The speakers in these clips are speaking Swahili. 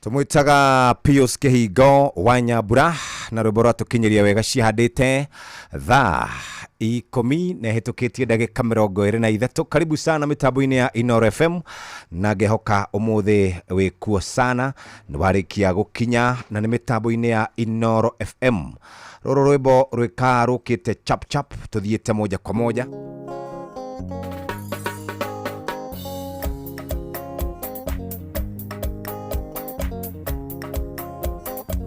Tumwitaga Pius Kihingo wa Nyambura na rwimbo rwatukinyiria wega cihandite thaa 10 na hitukitie ndagika 23. Karibu sana mitambo-ini ya Inooro FM na ngehoka umuthi wikuo sana nwarikia gukinya na ni mitambo-ini ya Inooro FM. Roro rwimbo rwika rukite chap chap tuthiete moja kwa moja.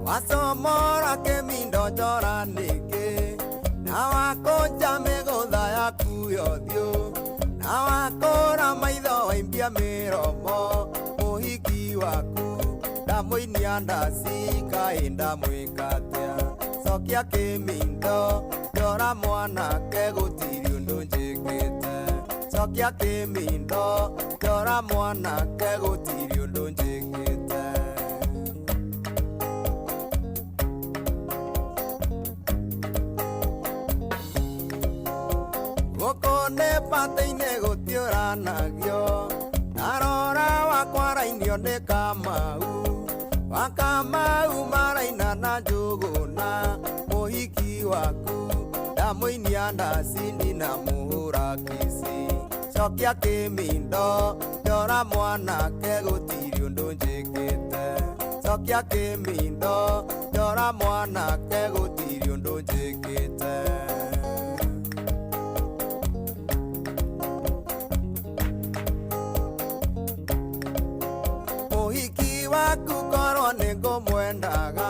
Wasomora kemindo jora nike na wakonja megotha yaku yothio na wakora maitho waimbia miromo muhiki waku ndamuinia ndasi kainda mwikatea sokia kemindo jora mwanake gutiri undu njikite sokia kemindo jora mwanake gutiri undu njikite Gokone pate-ine gutiuranagio narora wakwarainio ni Kamau Wakamau maraina na Njuguna muhiki waku ndamuinia ndacini na muhura kisi cokia kimindo njora mwanake gutiri undu njikite cokia kimindo njora mwanake gutiri undu njikite Wakukorwo ningo mwendaga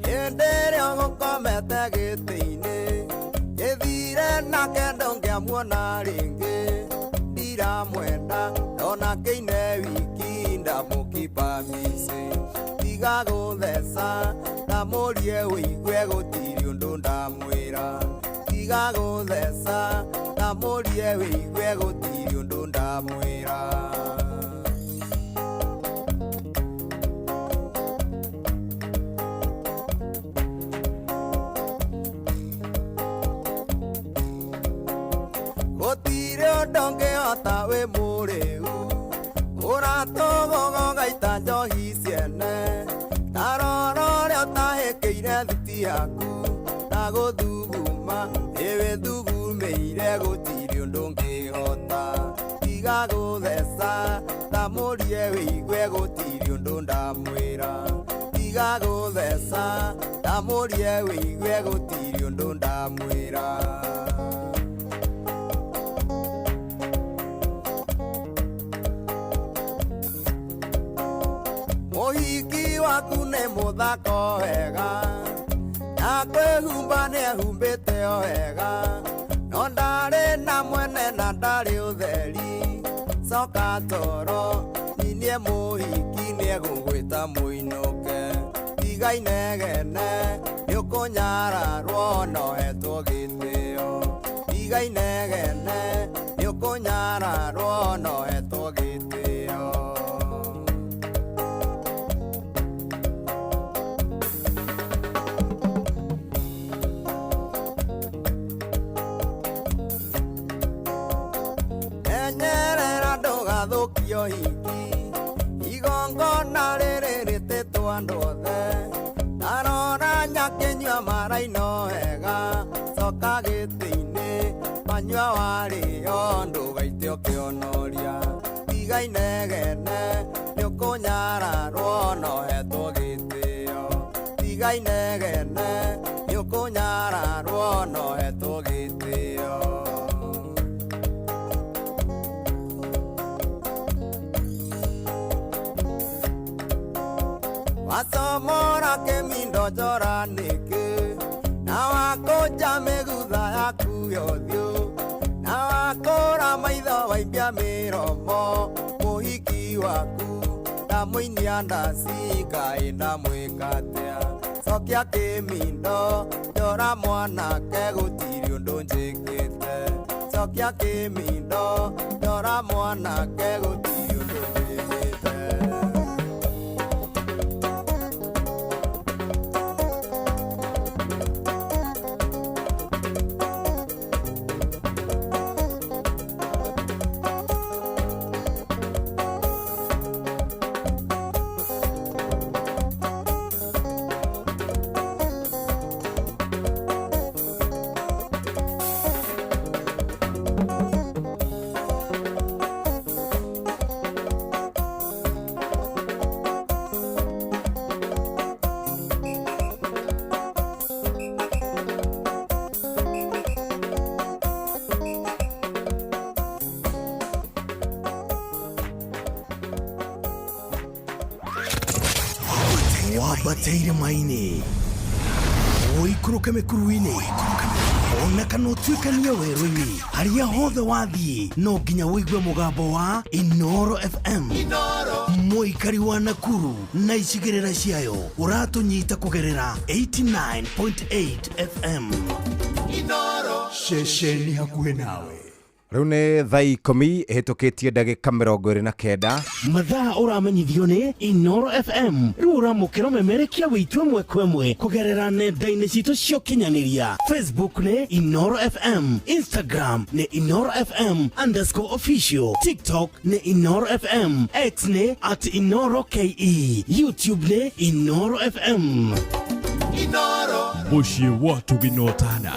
Yenderio gukomete giti-ini Githire nake ndongiamuona ringi Ndira mwenda Ona keine wiki ndamukipa misi Tiga guthesa Ndamurie wigue gutiri undu ndamwira Tiga guthesa Ndamurie wigue gutiri undu ndamwira Donge ota we muriu uratogogo gaita njohi ciene taroro ria utahikiire thiti yaku na guthuguma iwe thugumeire gutiri undu ngihota tiga guthesa ndamurie wigue gutiri undu ndamwira tiga guthesa ndamurie wigue gutiri undu ndamwira Muhiki waku ni muthako wega na kwihumba ni ehumbite o wega no ndari na mwene na ndari utheri coka toro ninie muhiki ni egugwita muinuke tiga inegene ni ukunyararwo no hetwo gitio tiga inegene ni ukunyararwo no hetwo gitio Thukio hiki igongona riri rititwo andu othe narora nyakenyua maraino hega coka giti-ini manyua wario ndugaitio kionoria tiga inegene ni ukunyararwo no hetwo gitio tiga inegene ni ukunyararwo no hetwo gitio Wasomora kemindo jora niki na wakonja megutha yaku yothio na wakora maitho waimbia miromo muhiki waku ndamuinia ndasi kainda mwikatea cokia kimindo jora mwanake gutiri undu njikite cokia kimindo jora mwanake gutiri undu njikite bateire maini oikuruke mikuruini ona kana utuikania werũ-inĩ harĩa hothe wathiĩ no nginya wĩigue mũgambo wa Inoro FM. Mũikari wa Nakuru na icigĩrĩra ciayo ũratũnyita kũgerera 89.8 FM. Inoro ceceni hakuhĩ nawe. Rĩu nĩ thaa 10 ĩhĩtũkĩtie ndagĩka 29. Mathaa ũramenyithio nĩ Inoro FM. Rĩu ũramũkĩra ũmemerekia wĩitũ ĩmwe kwa ĩmwe kũgerera nenda-inĩ citũ cia ũkinyanĩria. Facebook nĩ Inoro FM, Instagram nĩ Inoro FM_official, TikTok nĩ Inoro FM, X nĩ @InoroKE, YouTube nĩ Inoro FM. Inoro muciĩ watu binotana.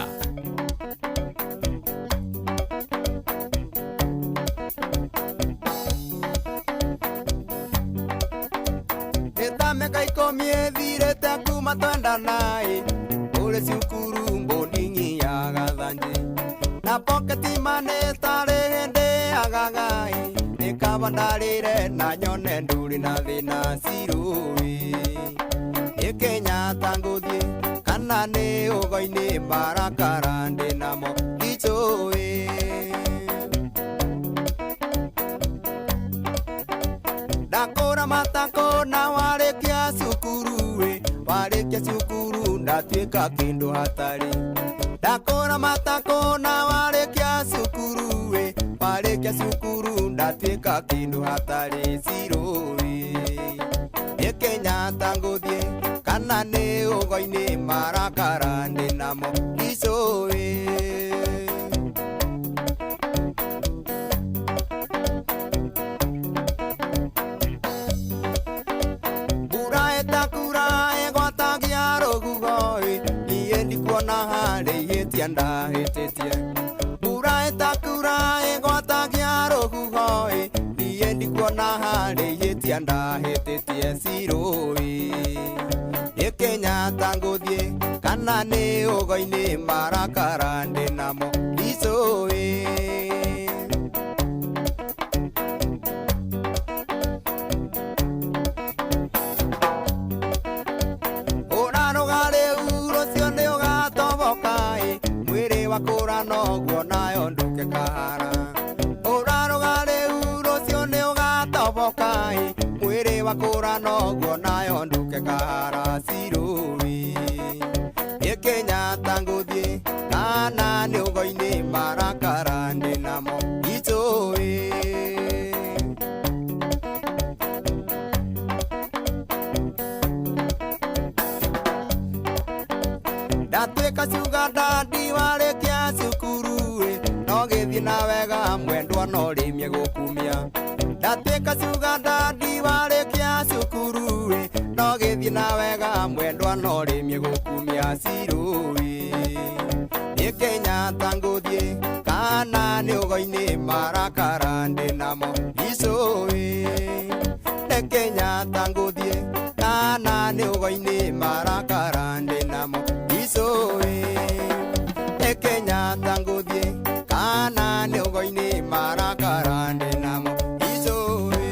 Thirete kuma twendanaĩ ũrĩ cukuru mbũndingi ya Gathanjĩ na pocket money tarĩ hĩndĩ agagai nĩkaba ndarĩre na nyone ndũrĩ na thĩna cirũĩ Kenya ngũthiĩ kana nĩ ũgo-inĩ marakara ndĩ namo ndiũĩ ndakũra matako na warĩkia cukuru warĩkia cukuru ndatuĩka kĩndũ hatarĩ ndakũra matako na warĩkia cukuru warĩkia cukuru ndatuĩka kĩndũ hatarĩ cirũĩ Kenya ngũthiĩ kana nĩ ũgo-inĩ marakara ndĩ namo ndiũĩ ndahĩtĩtie mbura ĩtakura ĩgwatagia rũhuho niĩ ndikuona harĩ ihĩtia ndahĩtĩtie cirũĩ Kenya ngũthiĩ kana nĩ ũgo-inĩ marakara ndĩ namo ndiũĩ wakũra noguo nayo nduke kahara ũraroga rĩu rũciũ nĩ ũgatoboka mwĩrĩ wakũra noguo nayo nduke kahara cirũĩ Kenya ngũthiĩ kana nĩ ũgo-inĩ marakara ndĩ namo ndiũĩ ndatuĩka cuga ndandi warĩkia cukuru no gĩthiĩ na wega mwendwa no rĩmie gũkumia ndatuĩka cuga ndandi warĩkia cukuru no gĩthiĩ na wega mwendwa no rĩmie gũkumia cirũĩ Kenya ngũthiĩ kana nĩ ũgo-inĩ marakara ndĩ namo ndiũĩ Kenya ngũthiĩ kana nĩ ũgo-inĩ marakara ndĩ namo Kenya ngũthiĩ kana nĩ ũgo-inĩ marakara ndĩ namo ndiũĩ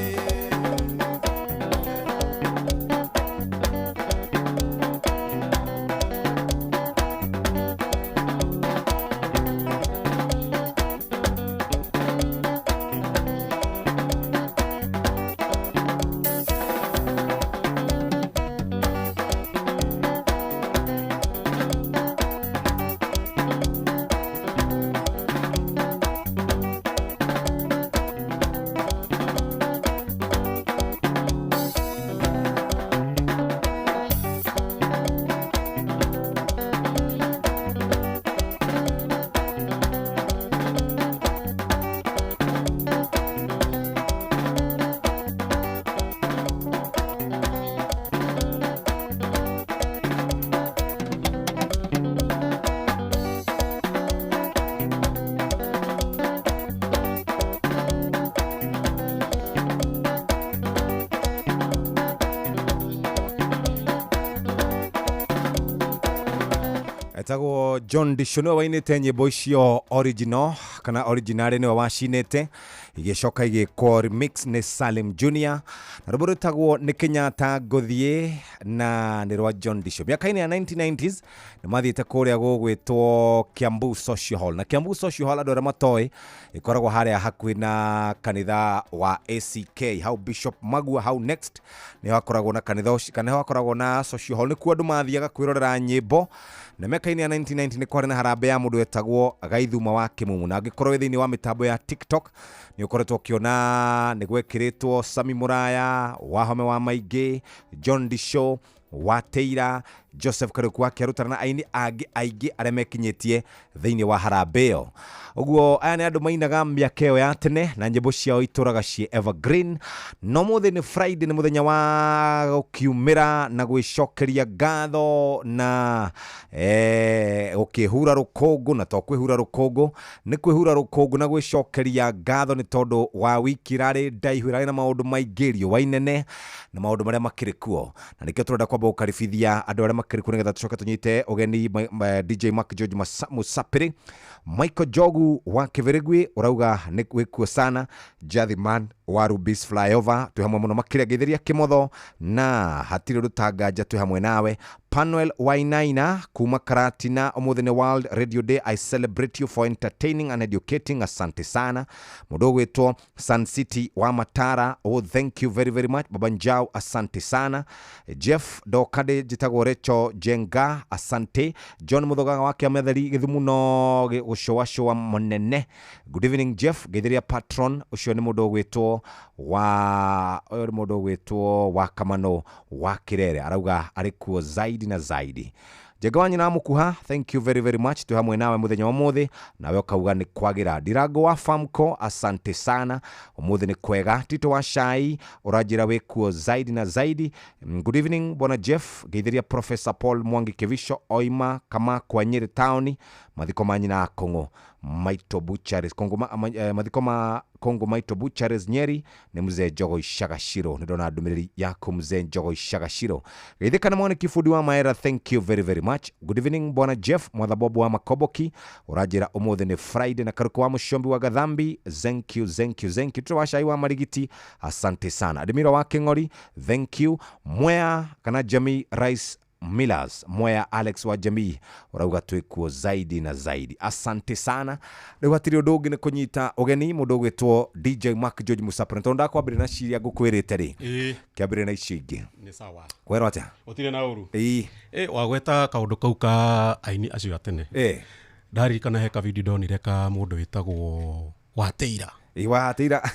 etagwo John Dishono wainĩte nyĩmbo icio original kana original niwe wacinete igicoka igikwo remix ni Salim Junior na rwimbo rwitagwo ni Kenyatta Ngothie na ni rwa John Disho. Miaka-ini ya 1990s ni mathiite kuria gugwitwo Kiambu Social Hall, na Kiambu Social Hall andu aria matoi ikoragwo haria hakuhi na kanitha wa ACK hau Bishop Magua hau next ni hakoragwo na kanitha ucio kana hakoragwo na Social Hall, ni kuo andu mathiaga kwirorera nyimbo. Na miaka-ini ya 1990 ni kwarĩ na harambe ya mundu wetagwo Gaithuma wa Kimumu, na angikorwo thiini wa mitambo ya TikTok ni ukoretwo kiona ni gwekiritwo Sami Muraya, Wahome wa Maingĩ, John Disho, Wateira, Joseph Karuku akirutana na aini aingĩ arĩa mekinyitie thiini wa harambe ĩyo. Uguo aya nĩ andũ mainaga mĩaka ĩyo ya tene na nyĩmbo ciao itũraga cie evergreen. No mũthĩ nĩ Friday, nĩ mũthenya wa gũkiumĩra na gwĩcokeria ngatho na gũkĩhura rũkũngũ, na to kwĩhura rũkũngũ nĩ kwĩhura rũkũngũ na gwĩcokeria ngatho nĩ tondũ wa wiki irarĩ ndaihu, irarĩ na maũndũ maingĩ, riũa inene na maũndũ marĩa makĩrĩ kuo, na nĩkĩo tũrenda kwamba gũkaribithia andũ arĩa makĩrĩ kuo nĩgetha tũcoke tũnyite ũgeni DJ Mark George Musapiri. Michael Jogu wa Kĩbĩrĩgwi urauga nĩ wĩkuo sana. Jathiman wa Rubis Flyover twĩ hamwe mũno makĩria Gĩthĩria Kĩmotho na hatirĩ rũtanganja twĩ hamwe nawe. Panuel Wainaina kuma Karatina, ũmũthĩ nĩ World Radio Day. I celebrate you for entertaining and educating. Asante sana. Mũndũ gwĩtwo Sun City wa Matara, oh thank you very very much. Baba Njau asante sana. Jeff Dokade jitagwo Recho Jenga asante. John Muthogaga wa Kĩametheri Gĩthumu no gũcoa mũnene. Good evening Jeff. Gĩthĩria patron ũcio nĩ mũndũ gwĩtwo wa Kamano wa Kirere, arauga arĩ kuo zaidi na zaidi. Jegawanyi na Mukuha, thank you very very much. Twĩ hamwe nawe muthenya wa mũthĩ, nawe ukauga nĩ kwagira. Ndirango wa Famco asante sana, ũmũthĩ nĩ kwega. Tito wa Shai urajira wĩ kuo zaidi na zaidi. Good evening bwana Jeff. Gĩthĩria Professor Paul Mwangi Kivisho oima kama kwa Nyeri town, mathiko manyi na Kongo Maito Butcheries mathiko ma Kongo Maito Butcheries Nyeri ni mzee Jogo Ishagashiro. Nidona ndũmĩrĩri yako mzee Jogo Ishagashiro. Geithĩka mwana Kifudi wa Maera, thank you very very much. Good evening bwana Jeff Mwathabobo wa Makoboki urajira ũmũthĩ nĩ Friday, na Karuku wa Mushombi wa Gathambi, thank you. Tuwashai wa Marigiti asante sana. Admira wa King'ori, thank you. Mwea kana Jamii Rice Millers Mwea Alex wa Jamii urauga twĩkuo zaidi na zaidi, asante sana. Rĩu hatirĩ ũndũ ũngĩ nĩ kũnyita ũgeni mũndũ gwĩtwo DJ Mark George Musapiri. Tonda kwambĩrĩria na ciria ngũkwĩrĩte rĩ kĩambĩrĩria na icio ingĩ nĩ sawa kwero atĩa ũtirĩ na ũru wagweta kaũndũ kau ka aini acio atene ndarikana he ka video ndonire ka mũndũ wĩtagwo Wateira Wateira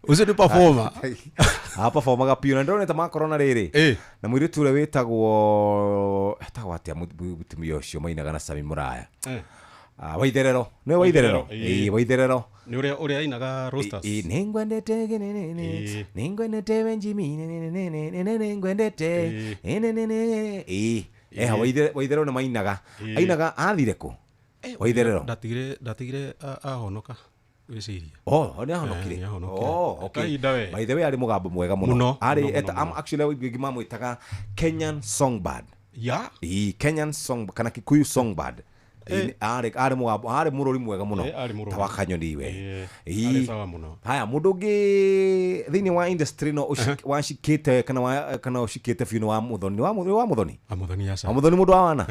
ucio nĩ performer performaga pio, na ndoneta makorona rĩrĩ na mũirĩtu ũrĩa wĩtagwo atĩa mũtumia ũcio mainaga na Sami Muraya Waitherero nĩ Waitherero Waitherero nĩ ũrĩa ainaga Roasters nĩngwendete nĩngwendete Benjimi nĩngwendete Waitherero nĩ mainaga ainaga athire kũ Waitherero ndatigire ahonoka wĩciria nĩ ahonokire okay. By the way arĩ mũgambo mwega mũno actually ngimamwĩtaga Kenyan Songbird Kenyan Song kana Kikuyu Songbird arĩ mũgambo arĩ mũrori mwega mũno ta wa kanyoni we arĩ sawa mũno. Haya mũndũ ũngĩ thĩinĩ wa industry no wacikĩte kana ũcikĩte biũ wa Muthoni mũndũ wa wana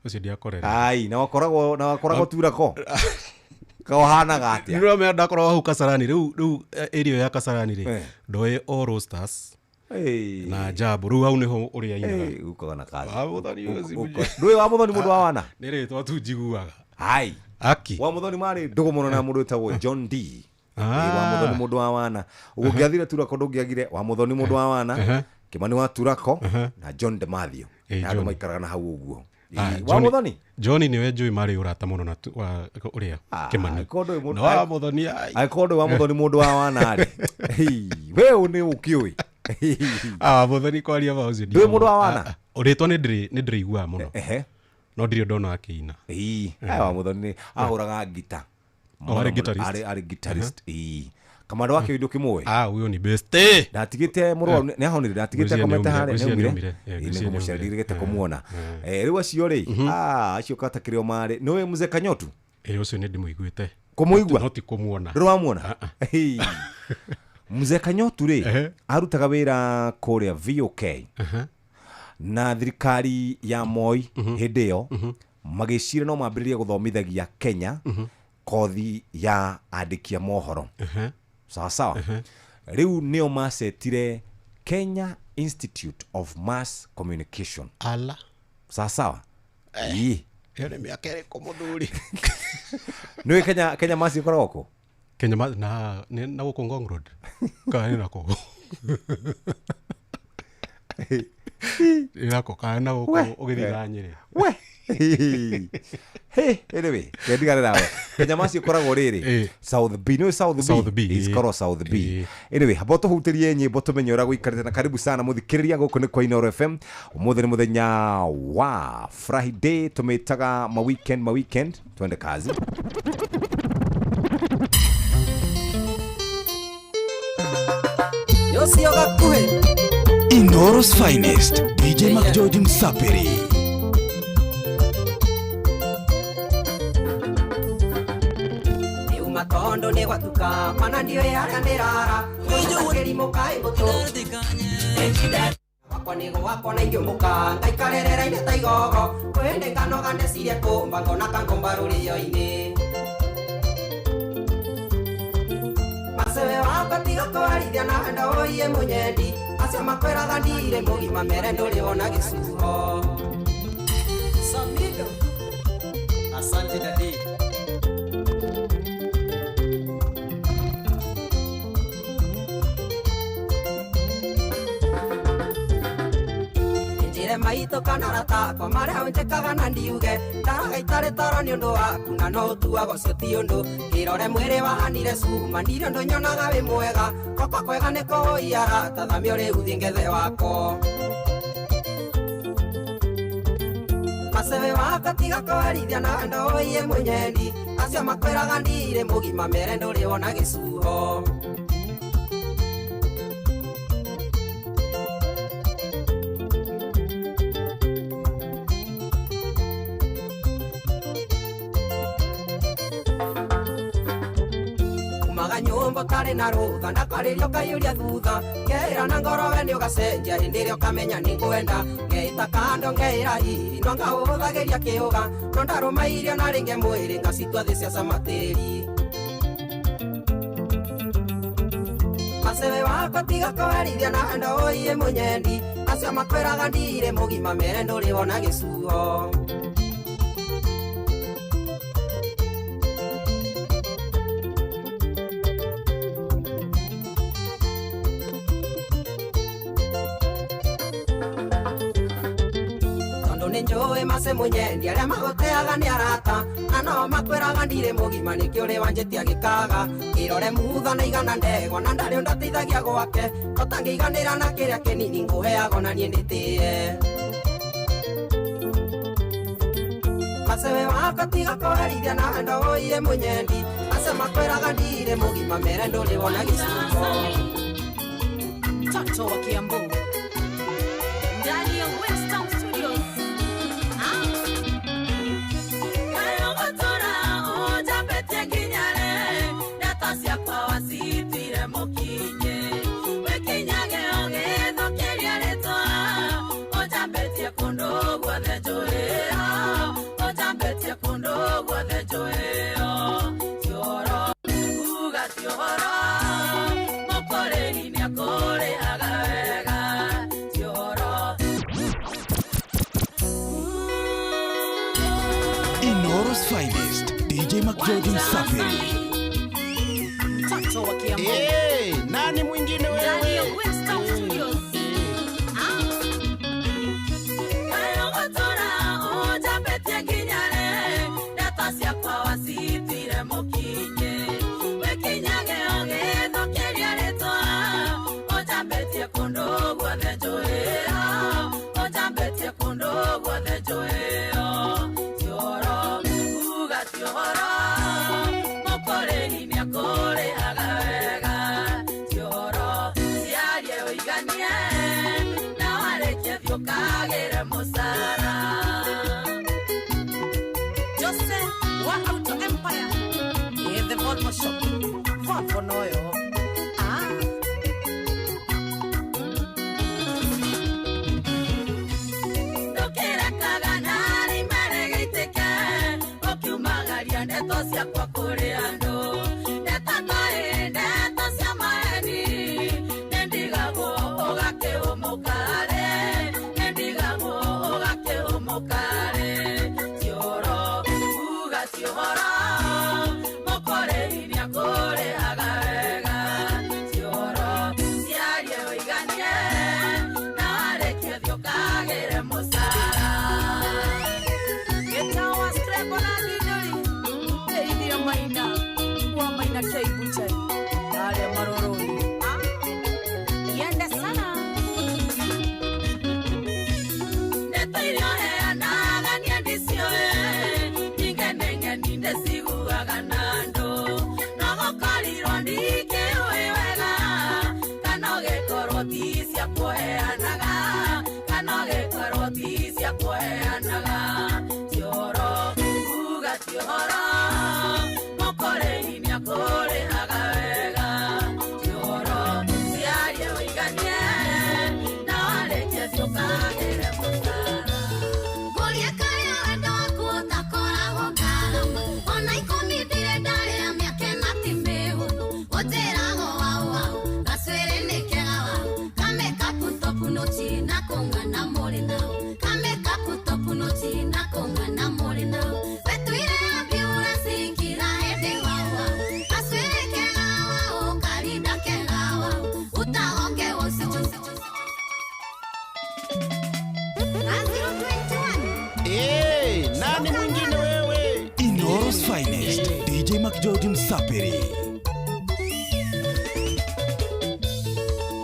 ũcio ndiakorera na wakoragwo turako kahanaga atia nĩ rũmwe ndakorwo hau Kasarani rĩu area ya Kasarani rĩ ndoe all Roasters na Jambo rĩu hau niho ũrĩa ainaga ukaga na kazi ndũĩ wa Muthoni mũndũ wa wana nĩ rĩtwa tu njiguaga aki wa Muthoni marĩ ndũgũ mũno na mũndũ wĩtagwo John D wa Muthoni mũndũ wa wana ũngĩathire turako ndũngĩagire wa Muthoni mũndũ wa wana Kimani wa turako na John de Mathio na andũ maikaraga na hau ũguo wa Muthoni Johnny niwe njui mari urata muno na uria Kimani no wa Muthoni aikondo wa Muthoni mundu wa wana ri we ni ukiui Muthoni kwaria bauzi ndi mundu wa wana uritwa ni ndiraigua muno no ndiri ndona akina wa Muthoni ahuraga gita ari guitarist kamaro wake video kimwe huyo ni best ndatigite murwa ni ahonire ndatigite kometa hare ni umire ni kumucerire kumuona riu acio ri acio katakirio mari niwe Mzee Kanyotu ucio ni ndimuiguite kumuigwa no ti kumuona nduramuona Mzee Kanyotu ri arutaga wira kuria VOK na thirikari ya Moi hindi yo magicira no mambiriria guthomithagia Kenya kothi ya andikia mohoro sawa sawa riu nio masetire Kenya Institute of Mass Communication ala sawa sawa yone miaka iko muthuri niwe Kenya Mass ikoroko Kenya Mass na guko Ngong Road kana nako irako kana guko ugithira Nyeri we anyway kendigana nawe Kenya Mass ikoragwo riri South B no South B is koro South B anyway haboto hutirie nyimbo tumenyora guikarite na karibu sana muthikiriria guko ni kwa Inooro FM umuthiri muthenya wa Friday tumetaga ma weekend twende kazi Yosio gakuhe Inooro's finest DJ Macgeorge Msapiri Matondo ne watuka mana ndio ya ndirara ngeri mukai buto wako na ingyo muka ngaikarerera ine taigogo kwende ngano gane siria ko mbango na kangombaruri yo ine Masewe wako tiga kwarithia na ndo oye munyendi acio makwera gandire mugima mere nduri ona gisuho Samigo Asante dadi maito kanarata kwa mare haunjekaga na ndiuge ndaraga itare toro ni undu waku na no tuago cio ti undu kirore mwiri wahanire cuma ndirio ndunyonaga wi mwega kokwa kwega niko iara tathamio ri uthi ngethe wako Masewe wako tiga kwarithia na ndo oye munyendi acio makwiraga ndire mugima mere nduri wona gisuho nyumba tare na rutha ndakaririo kayuria thutha ngeira na ngoro we ni ugacenjia hindi ria ukamenya ni ngwenda ngeita kando ngeira hihi no ngauthagiria kiuga no ndarumairio na ringe mwiri ngacitua thi cia camatiri Masewe wako tiga kwarithia na ndo oye munyendi acio makwiraga ndire mugima mere nduri wona gisuho Njoe mase munyendi aria magoteaga ni arata na no makwiraga ndire mugima nikio uri wanjetia gikaga kirore mutha na igana ndego na ndari ndateithagia gwake totangiganira na kiria kinini nguheago na nie nditie Masewe wako tiga kwarithia na ndo oye munyendi acio makwiraga ndire mugima mere nduri wona gisuko Toto wa Kiambu ndani ya Western Studios Inooro's finest DJ Macgeorge Msapiri Toto wa Kiambu nani mwingine wewe Fofo noyo. Dokera kaganari maregeiteke. Okiumagaria ndeto ciakwa kuri andu. Ndeto cia maeni. Nendigagwo ugakiumukare. Nendigagwo ugakiumukare. Cioro uga cioro. Mokore iria kore agawega. Cioro ciarie uiganie. Na arekia thiokagire musara. Getawa strebo na nidori. Teithia maina. Kwa maina keibuchai. Ale maroroi. Yende sana. Netoirio heanaga niendisioe. Ningenenge nindesiguaga nando. Nogokorirwo ndikiũĩ wega. Kana ũgĩkorwo ti cia kũheanaga. Kana ũgĩkorwo ti cia kũheanaga. Cioro uga ti ũhoro. Mũkũrĩi nĩakũrĩhaga wega. Cioro ciarie ũiganie. Na warĩkia ciũkagĩre mũcara. Ngoria kaya wendo waku ũtakoragwo ngarama. Ona ikũmi ndirĩ ndarĩa mĩaka na ti mĩhũthũ. Ũnjĩraga wau wau, gacwĩrĩ nĩ kega wau. Kamekapu topu noti na kũng'ana mũrĩ nao. Kamekapu topu noti na kũng'ana mũrĩ nao. Wetuire ambulance ngira hĩndĩ wau wau. Gacwĩrĩ kega wau, karinda kega wau. Utaonge ũcio. Na 021. Nani mwingine wewe? Inoro's finest, DJ McGeorge Msapiri.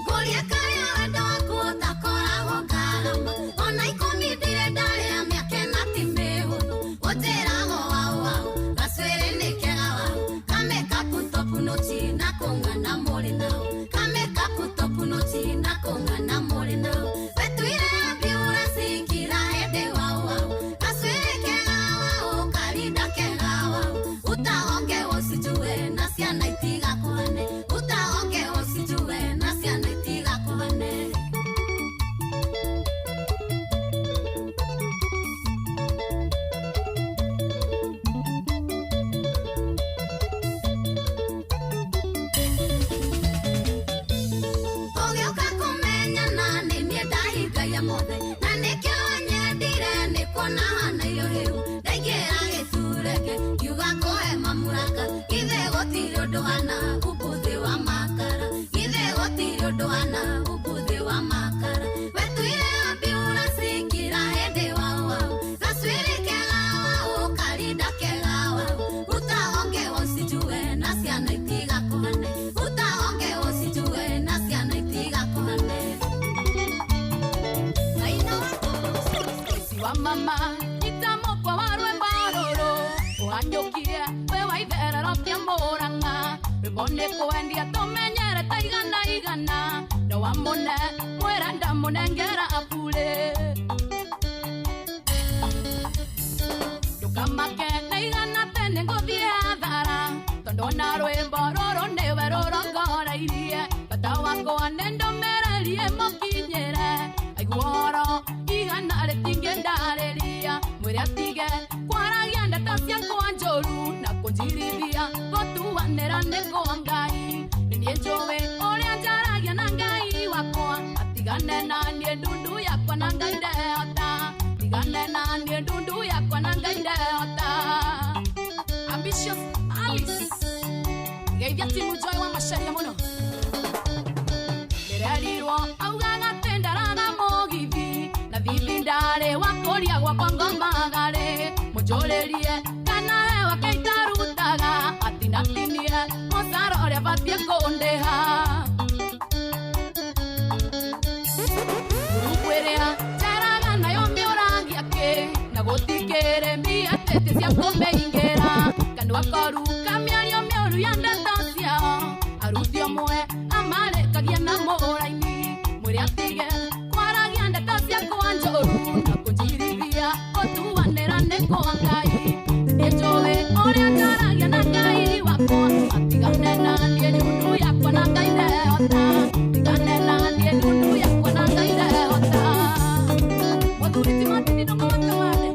Ngoria kaya wendo waku ũtakoragwo ngarama. Ona ikũmi ndirĩ ndarĩa mĩaka na ti mĩhũthũ. Ũnjĩraga wau wau, gacwĩrĩ nĩ kega wau. Kamekapu topu noti na kũng'ana mũrĩ nao. Kamekapu topu noti na kũng'ana mũrĩ nao. Wetuire ambulance ngira hĩndĩ wau wau. Gacwĩrĩ kega wau, karinda kega wau. Utaonge ũcijue na ciana itigakũhane. Utaonge ũcijue na ciana itigakũhane. Ũgĩũka kũmenyana nĩ niĩ ndahingagia mothe. Na nĩkĩo nyendire nĩ kuona hana irio hĩu. Ndaingĩra gĩtureke, ngiuga kũhe mamuraka. Githĩ gũtirĩ ũndũ hana umbuthĩ wa makara. Githĩ gũtirĩ ũndũ hana umbuthĩ wa makara. Wetuire ambulance ngira hĩndĩ wau wau. Gacwĩrĩ kega wau, karinda kega wau. Utaonge ũcijue na ciana itigakũhane. Utaonge ũcijue na ciana itigakũhane. Maina Esi wa mama, itamokwa wa rwembo rũrũ. Ũhanyũkie, we waitherero cia Mũrang'a. Rwĩmbo nĩ kwendia tũmenyere ta igana igana. No wamũne, mwĩra ndamũnengera abure. Ndũkamake na igana tene ngũthiĩ hathara. Tondũ ona rwĩmbo rũrũ nĩwe rũrongoreirie. Bata wakwa nĩ ndũmĩrĩrie mũkinyĩre. Aigua ũhoro, igana rĩtingĩndarĩria. Mwĩre atige kwaragia ndeto ciakwa njũru. Na kũnjirithia gũtuanĩra nĩ kwa Ngai. Nĩ niĩ njũĩ ũrĩa njaragia na Ngai wakwa. Atigane na niĩ ndundu yakwa na Ngai ndehota. Tigane na niĩ ndundu yakwa na Ngai ndehota. Ambitious Alice, geithia timu Joy wa Macharia mũno. Ndĩrerirwo augaga atĩ ndaraga mũgithi. Na thithi ndarĩ wakũria gwakwa ngomagarĩ. Mũnjũrĩrie kana he wake itarutaga. Atinatinie mũcara ũrĩa batiĩ kũndĩha. Ngurubu ĩrĩa njaraga nayo mĩũragia kĩ. Na gũtikĩrĩ mbia tĩtĩ cia kũmĩingĩra. Kanua koru kamĩario mĩũru ya ndeto ciao. Aruti ũmwe amarĩkagia na mũraini. Mwĩre atige kwaragia ndeto ciakwa njũru. Na kũnjirithia gũtuanĩra nĩ kwa Ngai. Nĩ njũĩ ũrĩa njaragia na Ngai wakwa. Atigane Tiganena ndiye nundu yakwa na Ngai ndehota. Tiganena ndiye nundu yakwa na Ngai ndehota. Muthuri ti matini no mwaka wale.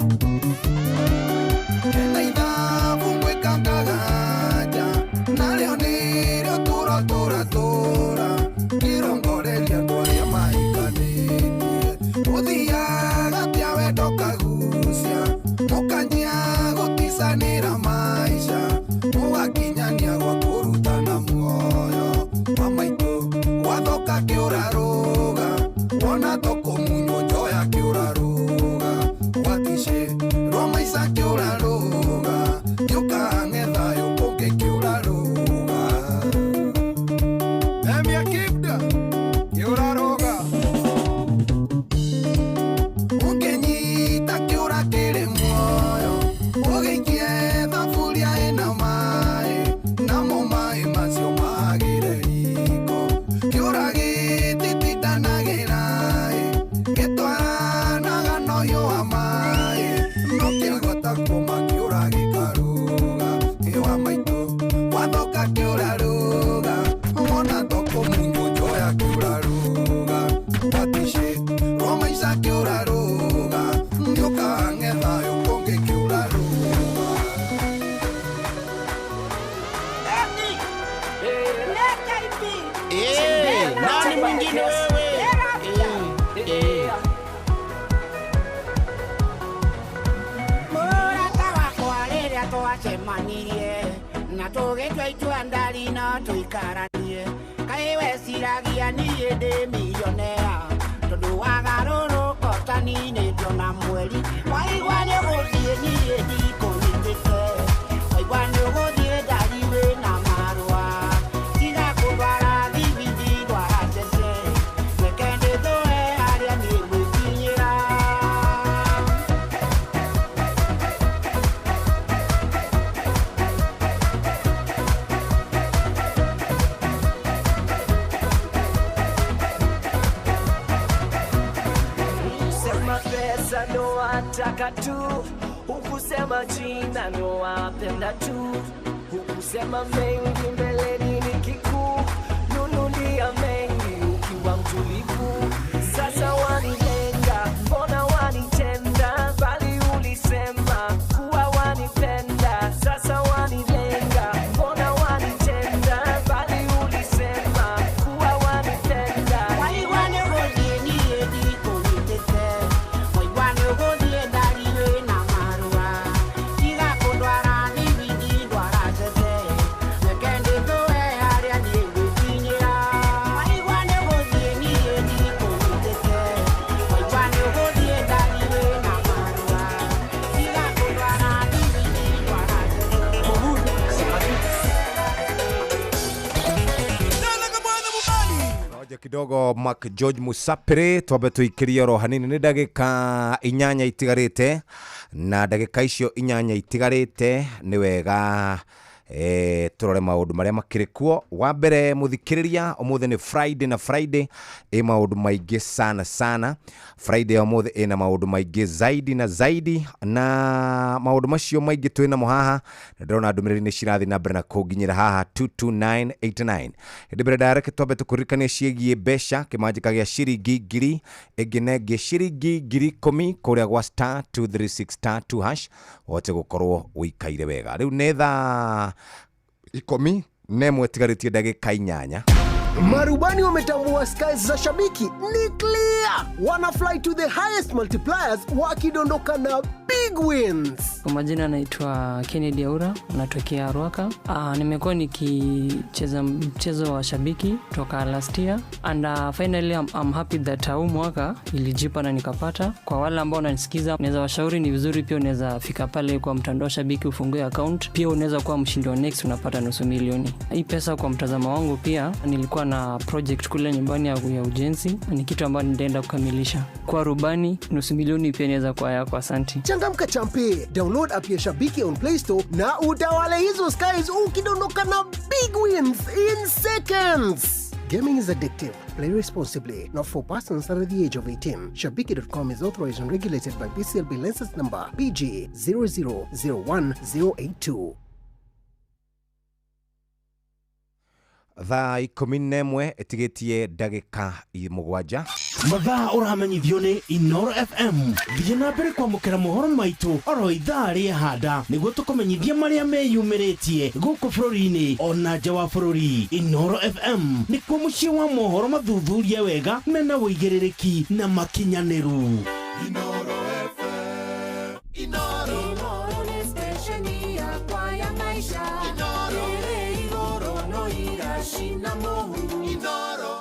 Nani mwingine wewe? Murata wakwa rĩrĩa twacemanirie na tũgĩtua itua ndari no tũikaranie, kaĩ weciragia niĩ ndĩ milionea tondũ wagarũrũka ũtani-inĩ ndĩona mweri, waigua nĩũgũthiĩ niĩ ndikũnyitĩte, waigua nĩũgũthiĩ ndari wĩna marũa, tiga kũndwara thibindi ndwara cece, reke ndĩthũe harĩa niĩ gwĩkinyĩra. Sema pesa ndo wataka tu, hukusema jina ndo wapenda tu, hukusema mengi mbeleni nikikuu, nunulia mengi ukiwa mtulivu. Sasa wanilenga, mbona wanitenda, bali ulisema kuwa wanipenda. Sasa wanilenga, mbona wanitenda, bali ulisema kuwa wanipenda. Waigua nĩũgũthiĩ niĩ ndikũnyitĩte, waigua nĩũgũthiĩ ndari wĩna marũa, tiga kũndwara thibindi ndwara cece, reke ndĩthũe harĩa niĩ gwĩkinyĩra. Waigua nĩũgũthiĩ niĩ ndikũnyitĩte, waigua nĩũgũthiĩ ndari wĩna marũa, tiga kũndwara thibindi ndwara Ngoja kidogo Mark George Musapere twambe tuikirie ro hanini ni ndagika inyanya itigarite na ndagika icio inyanya itigarite ni wega turore maundu maria makirikuo. Wa mbere muthikiriria, umuthi ni Friday na Friday maundu maingi sana. Friday umuthi ina maundu maingi zaidi na zaidi, na maundu macio maingi twina muhaha ndona ndumiriri ni cirathi na mbere na kuginyira haha 22989 ndibere direct twambe tukuririkania ciegie besha kimanjika gia ciringi ngiri inginenge ciringi ngiri 10 kuria gwa star 236 hash wote gukorwo wikaire wega. Riu netha 10 nemwe tigaritie ndagika inyanya. Marubani wametambua skies za shabiki ni clear. Wana fly to the highest multipliers wakidondoka na big wins. Kwa majina naitwa Kennedy Aura, natokea Ruaka. Nimekuwa nikicheza mchezo wa shabiki toka last year and finally I'm happy that huu mwaka ilijipa na nikapata. Kwa wale ambao wananisikiza, naweza washauri ni vizuri pia unaweza fika pale kwa mtandao wa shabiki ufungue account. Pia unaweza kuwa mshindi wa next, unapata nusu milioni. Hii pesa kwa mtazamo wangu, pia nilikuwa na project kule nyumbani ya ujenzi, ni kitu ambacho nitaenda kukamilisha. Kwa rubani nusu milioni pia inaweza kuwa yako. Asante. Changamka champe, download app ya Shabiki on Play Store na utawale hizo skies ukidondoka na big wins in seconds. Gaming is addictive. Play responsibly. Not for persons under the age of 18. Shabiki.com is authorized and regulated by BCLB license number PG 0001082. thaa 11 etigetie ndagika 7 mathaa uramenyithio ni Inoro FM thiĩ na mbere kwamũkĩra mohoro maitũ oro ithaa rĩa handa nĩguo tũkũmenyithia marĩa meyumĩrĩtie gũkũ bũrũri-inĩ ona nja wa bũrũri. Inoro FM nĩkuo mũciĩ wa mohoro mathuthurie wega mena wũigĩrĩrĩki na makinyanĩru. Inoro FM, Inoro ni stesheni yakwa ya maisha. Inoro no irashina Mungu. Inoro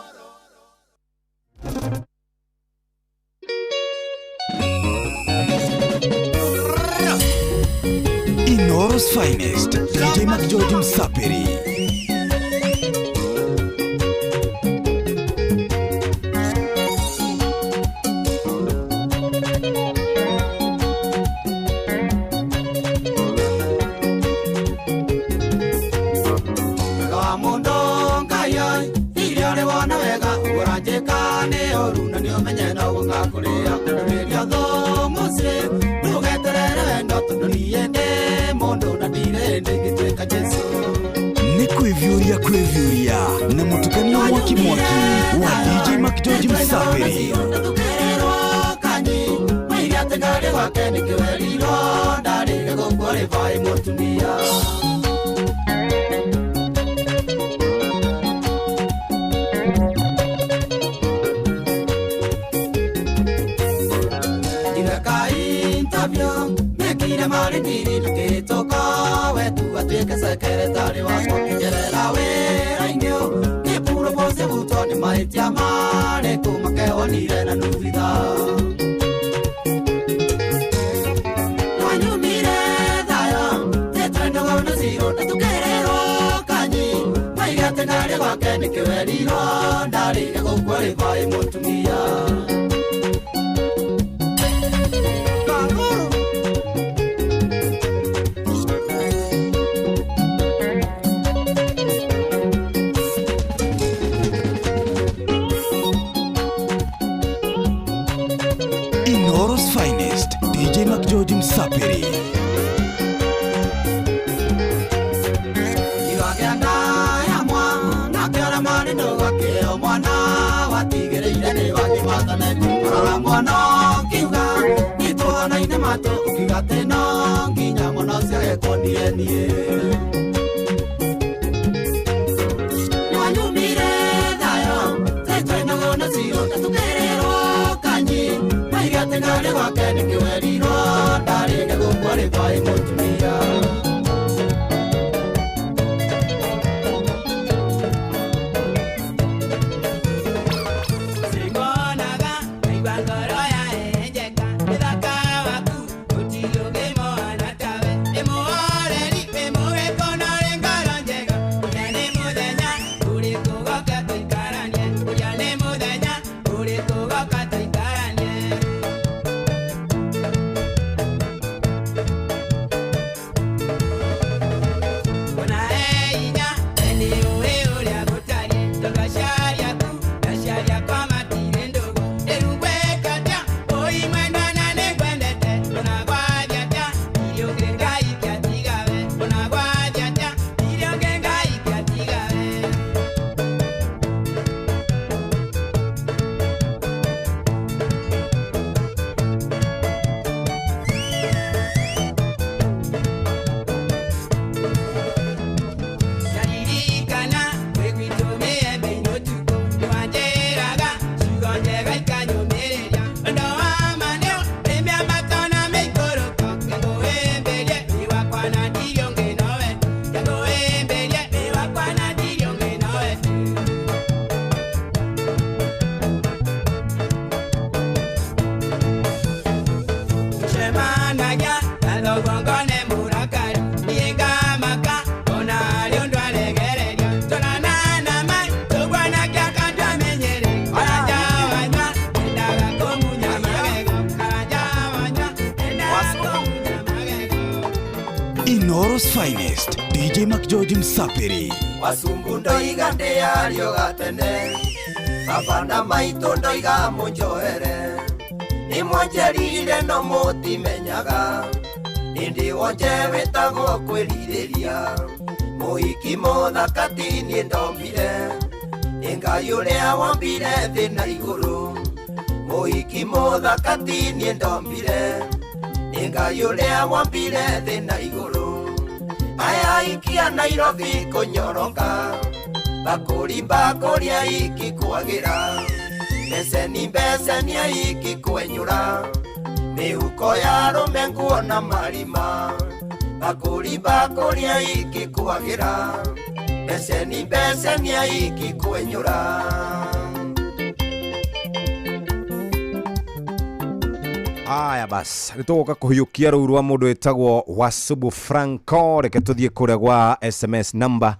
Inoro's finest, DJ McGeorge Msapiri. Kwevyuria na mutukanio wa kimwaki wa DJ McGeorge Msapiri. Secretary was walking away, I knew. They put a post of wood on the mighty Amane to Macawani and a Nuvida. When you meet it, I am. They try to go to zero to get it all. Can you? I got the guy who can make it ready. Daddy, go qualify more to me. Inoro's finest, DJ McGeorge Msapiri. Inoro's finest, DJ McGeorge Msapiri. Wasumbundo igande yario gatene, abana maito ndoiga munjohere. Nimwanjerire no mutimenyaga, indi wonje wetagwo kwiriria. Muhiki muthaka ti niĩ ndombire, nĩ Ngai ũrĩa wombire thĩ na igũrũ. Muhiki muthaka ti niĩ ndombire, nĩ Ngai ũrĩa wombire thĩ na igũrũ. Aya aiki a Nairobi kũnyoroka, bakũri aiki kwagĩra, mbeceni aiki kwenyũra, mĩhuko ya arũme nguo na marima. Bakũri aiki kwagĩra, mbeceni aiki kwenyũra. Aya bas, nitugoka kuhiyukia rũu rwa mũndũ wĩtagwo Wasubu Franco. Reke tũthiĩ kũrĩa gwa SMS number.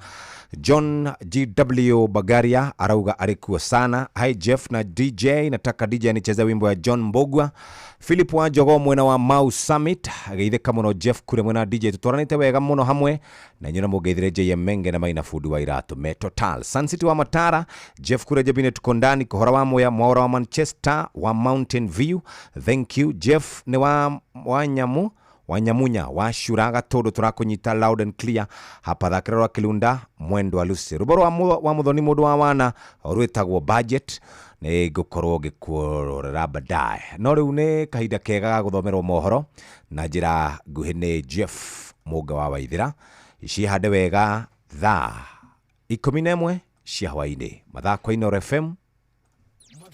John GW Bagaria arauga alikuwa sana. Hi Jeff na DJ, nataka DJ nicheze wimbo ya John Mbogwa. Philip Wanjogo mwena wa Mau Summit ageitheka muno Jeff kure mwena DJ, tutoranite wega muno hamwe na nyona mugeithire JM Menge na Maina Food wa Iratu Me Total Sun City wa Matara. Jeff kure jabine tukondani kuhora wa moya mwaura wa Manchester wa Mountain View. Thank you Jeff. Ni wa Wanyamunya wa Shuraga todo turakunyita loud and clear hapa thakira wa Kilunda mwendo wa Lucy ruboro wa muthoni mundu wa wana rwetagwo budget ni gukorwo gikurora badai no riu ni kahinda kega ga guthomerwo mohoro na njira nguhi ni Jeff Muga wa Waithira ici hande wega tha 11 cia hwaini mathako Inoro FM.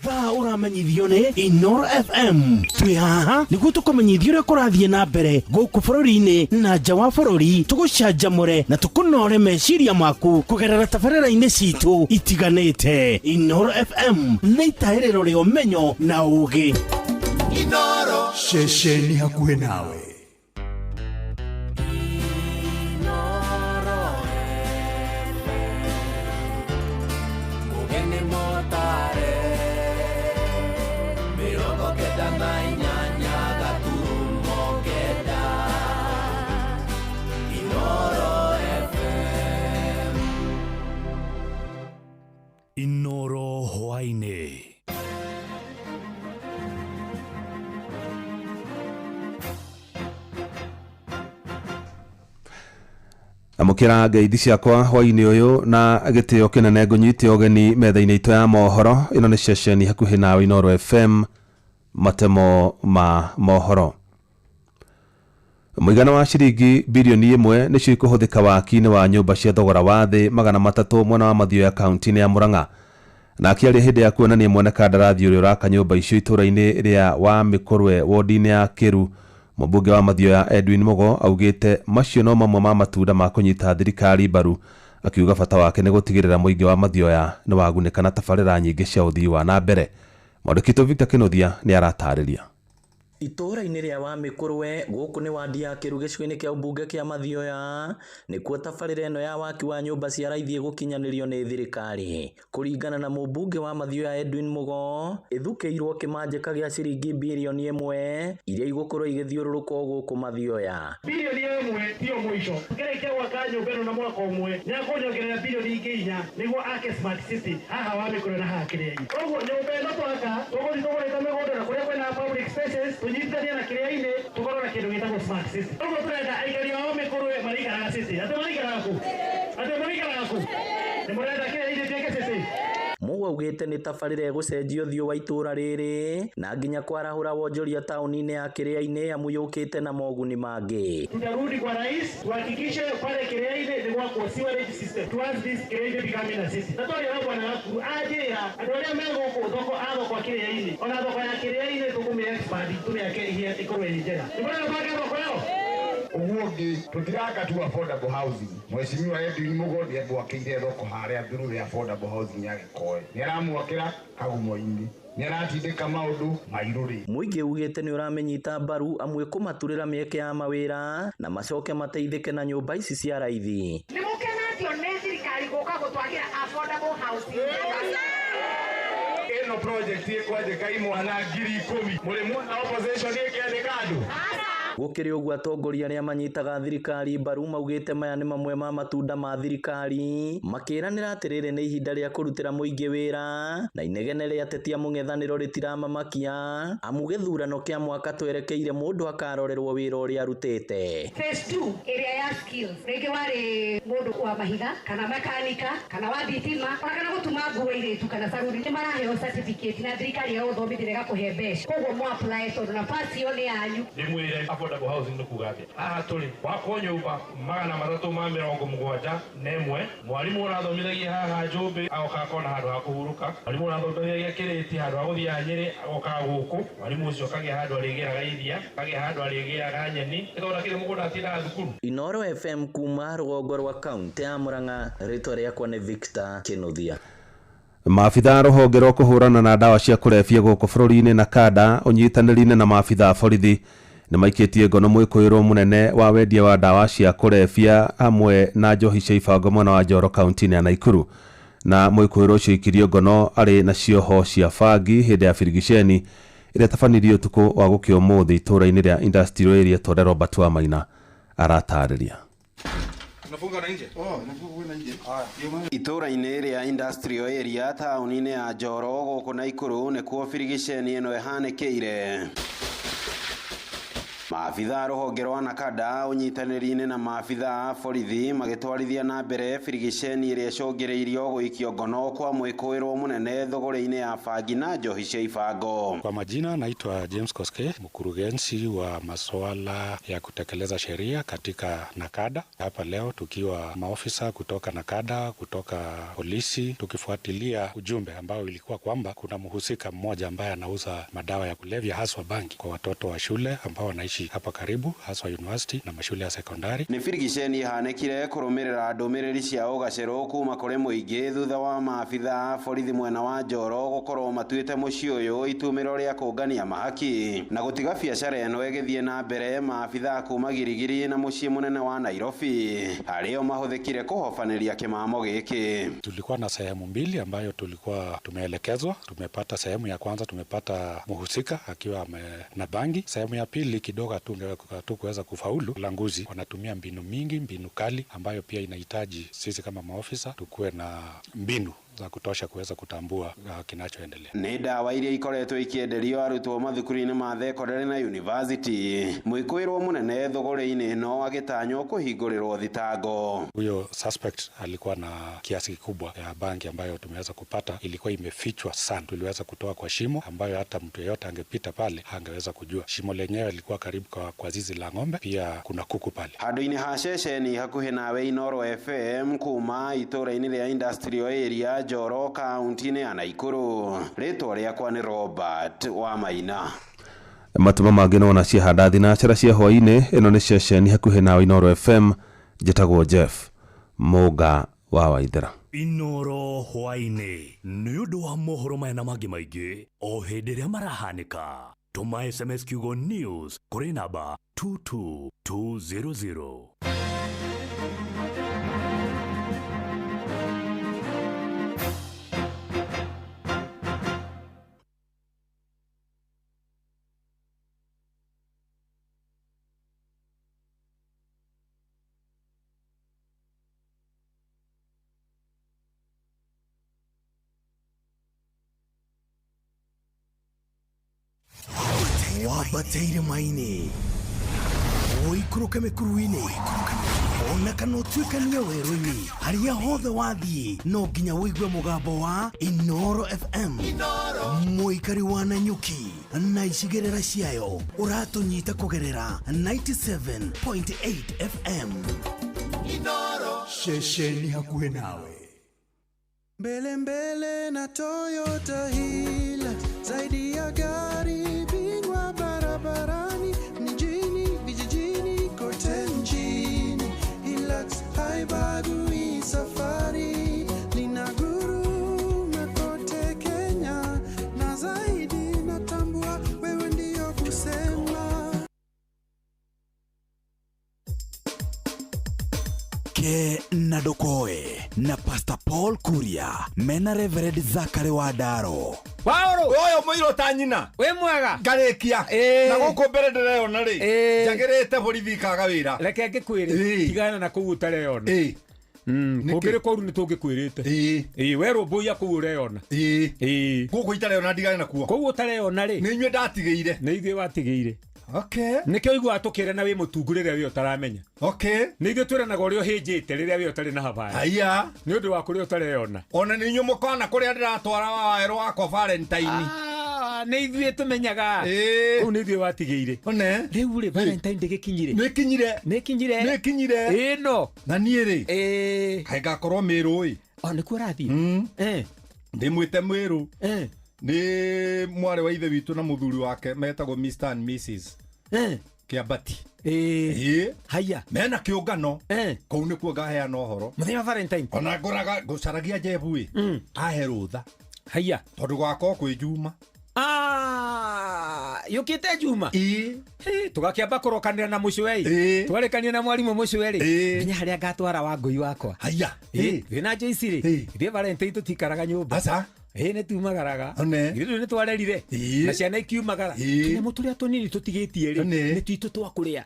Tha uramenyithio ni Inoro FM. Twi haha niguo tukumenyithio uria kurathie na mbere guku bururi-ini na nja wa bururi, tugucanjamure na tukunore meciria maku kugerera tabarĩra-inĩ citu itiganĩte. Inoro FM nĩ itaĩrĩro rĩa ũmenyo na ũũgĩ. Inoro ceceni hakuhĩ nawe. Inoro hwaine. Amukira ngeithi ciakwa hwaini uyu na gitio kinene ngunyite ogeni metha-ini itu ya mohoro. Ino ni ceceni hakuhi nawe Inoro FM, matemo ma mohoro. Muigana wa ciringi bilioni 1 nicio ikuhuthika waki-ini wa nyumba cia thogora wa thi 300 mwena wa Mathioya kaunti-ini ya Murang'a. Na akiaria hindi ya kuonania mwene kandarathi uria uraka nyumba icio itura-ini ria wa Mikorwe ward-ini ya Kiru, Mũmbunge wa Mathioya Edwin Mugo augite macio no mamwe ma matunda ma kunyita thirikari mbaru, akiuga bata wake ni gutigirira muingi wa Mathioya ni wagunĩka na tabarĩra nyingĩ cia ũthii wa na mbere. Mwandĩkĩtwo Victor Kĩnuthia ni aratarĩria. Itura-inĩ ria wa Mikorwe guku ni wadi ya Kiru gĩcigo-inĩ kĩa ũmbunge kĩa Mathioya nĩkuo tabarĩra ĩno ya waki wa nyũmba cia raithi gũkinyanĩrio nĩ thirikari. Kũringana na mũmbunge wa Mathioya Edwin Mugo, ithukĩirwo kĩmanjĩka gĩa ciringi bilioni 1 iria igũkorwo igĩthiũrũrũka gũkũ Mathioya. Bilioni 1 tio mũico. Kĩrĩkia gwaka nyũmba ĩno na mwaka ũmwe nĩakũnyongerera bilioni ingĩ 4 nĩguo ake smart city haha wa Mikorwe na haha Kĩrĩainĩ. Koguo nyũmba ĩno twaka tũgũthiĩ tũgũrĩte mĩgũnda na kũrĩa kwĩna public spaces tunyitithania na Kĩrĩainĩ tukorwo na kĩndũ gĩtagwo smart city. Koguo tũrenda aikari wa Mikorwe marĩikaraga city. Atĩ marĩikaraga ku? Atĩ marĩikaraga ku? Nĩ mũrenda Kĩrĩainĩ tuĩke city? Mugo augite ni tabarĩra ĩgũcenjio ũthiũ wa itũra rĩrĩ na nginya kwarahũra wonjoria taũni-inĩ ya Kĩrĩainĩ amu yũkĩte na moguni mangĩ. Tutarudi kwa rais tuhakikishe pale Kĩrĩainĩ ni gwakwo sewerage system towards this Kĩrĩainĩ becoming a city. Na tũrĩa na bwana waku ajĩra andũ arĩa megũkũ thoko athoko Kĩrĩainĩ ona thoko ya Kĩrĩainĩ tũkũmĩ-expand tũmĩake ikorwo ĩ njega. Nĩ mũrenda kwaka thoko yao? Uguogi tutiraka tu affordable housing. Mheshimiwa Edwin Mugo ni abwakĩire thoko harĩa through ya affordable housing ya Gĩkoe. Nĩ aramwakĩra kagumo-inĩ. Nĩ aratindĩka maũndũ mairũrĩ. Mũingĩ ugĩte nĩ ũramenyita mbaru amwe kũmaturĩra mĩeke ya mawĩra na macoke mateithĩke na nyũmba ici cia raithi. Nĩ mũkenetio nĩ thirikari gũka gũtwagĩra affordable housing. Ĩno project ĩkwanjĩka imwana 10,000. Mũrĩ muona opposition ĩkĩandĩka andũ? Gukiri uguo atongoria aria manyitaga thirikari mbaru maugite maya ni mamwe ma matunda ma thirikari makiranira atiriri ni ihinda ria kurutira muingi wira na inegene ria ateti a mung'ethaniro ritiramamakia amu githurano kia mwaka twerekeire mundu akarorerwo wira uria arutite. Phase 2 area ya skills rege wari mundu wa mahiga kana mekanika kana wa thitima kana gutuma nguo iritu kana saruni ni maraheo certificate na thirikari ya uthomithire gakuhe mbeca koguo mu apply tondu nafasi iyo ni yanyu. Nimwire affordable housing ndukugatia aha tuli wako nyumba magana matatu ma 71 mwalimu urathomithagia haha Njumbi agoka kona handu ha kuhuruka mwalimu urathomithagia Kiriti handu ha guthia Nyeri agoka guku mwalimu ucio kagia handu arigiraga iria kagia handu arigiraga nyeni ithora kire mugunda atinda thukuru. Inoro FM kuma rũgongo rwa kaunti ya Murang'a, ritwa riakwa ni Victor Kinuthia. Maabitha rũhonge rwa kũhũrana na ndawa cia kũrebia gũkũ bũrũri-inĩ na kada ũnyitanĩri-inĩ na maabitha borithi nĩ maikĩtie ngono mwĩkũĩrwo mũnene wa wendia wa ndawa cia kũrebia hamwe na njohi cia ibango mwena wa Njoro kaunti-inĩ ya Naikuru, na mwĩkũĩrwo ũcio ikirio ngono arĩ na cioho cia bangi hĩndĩ ya birigiceni ĩrĩa tabanirio ũtukũ wa gũkĩa ũmũthĩ itũũra-inĩ rĩa industrial area Tore Robert Wamaina aratarĩria. Itũũra-inĩ rĩa industrial area taũni-inĩ ya Njoro gũkũ Naikuru nĩkuo birigiceni ĩno ĩhanĩkĩire. Maabitha rũhonge rwa Nakada ũnyitanĩri-inĩ na maabitha borithi magĩtwarithia na mbere birigiceni ĩrĩa ĩcũngĩrĩirio gũikio ngono kwa mwĩkũĩrwo mũnene thogora-inĩ ya bangi na njohi cia ibango. Kwa majina naitwa James Koske, mkurugenzi wa masuala ya kutekeleza sheria katika Nakada. Hapa leo tukiwa maofisa kutoka Nakada, kutoka polisi, tukifuatilia ujumbe ambao ilikuwa kwamba kuna mhusika mmoja ambaye anauza madawa ya kulevya haswa bangi kwa watoto wa shule ambao wanaishi hapa karibu haswa university na mashule ya sekondari. Ni birigiceni ihanĩkire kũrũmĩrĩra ndũmĩrĩri cia ũgacĩru kuma kũrĩ mũingĩ thutha wa maabitha borithi mwena wa Njoro gũkorwo matuĩte mũciĩ ũyũ itumĩro rĩa kũngania mahaki na gũtiga biacara ĩno ĩgĩthiĩ na mbere. Maabitha kuma Girigiri na mũciĩ mũnene wa Nairobi arĩo mahũthĩkire kũhofanĩria kĩmamo gĩkĩ. Tulikuwa na sehemu mbili ambayo tulikuwa tumeelekezwa. Tumepata sehemu ya kwanza, tumepata mhusika akiwa na bangi. Sehemu ya pili kidogo tu kuweza kufaulu. Languzi wanatumia mbinu mingi, mbinu kali ambayo pia inahitaji sisi kama maofisa tukuwe na mbinu za kutosha kuweza kutambua kinachoendelea. Nĩ ndawa iria ikoretwo ikienderio arutwo mathukuru-inĩ ma thekondarĩ na university. Mwĩkũĩrwo mũnene thogora-inĩ ĩno agĩtanywo kũhingũrĩrwo thitango. Huyo suspect alikuwa na kiasi kikubwa ya bangi ambayo tumeweza kupata, ilikuwa imefichwa sana. Tuliweza kutoa kwa shimo ambayo hata mtu yeyote angepita pale angeweza kujua. Shimo lenyewe lilikuwa karibu kwa zizi la ng'ombe, pia kuna kuku pale. Handũ-inĩ ha ceceni hakuhĩ nawe Inoro FM kuma itũũra-inĩ rĩa industrial area Njoro kaunti-inĩ ya Naikuru, rĩtwa rĩakwa nĩ Robert Wamaina. Matuma mangĩ nona ciahanda thinacara cia hwaĩ-inĩ. Ĩno nĩ ceceni hakuhĩ nawe Inoro FM, njĩtagwo Jeff Mũga wa Waithera. Inoro hwaĩ-inĩ nĩ ũndũ wa mohoro maya na mangĩ maingĩ o hĩndĩ ĩrĩa marahanĩka. Tuma SMS kiugo news kũrĩ namba 22200. Wabateire maini oikũrũke mĩkuru-inĩ ona kana ũtuĩkanie werũ-inĩ harĩa hothe wathiĩ no nginya wĩigue mũgambo wa Inoro FM. Mũikari wa Nanyuki na icigĩrĩra ciayo ũratũnyita kũgerera 97.8 FM. Inoro ceceni hakuhĩ nawe. Mbele mbele na Toyota Hilux, zaidi ya gari, bingwa barabarani, mjini, vijijini, kote nchini. Hilux haibagui safari, linaguruma kote Kenya, na zaidi natambua wewe ndio kusema. Ke Nadokoe na Pastor Paul Kuria mena Reverend Zachary Wadaro. Paulo oyo muiro tanyina we mwega ngarekia na guko mbere ndireyona ri njagirite borithi kaga wira reke ngikwire tigana na kugu tareyona kugire koru ni tungikwirite we roboya kugu reyona guko itareyona ndigane na kuo kugu tareyona ri ni nywe ndatigeire ni ithe watigeire. Okay. Nikyo igwa tukire na we mutungurire we utaramenya. Okay. Nige twiranaga uri hinjite riria we utari na habari. Aya. Ni undu wa kuri utareyona. Ona ni nyumo kana kuri ndiratwara waero wako Valentine. Ni ithuĩ tumenyaga. Ku ni ithuĩ watigeire. One. Riu ri Valentine ndigikinyire. Nikinyire. No. Na nie ri. Kai gakorwo miru ĩ. Ni ku rathie. Ndimwite mwiru. Ni mware wa ithe witu na muthuri wake metagwo Mr and Mrs. Kiabati. Haya. Mena kiungano. Kou ni kuo ngaheana uhoro. Muthenya Valentine. Ona ngoraga ngucaragia Jebu ahe rutha. Haya. Tondu gwako kwi Juma. Yukite Juma. Tugakiamba kurokanira na mucwe. Twarekania na mwarimu mucwe ri. Menya haria ngatwara wa ngui wakwa. Haya. Wina Joyce ri. Ithie Valentine tutikaraga nyumba. Asa. Ne tumagaraga ngiru ni twarerire na ciana ikiumagara kinya muturia tunini tutigitie ri ni twitu twakuria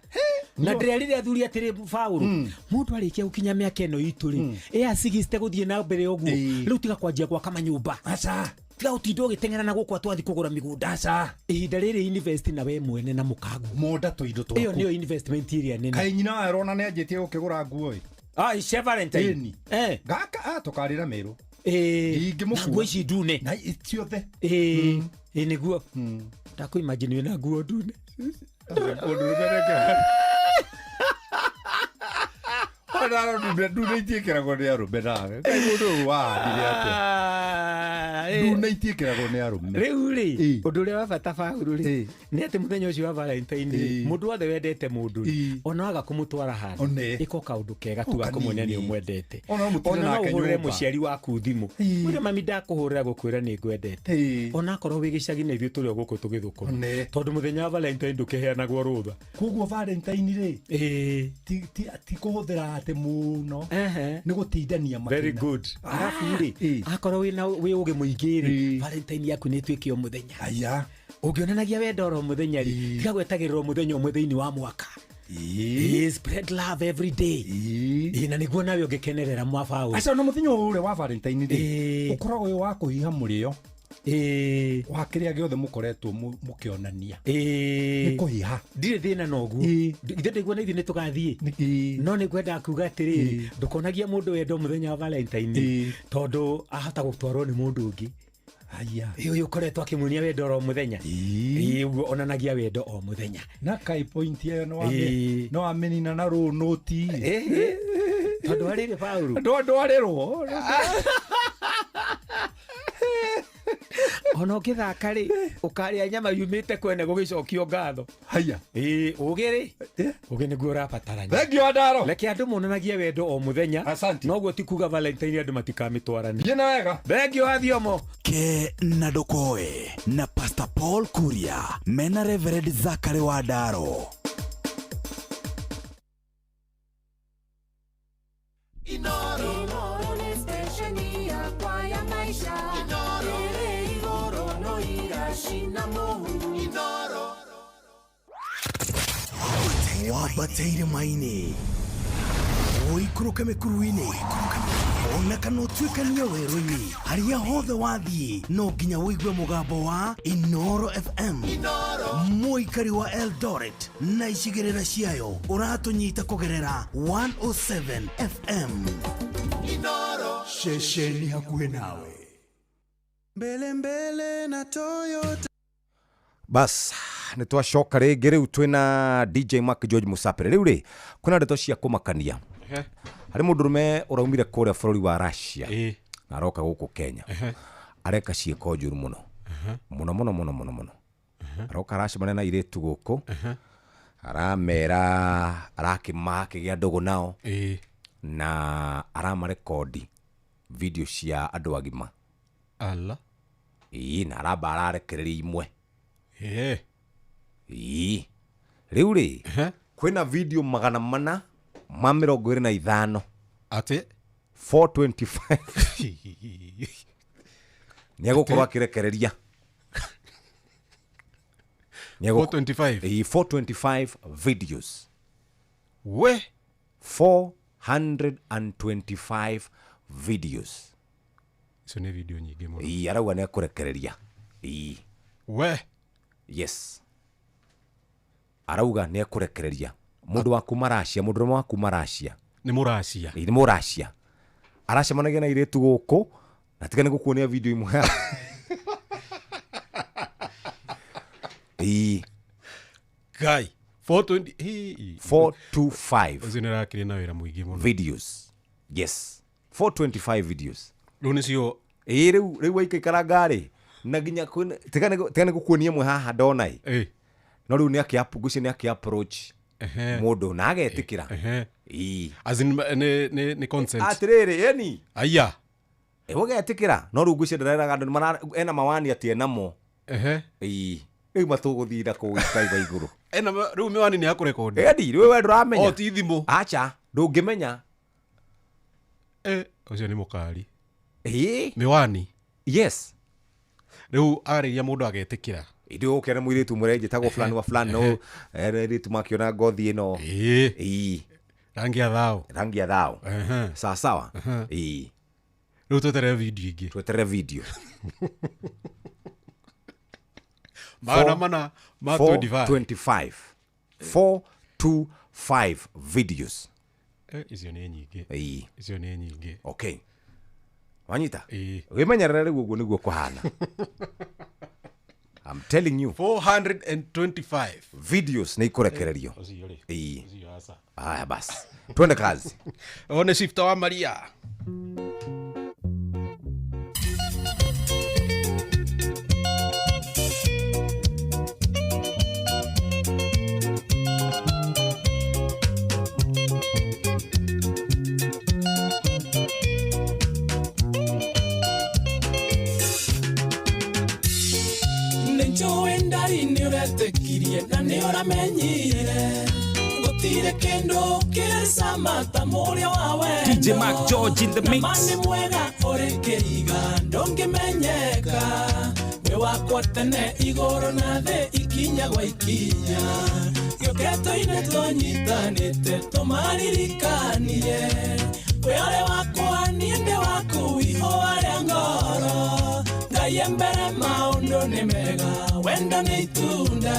na ndirerire athuri atiri Paulo mundu arikia gukinya miaka eno itu ri asigiste guthie na mbere oguo riu tiga kwanjia kwa kama nyumba aca tiga utindo gitengera na gukwa twathi kugura migunda aca ihinda riri invest na we mwene na mukagu monda twindo twaku iyo niyo investment iria nene kai nyina arona ne anjitie gukigura nguo ĩ Valentine gaka tukarira meru nguo ici ndune na ciothe niguo ndaku imagine wina nguo ndune ndune itiĩkĩragwo nĩ arũme nawe mũndũ wahandire atĩa ndune itiĩkĩragwo nĩ arũme rĩu rĩ ũndũ ũrĩa wa bata Paulo rĩ nĩ atĩ mũthenya ũcio wa Valentine mũndũ wothe wendete mũndũ rĩ ona waga kũmũtwara handũ ĩko kaũndũ kega tu gakũmuonia nĩ ũmwendete ona no ũhũrĩre mũciari waku thimũ ũrĩa mami ndakũhũrĩra gũkwĩra nĩ ngwendete ona akorwo wĩ gĩcagi na ithuĩ tũrĩ o gũkũ tũgĩthũkũra tondũ mũthenya wa Valentine ndũkĩheanagwo rũtha koguo Valentine rĩ ti kũhũthĩra atĩ muno ni gutindania makina. Very good. Arafu ri akorwo wi uge muingi ri Valentine yaku ni twike o muthenya. Aya. Ungionanagia wendo ro muthenya ri tiga gwetagirira muthenya umwe thiini wa mwaka. Spread love every day. Na niguo nawe ungikenerera mwafao. Aca no muthenya ure wa Valentine ri ukoragwo wa kuhiha murio. Wa kiria giothe mukoretwo mukionania ni kuhiha ndire thina noguo ithe ndigwo na ithe ni tugathie no ni kwenda kuga atiri ndukonagia mundu wendo muthenya wa Valentine tondu ahota gutwarwo ni mundu ungi. Aya iyo ukoretwo akimunia wendo ro muthenya uguo onanagia wendo o muthenya na kai point iyo no amenina na ru noti tondu arire Paulo tondu arirwo ono githaka ri ukaria nyama yumite kwene gugicokio ngatho. Haya ugiri ugi niguo urabatarania. Thank you Adaro. Leke andu monanagia wendo o muthenya noguo ti kuga Valentine andu matikamitwarani. Yena wega. Thank you Athiomo. Ke Nadokoe na Pastor Paul Kuria mena Reverend Zachary Wadaro. Inoro ni station ya kwa ya maisha. Inoro igoro no irashina mo. Inoro wabateire maine oikuruka mekuruine ona kana utuikania werũ-inĩ harĩa hothe wathiĩ no nginya wĩigue mũgambo wa Inoro FM. Mũikari wa Eldoret na icigĩrĩra ciayo ũratũnyita kũgerera 107 FM. Inoro ceceni hakuhĩ nawe. Mbele na Toyota. Bas nitwacoka rĩngĩ rĩu twĩna DJ Mark George Musapere rĩu rĩ kuna ndeto cia kũmakania harĩ mũndũrũme ũraumire kũrĩa bũrũri wa Russia na aroka gũkũ Kenya areka ciĩko njũru mũno mũno aroka aracemania na airĩtu gũkũ aramera arakĩmakĩgĩa ndogo nao na aramarekodi video cia andũ agima ala na aramba ararekereria imwe rĩu rĩ kwĩna video 425 ate 425 nĩegũkorwo akĩrekereria 425 videos we 425 videos icio nĩ video nyingĩ mũno arauga nĩekũrekereria we yes arauga nĩekũrekereria mũndũ wa kuma Russia mũndũrũme wa kuma Russia nĩ mũracia nĩ mũracia aracemanagia na iretu gũkũ na tiga nĩgũkuonia video imwe guy 425 ucio nĩ rakĩrĩ na wĩra mũingĩ mũno videos yes 425 videos rĩu nĩcio rĩu waikaikara ngari na nginya tiga nĩgũkuonia imwe haha ndona no rĩu nĩ akĩ-approach mũndũ na agetĩkĩra as in nĩ consent atĩrĩrĩ yani aya ũgetĩkĩra no rĩu ngwĩciria ndareraga andũ ena mawani atĩ enamo rĩu matũgũthira kũu ikaiba igũrũ rĩu mĩwani nĩ akũrekondi rĩu we ndũramenya ti thimũ acha ndũngĩmenya ũcio nĩ mũkari mĩwani yes rĩu arĩria mũndũ agetĩkĩra ndio ũkĩona mũirĩtu mũrenje tagwo fulani wa fulani no rĩtu makiona ngothi ĩno rangi ya thao sawa sawa rĩu tweterere video ingĩ tweterere video mana 425 videos icio nĩ nyingĩ okay wanyita wĩmenyerere rĩu ũguo nĩguo kũhana I'm telling you 425 videos nĩ ikũrekererio haya basi twende kazi one shifta wa Maria Tekirie na nĩ ũramenyire gũtirĩ kĩndũ kĩrĩ mata mũrĩa wa wendo DJ Mac George in the mix mani mwega ũrĩ kĩiga ndũngĩmenyeka wĩ wakwa tene igũrũ na thĩ ikinya gwa ikinya gĩũkĩto-inĩ tũnyitanĩte tũmaririkanie wĩ ũrĩ wakwa niĩ ndĩ waku ihũa rĩa ngoro Ngai mbere maũndũ nĩ mega wendo nĩ itunda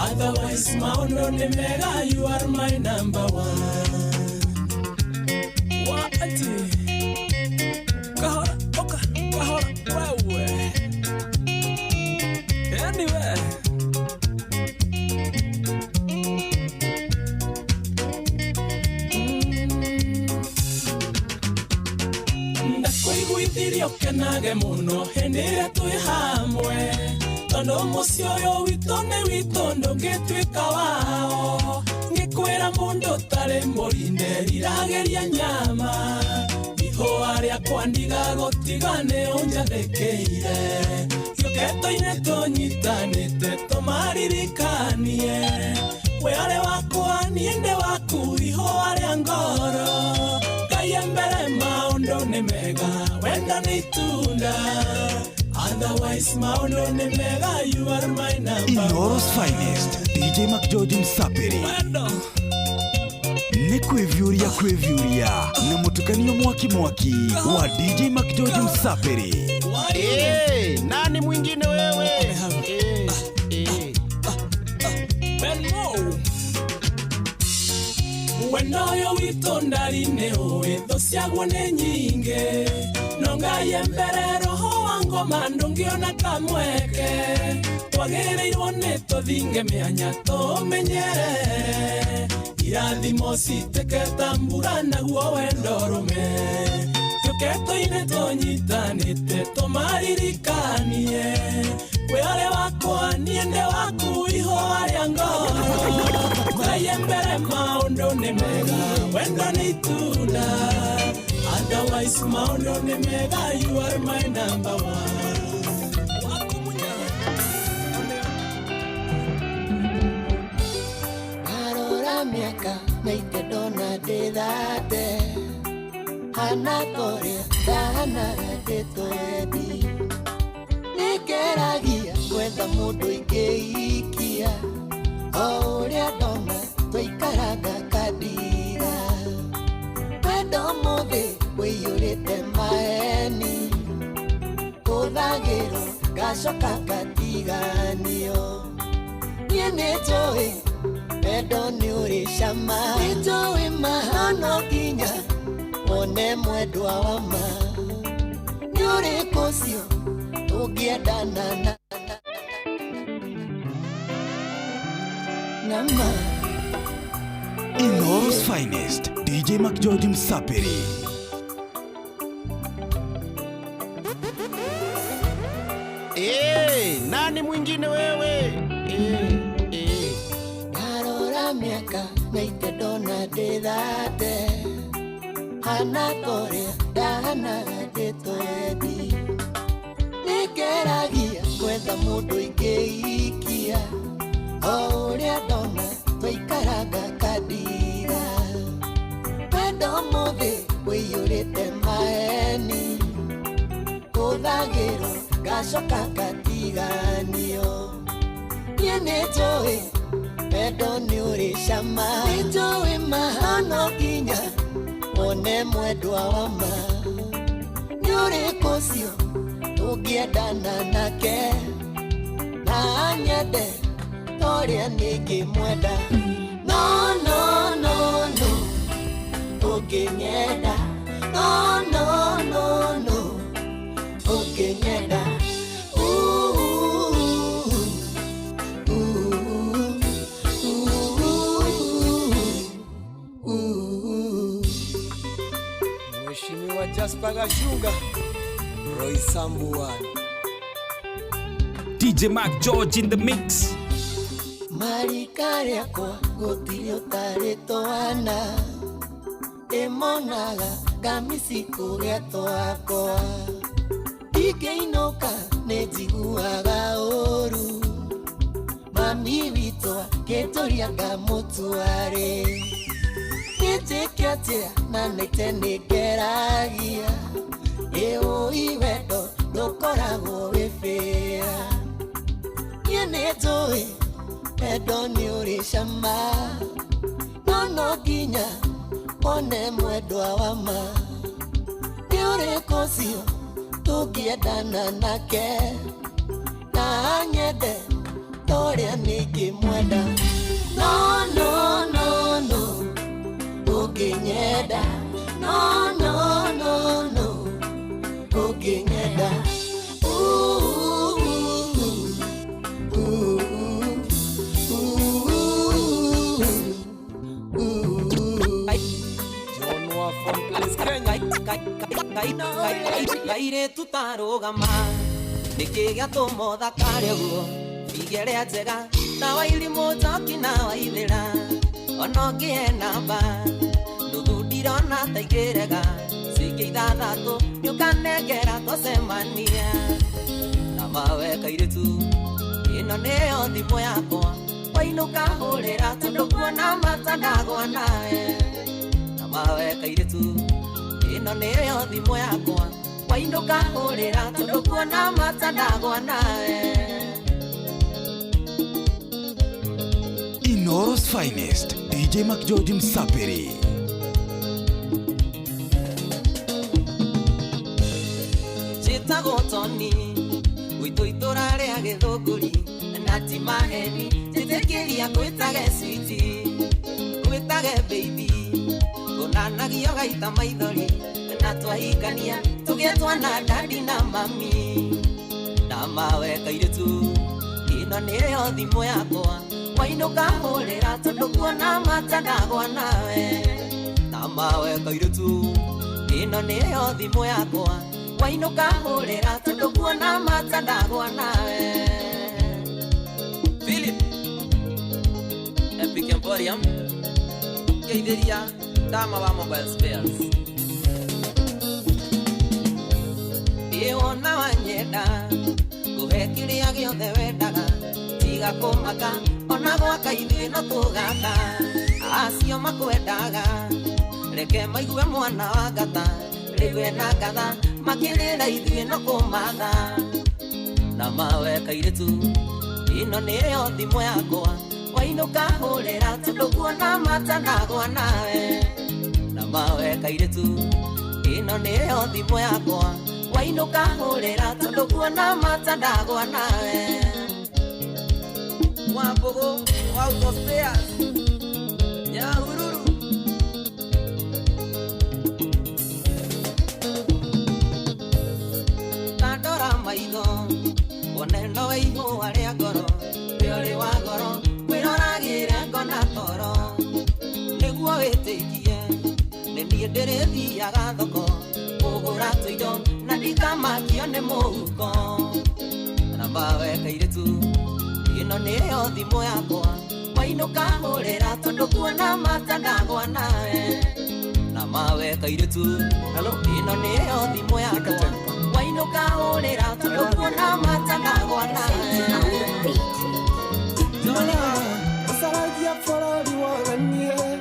otherwise maũndũ nĩ mega you are my number one wati kahora wewe anyway ndakwĩiguithirie ũkenage mũno hĩndĩ ĩrĩa twĩ hamwe tondũ mũciĩ ũyũ witũ nĩ witũ ndũngĩtuĩka wao ngĩkwĩra mũndũ ũtarĩ mũrinde rirageria nyama ihũa rĩakwa ndigagũtiga nĩ ũnjathĩkĩire gĩũkĩto-inĩ tũnyitanĩte tũmaririkanie we ũrĩ wakwa niĩ ndĩ waku ihũa rĩa ngoro Ngai mbere maũndũ nĩ mega wendo nĩ itunda otherwise maũndũ nĩ mega you are my number Inoro's finest DJ Mac George Msapiri nĩ kwĩvyũria na mũtukanio mwaki wa DJ Mac George Msapiri nani mwingine wewe wendo ũyũ witũ ndari-inĩ ũĩ thũ ciaguo nĩ nyingĩ no Ngai mbere roho wa ngoma ndũngĩona kamweke twagĩrĩirwo nĩ tũthinge mĩanya tũmenyerere irathimo citĩkĩta mbura naguo wendo rũme gĩũkĩto-inĩ tũnyitanĩte tũmaririkanie we ũrĩ wakwa niĩ ndĩ waku ihũa rĩa ngoro Ngai mbere maũndũ nĩ mega wendo nĩ itunda otherwise maũndũ nĩ mega you are my number one Arora miaka na itendona ndĩthate Hanatoria dahanaga ndĩtwendi nĩngeragia gwetha mũndũ ingĩikia o ũrĩa ndona tũikaraga kandiga wendo mũthĩ wĩiyũrĩte maheni hũthagĩrwo ngacoka ngatiganio niĩ nĩnjũĩ wendo nĩũrĩ cama nĩnjũĩ mahano nginya one mwendwa wa ma nĩũrĩkũ ũcio tũngĩendana na ma. Inoros Finest, DJ Mac George Msapiri. Nani mwingine wewe? Narora miaka na itedona ndĩthate Hanatoria dahanaga ndĩtwendi nĩngeragia gwetha mũndũ ingĩikia o ũrĩa ndona tũikaraga kandiga wendo mũthĩ wĩiyũrĩte maheni hũthagĩrwo ngacoka ngatiganio niĩ nĩnjũĩ wendo nĩũrĩ cama nĩnjũĩ mahano nginya one mwendwa wa ma nĩũrĩkũ ũcio tũngĩendana nake na nyende torĩa nĩngĩmwenda no no no no ũngĩnyenda no no no no ũngĩnyenda Mheshimiwa Jasper Gachunga, Roy Sambuan, DJ Mac George in the mix. Marika rĩakwa gũtirĩ ũtarĩ twana ĩmonaga ngamĩci kũrĩa twakwa ingĩinũka nĩnjiguaga ũru mami witũ akĩnjũria ngamũtwarĩ nĩnjĩke atĩa na nĩte nĩngeragia ĩũĩ wendo ndũkoragwo wĩ bĩa niĩ nĩnjũĩ wendo nĩũrĩ cama no nginya one mwendwa wa ma nĩũrĩkũ ũcio tũngĩendana nake na nyende torĩa nĩngĩmwenda no no no no ũngĩnyenda no no no no ũngĩnyenda Gaire tutarugama nikĩgĩa tũmũthakare guo igere njega na wairimu njoki na waithĩra ona ũngĩe namba nuthu ndirona ta igĩrega cingĩ ithathatũ nĩũkanengera tũcemania na mawe kairĩtu ĩno nĩyo thimũ yakwa wainũka hũrĩra tondũ kuona mata ndagwa nawe na mawe kairĩtu ĩno nĩyo thimũ yakwa wainũka hũrĩra tondũ kuona mata ndagwa nawe. Inoros Finest, DJ Mac George Msapiri. Njĩtagwo Tony gwitũ itũra rĩa Gĩthũngũri na ti maheni njĩtĩkĩria gwĩtage switi gwĩtage baby ngũnanagio gaita maithori na twahikania tũgĩe twana dadi na mami na mawe kairĩtu ĩno nĩyo thimũ yakwa wainũka hũrĩra tondũ kuona mata ndagwa nawe na mawe kairĩtu ĩno nĩyo thimũ yakwa wainũka hũrĩra tondũ kuona mata ndagwa nawe. Philip Epic Emporium Geithĩria Dama wa Mobile Spares Iwona wanyenda nguhe kĩrĩa gĩothe wendaga tiga kũmaka ona gwaka ithuĩ no tũgaka acio makwendaga reke maigue mwana wa ngata Riwe na gatha makirira ithuĩ no kũmatha na mawe kairitu ino nĩyo thimũ yakwa wainũka hũrĩra tondũ kuona mata ndagwa nawe na mawe kairitu ino nĩyo thimũ yakwa wainũka hũrĩra tondũ kuona mata ndagwa nawe Wambogo out of stairs Nyahururu Tandora maitho Wonendo wa ihũa rĩa ngoro Rĩorĩ wa ngoro Kwĩroragĩre ngona toro Nĩguo wĩtĩkie Nĩ niĩ ndĩrĩthiaga thoko Kũgũra tũindo Na ndikamakio nĩ mũhuko Na mawe kairitu Ino nĩyo thimũ yakwa Wainũka hũrĩra tondũ kuona mata ndagwa nawe Na mawe kairitu Ino nĩyo thimũ yakwa Wainũka hũrĩra tondũ kuona mata ndagwa nawe Ũcaragia bũrũri wothe niĩ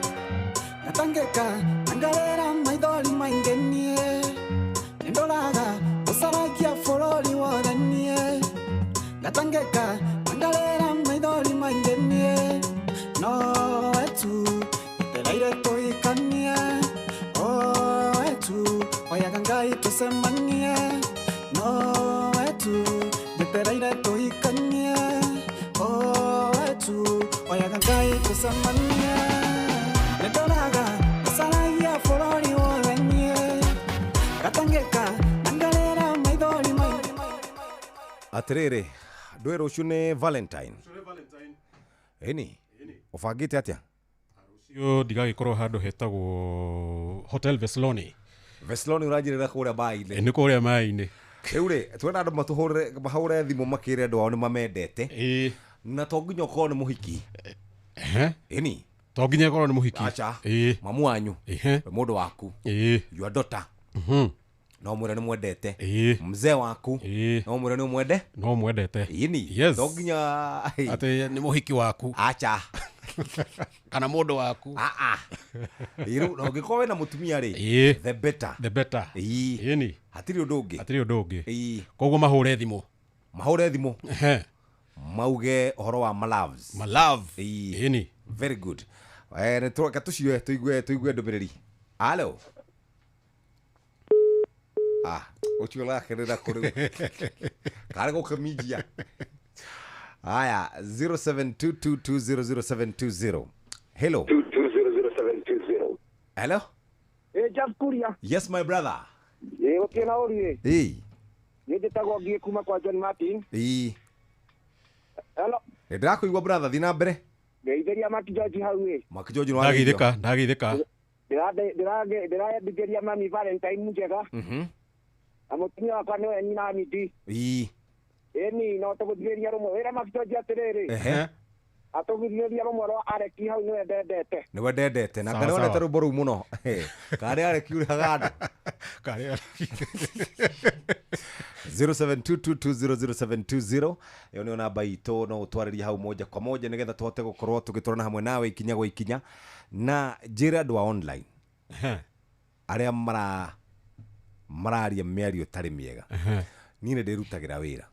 Gatangĩka angarĩra maithori maingĩ niĩ Nĩndoraga ũcaragia bũrũri wothe niĩ Gatangĩka angarĩra maithori maingĩ niĩ No wetu itereire tũikanie O wetu oyaga Ngai tũcemanie No wetu itereire tũikanie O wetu oyaga Ngai tũcemanie Nĩndoraga ũcaragia bũrũri wothe niĩ Gatangĩka angarĩra maithori maingĩ Atiriri ndwe rũciũ nĩ Valentine ĩni ũbangĩte atĩa rũciũ ndigagĩkorwo handũ hetagwo Hotel Vesloni ũranjĩrĩra kũrĩa maĩ-inĩ nĩ kũrĩa maĩ-inĩ rĩu rĩ twenda andũ mahũre thimũ makĩre andũ ao nĩ mamendete na to nginya ũkorwo nĩ mũhiki ĩni to nginya ũkorwo nĩ mũhiki acha mamu wanyu mũndũ waku your daughter no mwĩre nĩ mwendete mzee waku no mwĩre nĩ mwende no mwendete ĩni to nginya atĩ nĩ mũhiki waku acha kana mũndũ waku rĩu na ũngĩkorwo wĩna mũtumia rĩ the better ĩni hatirĩ ũndũ ũngĩ koguo mahũre thimũ mauge ũhoro wa loves ĩni very good nĩtũreka tũcioe tũigue ndũmĩrĩri alo ũcio ũrakerera kũrĩ karĩ gũkamijia haya 0722200720 hello hello Jeff Kuria yes my brother ũkĩra ũrĩ nĩ ndĩtagwo ngĩ kuma kwa John Martin hello ndĩrakũigua brother thiĩ na mbere ngeithĩria Mark George hau Mark George ndageithĩka ndĩrendithĩria mami Valentine njega na mũtumia wakwa nĩwe nyina miti ĩni no tũgũthĩrĩria rũmwe wĩra Mark George atĩrĩrĩ atũgũthĩrĩria rũmwe rwa Areki hau nĩwe ndendete na kana wonete rũmbo rũu mũno karĩ Areki ũrĩhaga andũ 0722200720 ĩyo nĩyo namba itũ no ũtwarĩria hau moja kwa moja nĩgetha tũhote gũkorwo tũgĩtwarana hamwe nawe ikinya gwa ikinya na njĩra andũ a online arĩa mararia mĩario tarĩ mĩega niĩ nĩ ndĩrutagĩra wĩra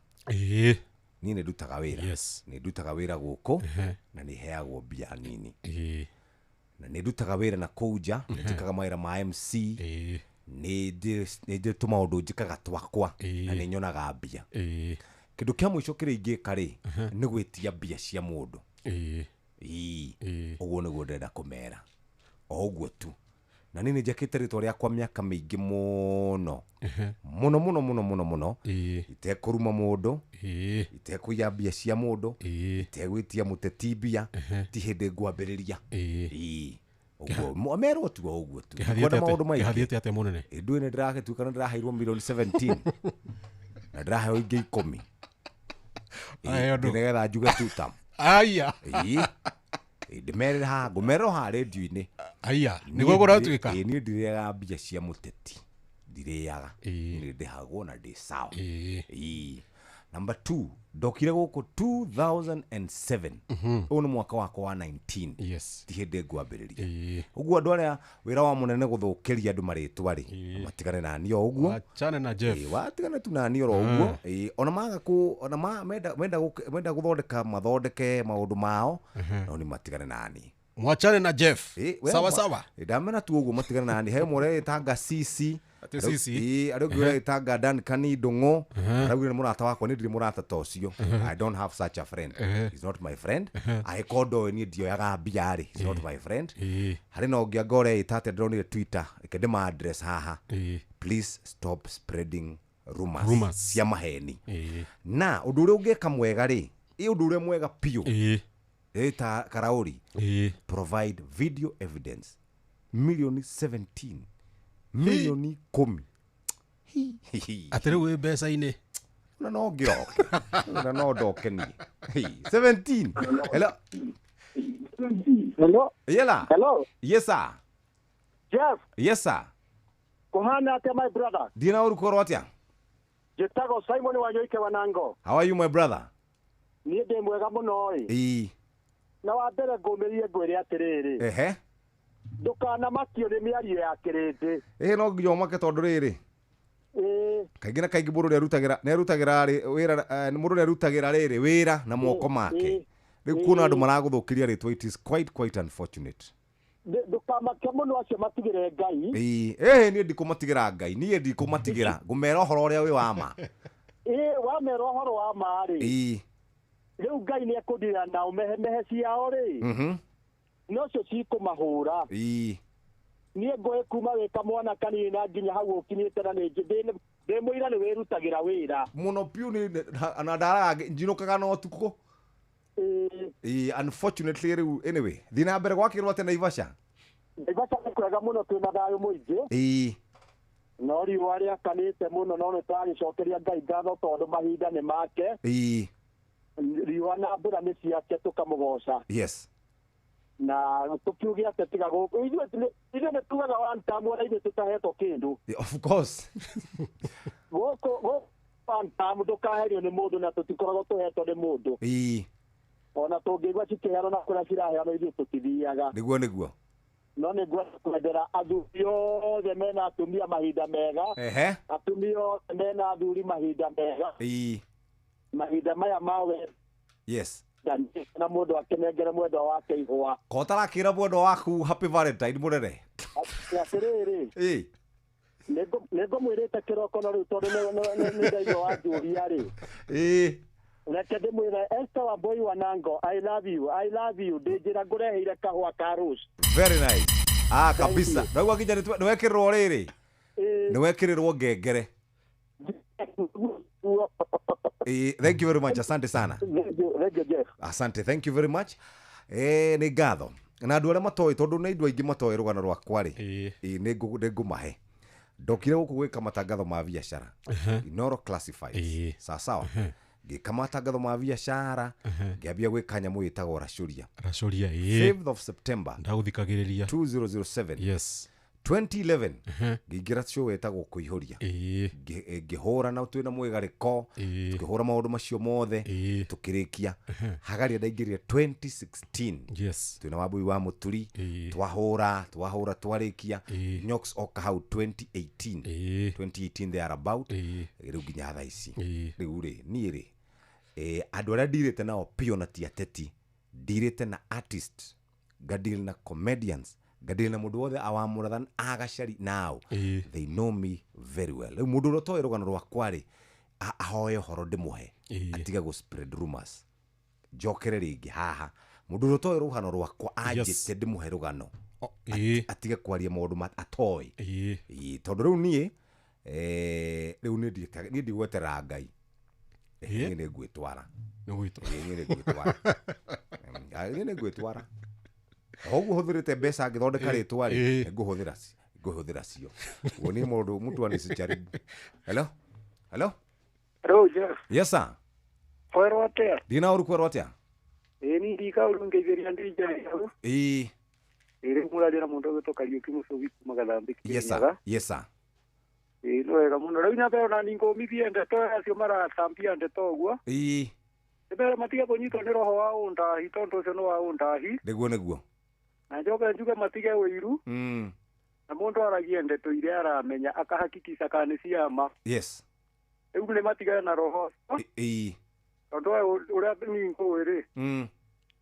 niĩ nĩ ndutaga wĩra gũkũ na nĩ heagwo mbia nini na nĩ ndutaga wĩra na kũu nja njĩkaga mawĩra ma MC nĩ ndĩ tũmaũndũ njĩkaga twakwa na nĩ nyonaga mbia kĩndũ kĩa mũico kĩrĩa ingĩka rĩ nĩ gwĩtia mbia cia mũndũ ũguo nĩguo ndĩrenda kũmera o ũguo tu na nini njakĩte rĩtwa rĩakwa mĩaka mĩingĩ mũno itekũruma mũndũ itekũiya mbia cia mũndũ itegwĩtia mũteti mbia ti hĩndĩ ngwambĩrĩria ũguo merwo tu ũguo tu kwenda maũndũ maingĩ ndũĩ nĩ ndĩragĩtuĩka nĩ ndĩraheirwo mirioni 17 na ndĩraheo ingĩ 10 nĩgetha njuge tutam ndĩmerĩra haha ngũmerĩra haha redio-inĩ nĩguo gũratuĩka niĩ ndirĩaga mbia cia mũteti ndirĩaga nĩ ndĩhagwo na ndĩ sawa Number 2, ndokire guku 2007 uyu ni mwaka wako wa 19 yes ti hindi ngwambiriria uguo andu aria wira wa munene guthukiria andu maritwa ri matigane na nio uguo wachane na Jeff watigane tu na nio ro uguo ona maga ku ona menda guthondeka mathondeke maundu mao no ni matigane na ni mwachane na Jeff sawa sawa ndamena tu uguo matigane na ni he more tanga sisi arugire tanga Dan Kanidongo arugire murata wakwa ni ndiri murata tocio I don't have such a friend he's not my friend I kodo ni ndio yaga biari he's not my friend hari no ngia gore itate ndronire Twitter ikende ma address haha please stop spreading rumors cia maheni na undu uri ungeka mwega ri undu uri mwega pio eta Karauri provide video evidence milioni 17 milioni 10 atire we mbeca-ini na no ngiroke na no ndoke ni 17 hello yela hello yes sir Jeff yes sir kuhana atia my brother dina urukoro atia jetago Simon Wanyoike Wanango how are you my brother ni ndi mwega muno na wa mbere ngumirie ngwire atiriri ndukana makio ni miario ya kirindi no nginya make tondu riri kaingĩ na kaingĩ mũndũ nĩarutagira wĩra mũndũ nĩarutagira rĩrĩ wĩra na moko make rĩu kuona andũ maragũthũkĩria rĩtwa it is quite unfortunate ndukamake mũno acio matigire Ngai niĩ ndikũmatigĩra Ngai niĩ ndikũmatigĩra ngũmera ũhoro ũrĩa wĩ wa ma wamera ũhoro wa ma rĩ rĩu Ngai nĩekũndira nao mehe ciao rĩ nocio cikũmahũra niĩ ngoe kuma wĩka mwana kanini na nginya hau ũkinyĩte na ndĩ mũira nĩ wĩrutagĩra wĩra mũno piu na ndaraga njinũkaga na ũtukũ unfortunately rĩu anyway thiĩ na mbere gwakĩrwo atĩ Naivasha nĩ kwega mũno twĩna thayũ mũingĩ no riũa rĩakanĩte mũno no nĩtũragĩcokeria Ngai ngatho tondũ mahinda nĩ make riũa na mbura nĩ ciake tũkamũgoca yes na tukiuge ati tiga gũkũ ithuĩ nĩ tugaga one time ona ithuĩ tũtahetwo kĩndũ of course gũkũ one time ndũkaherio nĩ mũndũ na tũtikoragwo tũhetwo nĩ mũndũ ona tũngĩigua cikĩheanwo na kũrĩa ciraheanwo ithuĩ tũtithiaga nĩguo no nĩguo kwendera athuri othe mena atumia mahinda mega atumia othe mena athuri mahinda mega mahinda maya mawe yes na mũndũ akenengere mwendwa wake ihũa ko tarakĩra mwendwa waku happy valentine mũnene atĩrĩrĩ nĩngũmwĩrĩte kĩroko na rĩu tondũ nĩ ndaigua wa njũria rĩ reke ndĩmwĩre Esther Wambui Wanango I love you ndĩnjĩra ngũreheire kahũa ka rose very nice kabisa naigua nginya nĩwekĩrĩrwo rĩrĩ nĩwekĩrĩrwo ngengere thank you very much asante sana asante thank you very much nĩ ngatho na andũ arĩa matoĩ tondũ nĩ andũ aingĩ matoĩ rũgano rwakwa rĩ nĩngũmahe ndokire gũkũ gwĩka matangatho ma biacara Inoro Classifieds sawa ngĩka matangatho ma biacara ngĩambia gwĩka nyamũ ĩtagwo racuria 5th of September ndaguthikagĩrĩria 2007 yes 2011 ngĩingĩra show ĩtagwo kũihũria ngĩhũra na twĩna mwĩgarĩko tukĩhũra maũndũ macio mothe tũkĩrĩkia hagaria ndaingĩrire 2016 yes twĩna Wambui wa Mũturi twahũra twarĩkia Nyox oka hau 2018 there about rĩu nginya thaa ici rĩu rĩ niĩ rĩ andũ arĩa ndirĩte nao pio na tiateti ndirĩte na artist ngadil na comedians ngadil na mũndũ wothe awamũrathan agacari now they know me very well rĩu mũndũ ũrĩa ũtoĩ rũgano rwakwa rĩ ahoe ũhoro ndĩmũhe atiga gũ spread rumors njokere rĩngĩ haha mũndũ ũrĩa ũtoĩ rũgano rwakwa anjĩte ndĩmũhe rũgano atige kwaria maũndũ atoĩ tondũ rĩu niĩ rĩu niĩ ndigwetera Ngai niĩ nĩ ngwĩtwara oguo hũthĩrĩte mbeca ngĩthondeka rĩtwa rĩ ngũhũthĩra cio guo nĩ mũndũ mtu anisijaribu hello Jeff yes sir kwerwo atĩa ndina ũru kwerwo atĩa ni ndikaũru ngeithĩria ndĩnjahau rĩrĩ mũraria na mũndũ ũgĩtwo Kariũki Mũcũgi kuma Gathambĩ yes sir no wega muno riu nyabe ona ningo mithie ndeto acio maratambia ndeto guo Ebera matige kunyitwo ni roho wa undahi tondu ucio no wa undahi niguo na njoke njuge matige wiru na mundu aragie ndeto iria aramenya akahakikisha kana ciama yes riu ni matige na roho tondu uria ningo wiri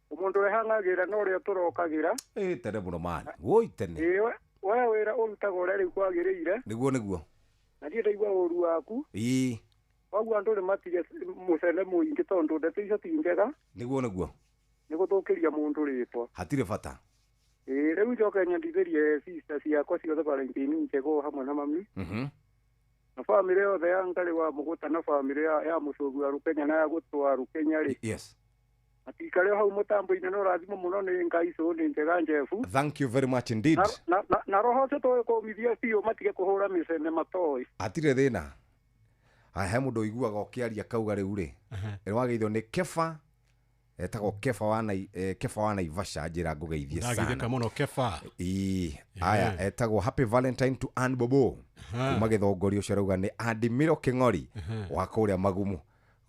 umundu rehangagira no ria turokagira tene muno mani woi tene we wira urutaga uria riu kwagiriire niguo na ndiye ndaigua uru waku wagua andu ni matige mucene muingi tondu ndeto icio ti njega niguo niguthukiria mundu ritwa hatire bata riu njoke nyandithirie sister ciakwa ciothe Valentine Njego hamwe na mami na family yothe ya Ngari wa Muguta na family ya Mucugu wa Rukenya na ya Gutwa Rukenya ri yes atikare hau mutambo-ini no rathimo muno ni Ngai so ni Njega Njefu thank you very much indeed na roho cio to kumithia biũ matige kuhura micene matoi atire thina he mundu iguaga ukiaria kauga riu ri wageithio ni Kefa etagwo Kefa wa Naivasha njira ngugeithie sana ndagithika muno Kefa aya etagwo happy valentine to Ann Bobo kuma githongori ucio rauga ni Adimiro King'ori wa kuria magumu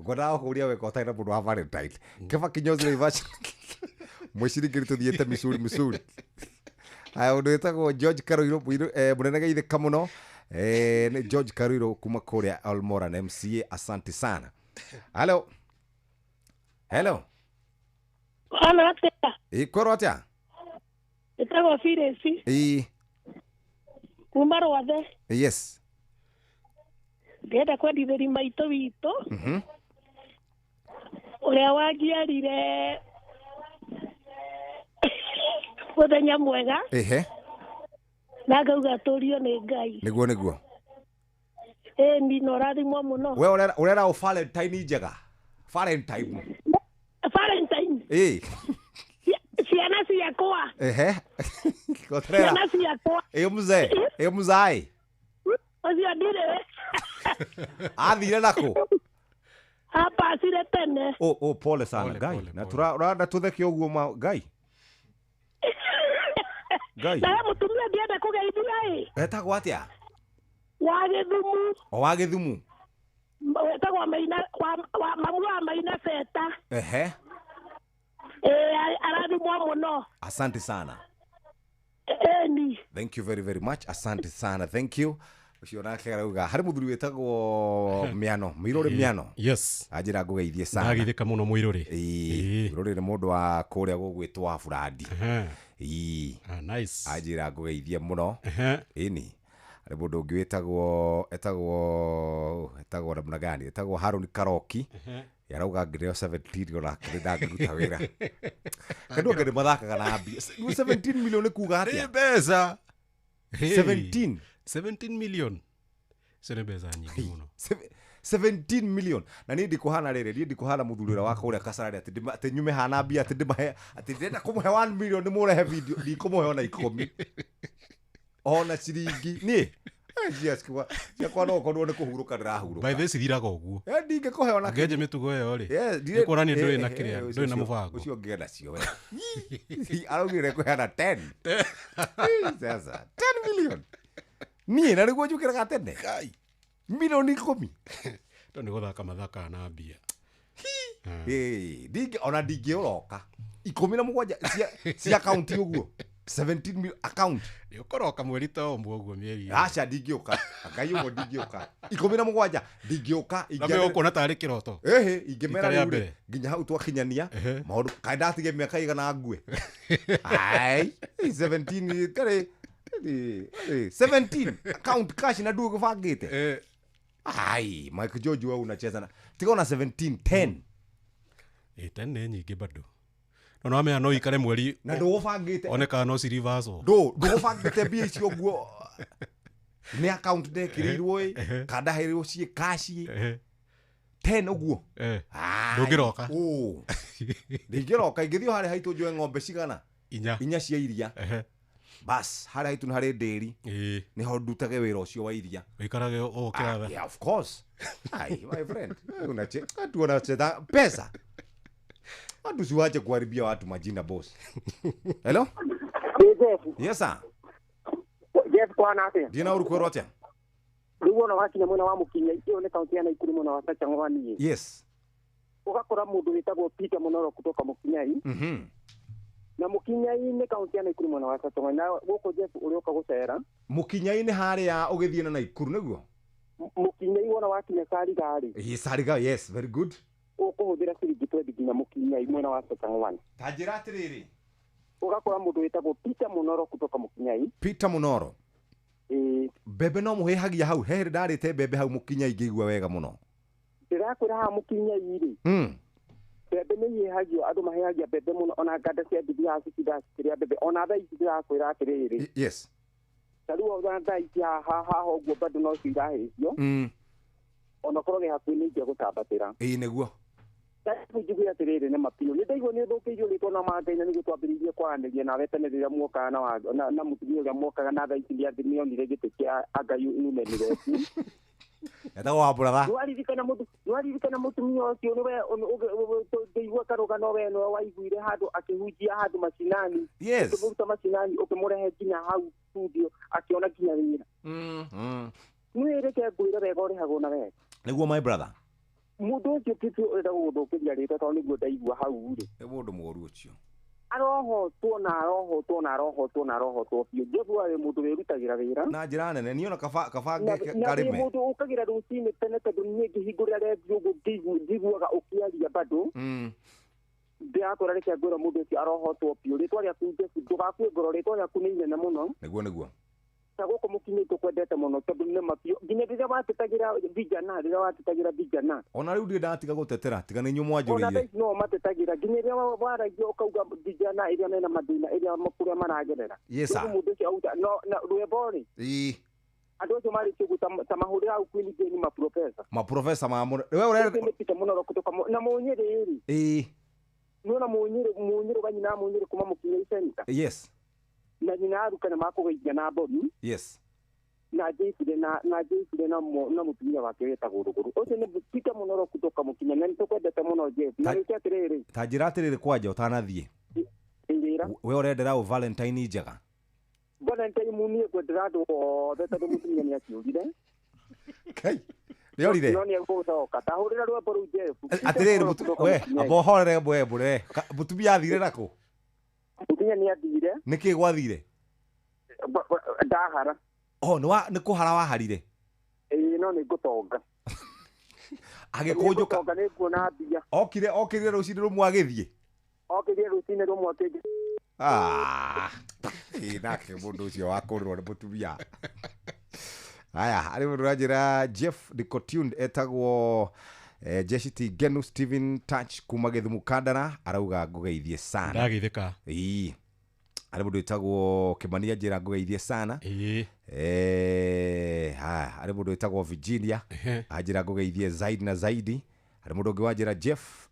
ngoda kuria we kota ina mundu wa Valentine Kefa kinyozi Naivasha mwicirigiri tuthiete Missouri aya undu etagwo George Karoiro munene geithika muno ni George Karoiro kuma kuria Almora na MCA asante sana hello Ana atia. Kwero atia? Itago Firesi. Kuma Rwathe. Yes. Ndenda kwendithĩria maitũ witũ. Ũrĩa wangiarire mũthenya mwega. Na ngauga tũrio nĩ Ngai. Niguo. Ni no rathimwo mũno. We urera o Valentine njega. Valentine. Ciana ciakwa. Kotrera. Ciana ciakwa. Eyo muzai. Ocio ndire. Athire nako. Hapa sire tene. Pole sana Ngai. Na turada tutheke uguo ma Ngai. Na mutumia ndienda kugeithia etagwo atia? Wa Githumu. Etagwo mamu wa Maina Feta. Arathimwo muno. Asante sana. Thank you very very much. Asante sana. Thank you. Ucio nake arauga hari muthuri wetagwo Miano Mwiruri Miano. Yes. Ajira ngugeithie sana. Ndagithika muno Mwiruri. Mwiruri ni mundu wa kuria gugwitwa Burandi. Nice. Ajira ngugeithie muno. Ini ari mundu ungi etagwo namna gani? Etagwo Harun Karoki. Yarauga ngireo 17 ona kĩrĩnda wĩra kĩndũ ngĩrĩ mathakaga na mbia 17 million kuga atia nĩ mbeca 17 million nĩ mbeca nyingĩ mũno 17 million na niĩ ndikuhana rĩrĩ ndikuhana mũthurĩra wa kũrĩa Kasarani atĩ nyume hana mbia atĩ ndĩmahe atĩ ndĩrenda kũmũhe 1 million nĩ mũrehe video ndikũmũhe ona 10 ona ciringi niĩ yes kwa no kono ne kuhuruka ndirahuruka by this thiraga uguo ndinge kohe ona ngeje mitugo yo ri ni korani ndoi na kiria ndoi na mubango ucio ngenda cio we araugire kohe na 10 sasa 10 million nie na riguo njukiraga tene kai milioni 10 to ni guthaka mathaka na mbia dinge ona dinge uroka 17 cia account uguo 17 million account ukoroka mweri ta omwe uguo mieri acha ndingioka Ngai uguo ndingioka 17 ndingioka ingĩra ukona tari kiroto ingĩmera rĩu nginya hau twakinyania maũndũ kaida atige mĩaka igana ngue ai 17 tare 17 account cash na ndugu gũbangĩte ai Mike George wewe unacheza na tikona 17 10 10 nĩ nyingĩ bado no amea no ikare mweri na ndũbangĩte oneka no sirivaso ndũbangĩte mbia icio guo ni account ndekĩrĩirwo kada herirwo ciĩ cash 10 uguo ndũngĩroka ndingĩroka ingĩthio harĩ haitũ njoe ng'ombe cigana inya cia iria bas harĩ haitũ harĩ ndĩri niho ndutage wĩra ũcio wa iria wĩkarage o kĩratha yeah of course ai my friend unacheza pesa watu siwache kuharibia watu majina boss. Hello? Jeff. Yes sir. Jeff kwa nate. Dina urukwero atia? Rugo wona wakinya mwena wa Mukinya iyo ni kaunti ya Naikuru mwena wa Sachangwani. Yes. Ugakora mundu witagwo Peter Munoro kutoka Mukinyai. Na Mukinyai ni kaunti ya Naikuru mwena wa Sachangwani. Na guko Jeff urioka gucera. Mukinyai ni haria ugithie na Naikuru niguo. Mukinyai wona wakinya Sarigari. Sarigari, yes, very good. Ukuhuthira ciringi 20 nginya Mukinyai mwena wa Sachangwani. Tajira atiriri. Ugakora mundu witagwo Peter Munoro kutoka Mukinyai. Peter Munoro. Bebe no muhehagia hau hehere ndarite bebe hau Mukinyai ngigua wega muno. Ndirakwira ha Mukinyai ri. Bebe ni yehagio andu mahehagia bebe muno ona nganda cia ndithia cikida cikiria bebe ona thaa ici ndirakwira atiriri. Yes. Tariu ona thaa ici haha uguo bado no cirahecio. Ona korwo ni hakuhi ni gutambatira. Niguo. Tariu njiguire atiriri ni mapio. Ni ndaigua ni thukiirio ritwa na Mathai ni gutwambiririe kwaranĩria nawe tene rĩrĩa muokaga na mutumia ũrĩa muokaga na thaa ici nĩonire gĩtĩ kĩa Anga University. Etagwo Wambũratha. Nĩwaririkana mutumia ũcio nĩwe ndĩigua karũgano we nĩwe waiguire handũ akĩhunjia handũ macinani. Yes. Ũkĩmũruta macinani ũkĩmũrehe nginya hau studio akĩona nginya wĩra. Nĩwĩreke ngwĩre wega ũrĩhagwo na wega. Nĩguo my brother. Mundu ũcio titu ũrenda gũthũkĩria rĩtwa tondũ nĩguo ndaigua hau rĩ. Nĩ mũndũ mũru ũcio. Arohotwo biũ. Jeff arĩ mũndũ wĩrutagĩra wĩra. Na njĩra nene niona kabange karĩme. Na mũndũ ũkagĩra rũcinĩ tene tondũ niĩ ngĩhingũrĩra redio njiguaga ũkĩaria bado. Ndĩrakũra reke ngwĩra mũndũ ũcio arohotwo biũ. Rĩtwa rĩaku Jeff ndũgakue ngoro, rĩtwa rĩaku nĩ inene mũno. Nĩguo. Na gũkũ Mukinyai tũkwendete mũno tondũ nĩ mapio. Nginya rĩrĩa watetagĩra vijana. Ona rĩu ndĩ ndatiga gũtetera tiga nĩ inyuĩ mwanjũrĩire. Ona thaa no matetagĩra nginya rĩrĩa waragia ũkauga vijana ĩrĩa mena mathĩna ĩrĩa makũrĩa maragerera. Yes sir. Mũndũ ũcio auga no rwĩmbo rĩ. Andũ acio marĩkia ta mahũrĩra hau Queen Jane maprofesa. Maprofesa ma mũno. Wewe ũrenda Peter Munoro kutoka na Munyĩrĩ rĩ. Nĩona Munyĩrĩ ganyina Munyĩrĩ kuma Mukinyai Center. Yes. Na nyina aruka nĩmakũgeithia na mboni. Yes. Na Jeifire na mutumia wake wetagwo Rũgũrũ. Ũcio nĩ Peter Munoro kutoka Mukinyai na nĩtũkwendete mũno Jeff. Na rĩkia atĩrĩrĩ. Ta njĩra atĩrĩrĩ kwanja ũtanathiĩ. We ũrendera ũ Valentine njega. Valentine munie kwendera andũ othe tondũ mutumia nĩ aciũrire. Kai. Nĩorire. No nĩ egũcoka. Tahũrĩra rwĩmbo rũu Jeff. Atĩrĩrĩ we abohorere mbwe. Mutumia athire nakũ? Mutumia nĩ athire. Nĩkĩ gwathire? Ndahara. Nĩ kũhara waharire? No nĩ ngũtonga. Agĩkũnjũka. Nĩ nguona mbia. Okĩrire rũcinĩ rũmwe agĩthiĩ? Okĩrire rũcinĩ rũmwe akĩnjĩ. Nake mũndũ ũcio wa kũrĩrwo nĩ mũtumia. Aya, arĩ mũndũ ũranjĩra Jeff Nicotune etagwo Jeshiti Genu Steven Touch kuma Githumu Kandara arauga ngũgeithie sana. Ndageithĩka. Arĩ mũndũ wĩtagwo Kĩmani anjĩra ngũgeithie sana. Arĩ mũndũ wĩtagwo Virginia anjĩra ngũgeithie zaidi na zaidi. Arĩ mũndũ ũngĩ wanjĩra Jeff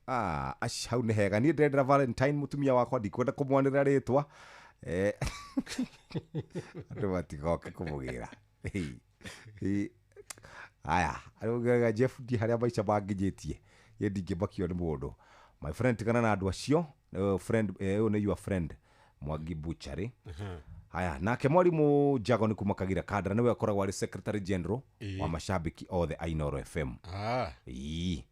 hau nĩ hega. Niĩ ndĩrendera Valentine mutumia wakwa ndikwenda kũmwanĩra rĩtwa. Andũ matigoke kũmũgĩra. Aya, arauga Jeff ndi harĩa maica manginyĩtie. Ye ndingĩmakio nĩ mũndũ. My friend tigana na andũ acio. Friend ũyũ nĩ your friend Mwangi Butchery. Haya, nake mwarimũ Jago nĩ kuma Kagira Kandara nĩwe akoragwo arĩ Secretary General wa mashabiki othe a Inooro FM.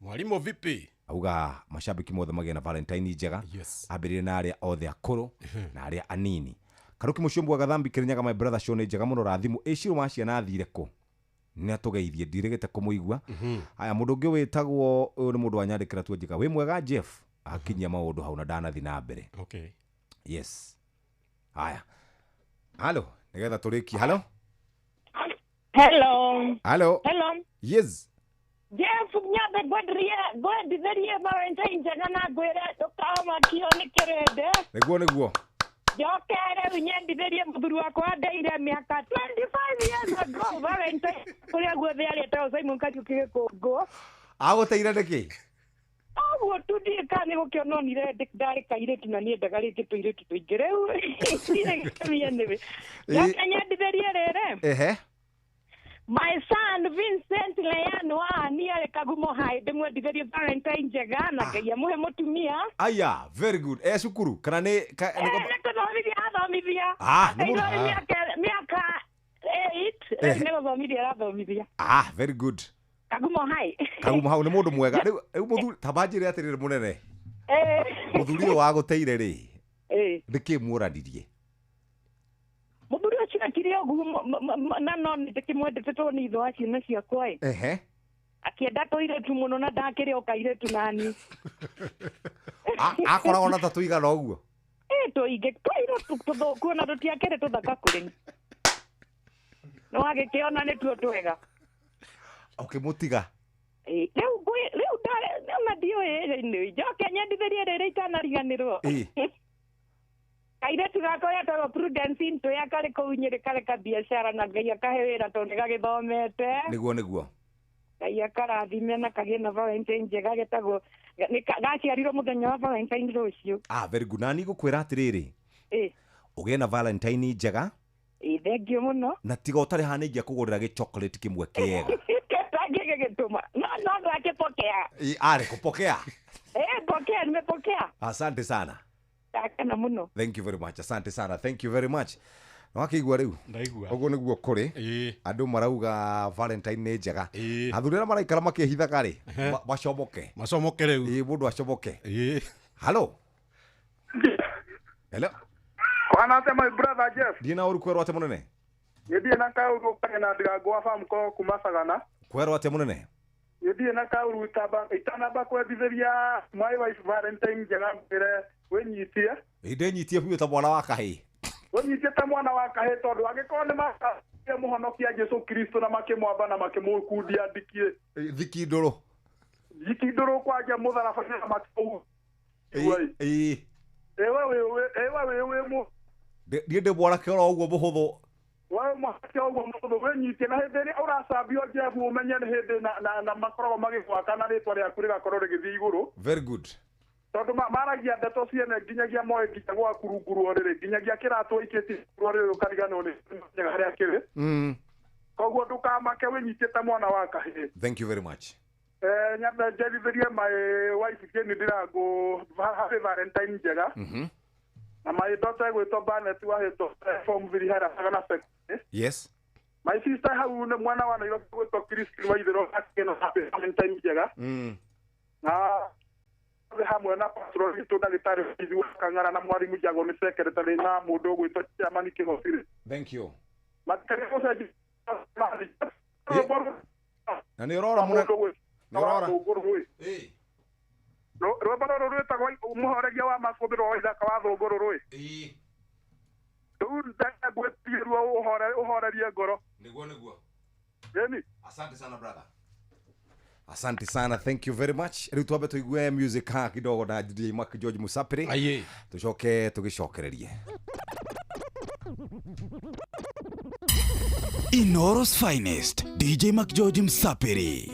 Mwarimũ vipi? Auga mashabiki mothe magĩa na Valentine njega. Ambĩrĩrie na arĩa othe akũrũ na arĩa anini. Karuki Mushombu wa Gathambi Kirinyaga my brother Sean njega mũno rathimũ. Ĩcirũ wa ciana athire kũ? Nĩ atũgeithie ndirĩgĩte kũmũigua. Haya, mũndũ ũngĩ wĩtagwo ũyũ nĩ mũndũ wanyandĩkĩra tu njĩka wĩ mwega Jeff akinyia maũndũ hau na ndanathi na mbere. Yes. Haya. Halo, nĩgetha tũrĩkie. Halo. Hello. Yes. Jeff nyambe ngwendithĩrie Valentine njega na ngwĩre ndũkamakio nĩ kĩrĩndĩ. Nĩguo. Njoke rĩu nyendithĩrie mũthuri wakwa ndeire mĩaka 25 years ago Valentine kũrĩa guothe arĩte Simon Kariuki Gĩkũngũ. Agũteire nĩkĩ? Ũguo tu ndĩka nĩ gũkĩona onire ndarĩ kairĩtu na niĩ ndaga rĩngĩ tũirĩtu tũingĩ rĩu ndirĩgĩtumia nĩwe. Njoke nyendithĩrie rĩrĩ. My son Vincent Leon wa niĩ Kagumo High ndĩmwendithĩrie Valentine njega na Ngai amũhe mũtumia. Aya, very good. Cukuru kana nĩ nĩkũthomithia athomithia. Mĩaka right. Never thomithia arathomithia. Ah, very good. Kagumo hai. Kagumo hau nĩ mũndũ mwega. Rĩu mũthuri tabanjĩre atĩrĩrĩ mũnene. Mũthuri ũyũ wagũteire rĩ. Nĩkĩ mũranirie? Mũthuri ũcio akire ũguo na no nĩndĩkĩmwendete tondũ nĩ ithe wa ciana ciakwa ĩ. Ehe. Akienda tũiretu mũno na ndakĩrĩ o kairetu nani. Akoragwo na tatũ igana ũguo. Tũingĩ kuona tũtiakĩrĩ tũthaka kũrĩ. No agĩkĩona nĩtuo twega. Ũkĩmũtiga. Rĩu na ndiũĩ nĩ njoke nyendithĩrie rĩrĩ itanariganĩrwo. Kairetu gakwa yatagwo Prudence Ntũya karĩ kũu Nyĩrĩ kareka biacara na Ngai akahe wĩra tondũ nĩgagĩthomete. Nĩguo. Ngai akarathime na kagĩe na Valentine njega getagwo gaciarirwo mũthenya wa Valentine rũciũ. Very good. Nani ngũkwĩra atĩrĩrĩ. Ũgĩe na Valentine njega. Thengiũ mũno. Na tiga ũtarĩ hana ingĩakũgũrĩra gĩchocolate kĩmwe kĩega. Gĩtũma. No ndakĩpokea. Kupokea. Pokea, nimepokea. Asante sana. Kana muno. Thank you very much. Asante sana. Thank you very much. Wakĩigua rĩu. Ndaigua. Ũguo nĩguo kũrĩ. Andũ marauga Valentine nĩ njega. Athuri arĩa maraikara makĩhithaga rĩ, macomoke. Macomoke rĩu. Mũndũ acomoke. Hello. Hello. Kwana atĩa my brother Jeff? Ndiĩ na ũru kwerwo atĩ mũnene. Nĩthiĩ na kaũru kane na ndigagwa farm ko kuma Sagana. Kwerwo atĩ mũnene. Nĩthiĩ na kaũru itanamba kwendithĩria my wife Valentine njega mbere wĩnyitie. Ndĩnyitie biũ ta mwana wa kahĩĩ. Wĩnyitie ta mwana wa kahĩĩ tondũ angĩkorwo nĩ makaria mũhonokia Jesũ Kristo na makĩmwamba na makĩmũkundia ndikie. Thiki ndũrũ. Thiki ndũrũ kwanja mũtharaba na makĩu. Ewe mu. Ndiĩ ndĩ mwanake oro ũguo mũhũthũ. Wewe mwanake ũguo mũhũthũ wĩnyitie na hĩndĩ ĩrĩa ũracambio Jeff ũmenye nĩ hĩndĩ na makoragwo magĩgwaka na rĩtwa rĩaku rĩgakorwo rĩgĩthiĩ igũrũ. Very good. Tondũ maragia ndeto ciene nginyagia moe nginya gwaku rungu rwa rĩrĩ nginyagia kĩratũ ikĩti rwa rĩrĩ ũkariganĩrwo nĩ nyaga harĩa kĩrĩ. Koguo ndũkamake wĩnyitie mwana wa kahĩĩ. Thank you very much. Nyambe njerithĩrie my wife kĩni ndĩrangũ happy Valentine njega. Na my daughter gwĩtwo Barnett wahĩtwo form 3 harĩa Sagana Secondary. Yes. My sister hau nĩ mwana wa Nairobi gwĩtwo Christine Waithĩrwo akĩno happy Valentine njega. Na hamwe na patrol itu ndagĩtarĩ hizi wakang'ara na mwarimu Jago nĩ secretary na mũndũ gwĩtwo Chairman Kĩhotire. Thank you. Makare gũcenjia na nĩ ũrora mũno. Nĩ ũrora. Rwĩmbo rũrũ rwĩtagwo mũhoreria wa macũmbĩrwo wa ithaka wa thũngũrũ. Rĩu ndagwĩtigĩrwo ũhorerie ngoro. Nĩguo. Eni. Asante sana brother. Asante sana, thank you very much. Rĩu twambe tũigue music ha kidogo na DJ Mark George Musapiri. Tũcoke tũgĩcokererie. Inoros finest, DJ Mark George Musapiri.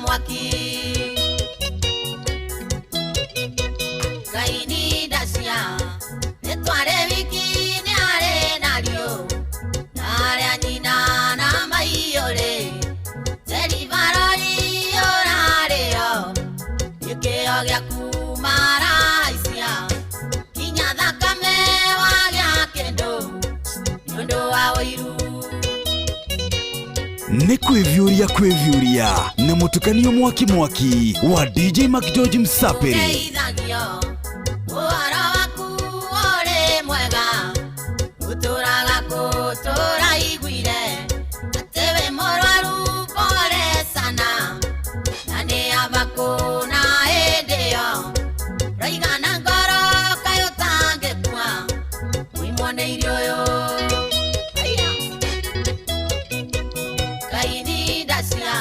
Mwaki Kaini dacia Netware wiki ni are nario Nare anina na maiore Teri varori orareo Yukeo gya kumara isia Kinya thakame wa gya kendo Nyondo wa oiru Nĩ kwĩvyũria na mũtukanio mwaki wa DJ Mark George Musapiri. Ũhoro waku ũrĩ mwega Ũtũraga kũtũra iguire Atĩ wĩ mũrwaru pole sana Na nĩ abakũ na hĩndĩ ĩyo Raigana ngoro kaĩ ũtangĩkua Mũimũnĩire ũyũ Kaini dacia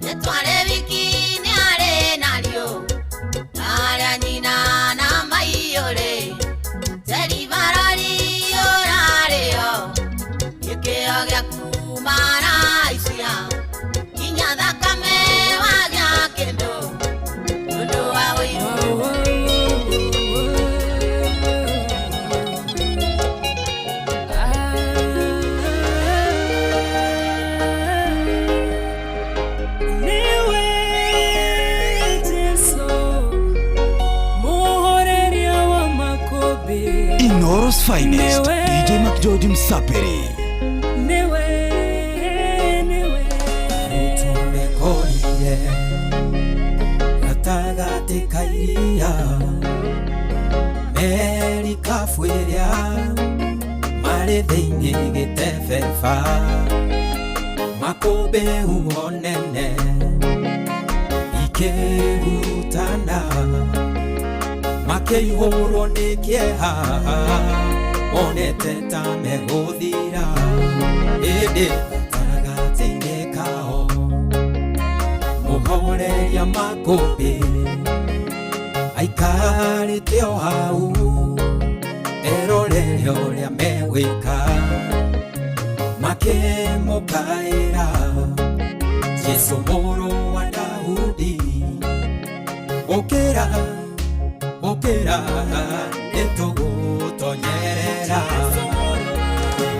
Netware wiki ni are nario Inoros Finest, DJ Mac George Msaperi. Rutumekorie Gatagati kairia Meri kafuiria Mari thĩinĩ gĩtebeba Makũmbĩ uonene Ikĩhurutana Makĩihũrwo nĩ kĩeha Monete ta megũthira Ĩndĩ gatagatĩ-inĩ kao Mũhoreria makũmbĩ Aikarĩte o hau Erorere ũrĩa megwĩka Makĩmũkaĩra Jesũ mũrũ wa Daudi Ũkĩra nĩtũgũtonyerera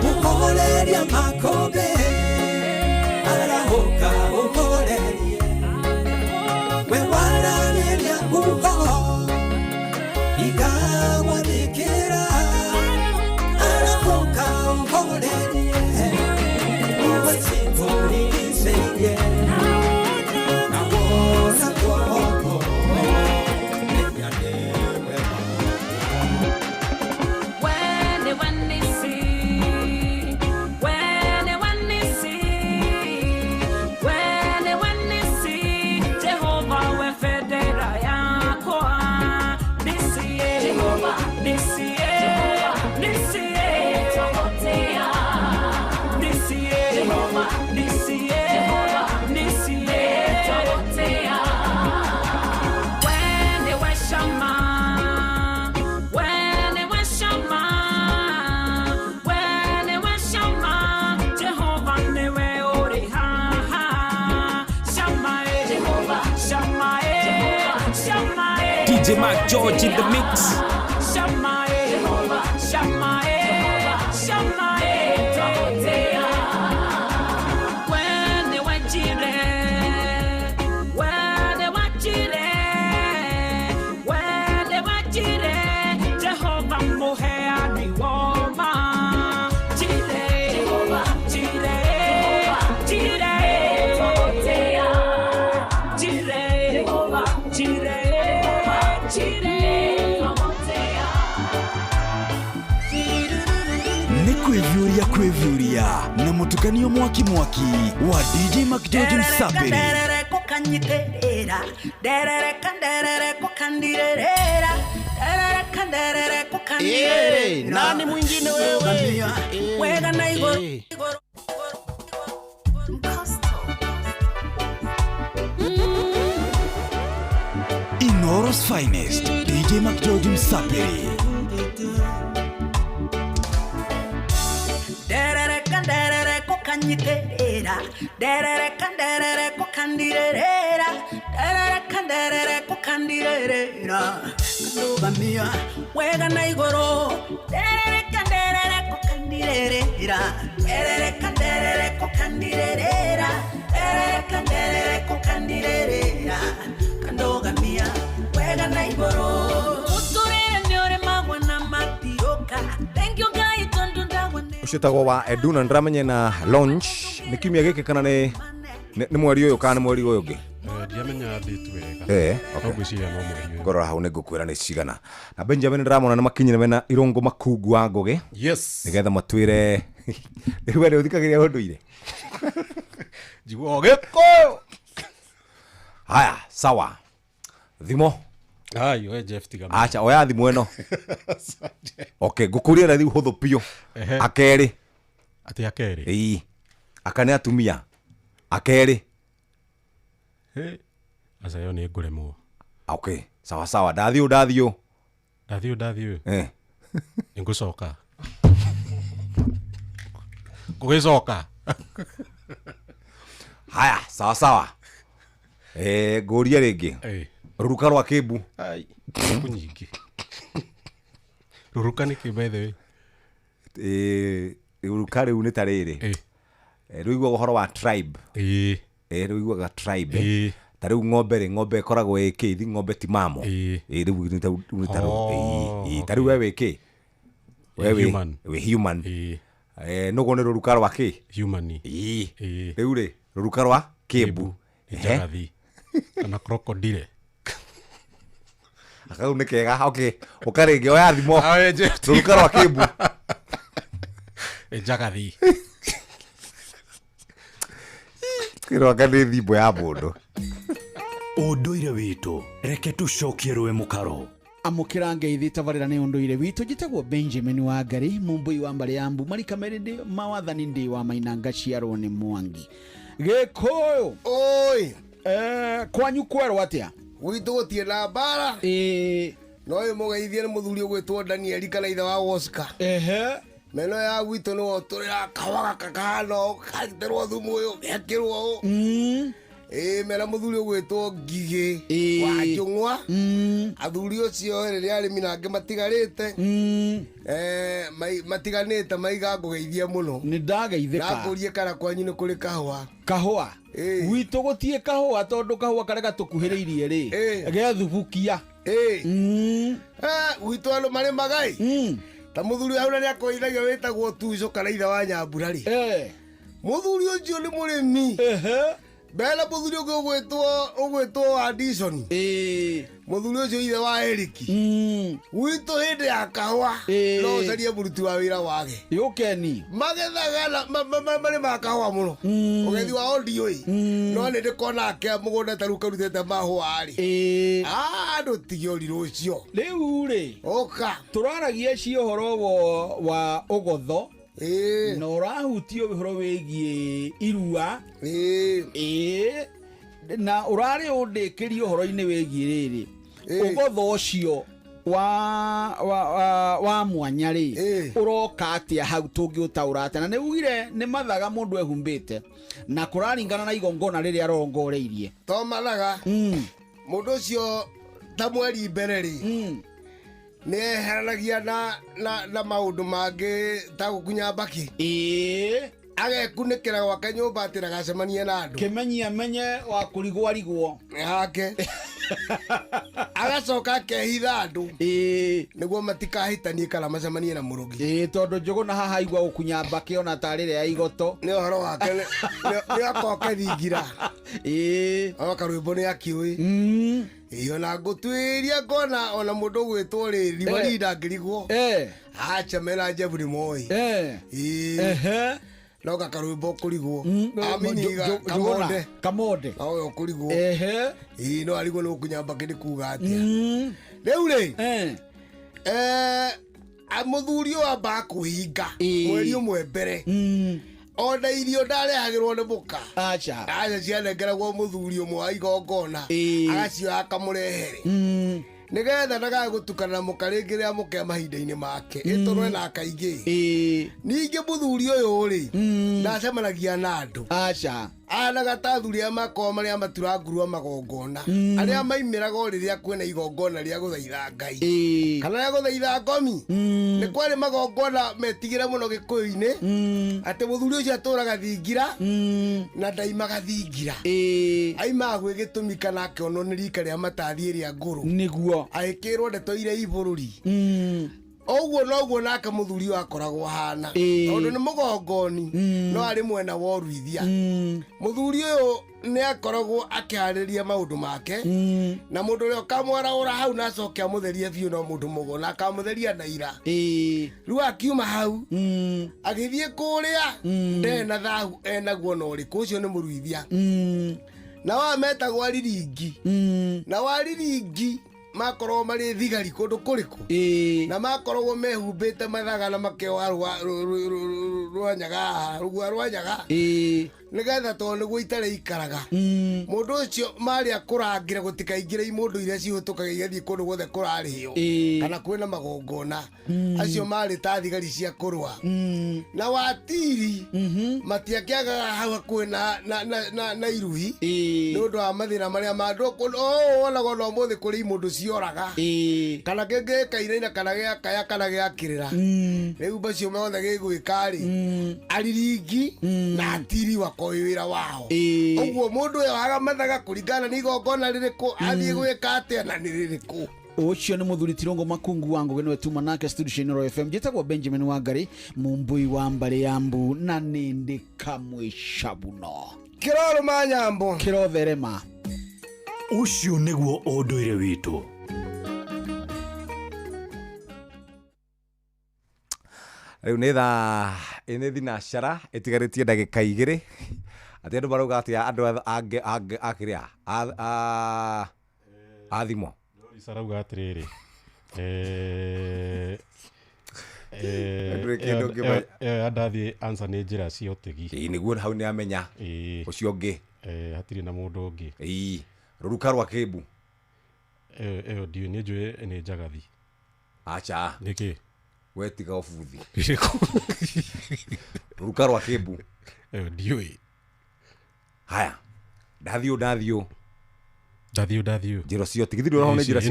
Mũhoreria makũmbĩ Arahũka ũhorerie We waragĩria uho Igagwathĩkĩra Arahũka ũhorerie Ũgũcitũrigicĩirie Na wona guoko DJ Mac George in the mix. Kwevyuria na mutukanio mwaki wa DJ Mac George Msaperi. Derere kukanyiterera derere kanderere kukandirera derere kanderere kukandirera nani mwingine wewe wega na igoro Inoros Finest, DJ Mac George Msaperi. Derere kukanyiterera derere kanderere kukandirera derere kanderere kukandirera Kandugamia wega na igoro derere kanderere kukandirera derere kanderere kukandirera derere kanderere kukandirera Kandugamia wega na igoro Uturere nyore magwa na matioka Thank you guys Ucitagwo wa Eduna ndiramenye na launch nĩ kiumia gĩkĩ kana nĩ mweri ũyũ kana nĩ mweri ũyũ ũngĩ ndiamenya date wega ngwĩciria no mweri ngorora hau nĩngũkwĩra nĩ cigana na Benjamin ndĩramona nĩ makinyire mena Irũngũ Makungu wa Ngũgĩ nĩgetha matwĩre rĩu nĩ ũthikagĩria ũndũire njiguo Gĩkũyũ haya sawa thimo Ai, we Jeff tigana. Acha, oya thimũ ĩno. Okay, ngũkũria na thiu hũthũ piũ. Akerĩ. Ati akerĩ. Ĩĩ. Akane atumia. Akerĩ. Asa yo nĩ ngũremwo. Okay, sawa sawa. Ndathiũ. Nĩngũcoka. Ngũgĩcoka. Haya, sawa sawa. Ngũria rĩngĩ. Ruruka rwa Kĩmbu. Ai, kunyingi. Ruruka nĩ kĩ by the way? Ruruka rĩu nĩ ta rĩrĩ. Rũigua ũhoro wa tribe. Rũiguaga tribe. Ta rĩu ng'ombe ĩkoragwo ĩkĩ, ng'ombe ti mamo. Rĩu ta rĩu we wĩkĩ. wewe human. we human nugo ni ruruka rwa ki human riu ri ruruka rwa Kiambu Njagathi kana crocodile akau ni kega okay ukarege oya thimo ruruka rwa Kiambu Njagathi kiroga ni thimbo ya mundu unduire witu reke tucokie rwe mukaro amukira ngeithi tabarira ni unduire witu jitagwo Benjamin Wangari mumbui wa mbari ya Mbu Marika Merindi mawathani ndi wa Mainanga ciarwo ni Mwangi Gikuyu oi kwanyu kwerwo atia witu gutie na bara no imugeithie ni muthuri ugwitwo Daniel kana ithe wa Oscar meno ya gwitu no turira kawaga kakano kaiterwo thumu uyu gekirwo mera muthuri ugwitwo Ngigi wa Njung'wa athuri ucio riria arimi nange matigarite matiganite maiga ngugeithia muno ni ndageithika nakurie kana kwanyu ni kuri kahwa witu gutie kahwa tondu kahwa karega tukuhiriirie ri gethubukia witu alo mari magai ta muthuri hauna ni akoithagia witagwo Tuco kana ithe wa Nyambura ri muthuri ucio ni murimi bela muthuri ugwitwo Addison muthuri ucio ithe wa Eric witu hindi ya kahwa no carie muruti wa wira wage yukeni magethaga mari makahwa muno ugethi wa ondioi no ni ndikona ake mugunda taru karutete mahwa ari andu tigiori rucio riu ri oka turaragia ci uhoro wa ugotho na urahutio uhoro wigie irua na urari undikirio uhoro-ini wigie riri ugotho ucio wa mwanya ri uroka atia hau tungiutaura atia na ni ugire ni mathaga mundu ehumbite na kuraringana na igongona riri arongoreirie to mathaga mundu ucio ta mweri mbere ri ni eheranagia na maundu mangi ta gukunya mbaki agekunikira gwake nyumba ati ndagacemanie na andu kimenyia menye wa kurigwarigwo hake agacoka akehitha andu niguo matikahitanie kana macemanie na murugi tondu Njuguna haha igua gukunya mbaki ona tarire ya igoto ni uhoro wake ni akoke thingira oka rwimbo ni akiui iyo na ngutwiria ngona ona mundu gwitwo riri marinda ngirigwo acha mena njeburi moi no gakarwimbo kurigwo aminiga kamonde oyo kurigwo no arigwo no kunyamba kindi kuga atia riu ri muthuri wa bakuhinga mweri umwe mbere ona irio ndarehagirwo ni muka acha cianengeragwo muthuri umwe wa igongona agacio akamurehere nigetha ndagagutukana na muka ringi ria muke mahinda-ini make itorwe na kaingi ningi muthuri uyu ri ndacemanagia na andu acha anaga ta athuri a makoo maria maturangurua magongona aria maimiraga o riria kwina igongona ria guthaitha Ngai kana ria guthaitha ngomi ni kwari magongona metigire muno Gikuyu-ini ati muthuri ucio aturaga thingira na ndaimaga thingira aimaga gwi gitumi kana akionwo ni rika ria matathi ria nguru niguo aikirwo ndeto iria ibururi oguo noguo nake muthuri wakoragwo hana tondu ni mugongoni no ari mwena wa uruithia muthuri uyu ni akoragwo akihariria maundu make na mundu uria kamwaraura hau na acoke amutherie biu no mundu mugona akamutheria na ira riu akiuma hau agithie kuria ndena thahu enaguo no riku ucio ni muruithia na wa metagwo Ariringi na Wariringi makorwo mari thigari kundu kuriku na makorwo mehumbite mathaga na makewa rwanyaga nigetha to niguo itare ikaraga mundu ucio mari akurangira gutikaingire imundu iria cihutukaga igathie kundu guothe kurarihio kana kwina magongona acio mari ta thigari cia kurwa na Watiri matiakiagaga hau kwina na iruhi nundu wa mathina maria mandu onago no muthi kuri imundu cioraga kana genge kainaina kana gia kaya kana gia kirira riu bacio mothe gigwikari Ariringi na Atiri wakoiwira wao uguo mundu uyu agamathaga kuringana ni igongona ririku athie gwika atia na ni ririku ucio ni muthuri Tirongo Makungu wangu geno tuma nake studio Inoro FM jetagwo Benjamin Wangari mumbui wa mbale yambu na nindi kamwe shabuno kiroro manyambo kiroverema ucio niguo unduire witu. Riu nitha thinacara itigaritie ndagika igiri ati andu baruga ati andu akiria athimo sarauga atiriri andathi answer ni njira cia utegi niguo hau ni amenya ucio ngi hatiri na mundu ungi ruruka rwa Kibu ndio ni njue ni njagathi acha niki wetiga ofuthi ruruka rwa Kibu ndio haya ndathio njira cio tegi thiro ho ni njira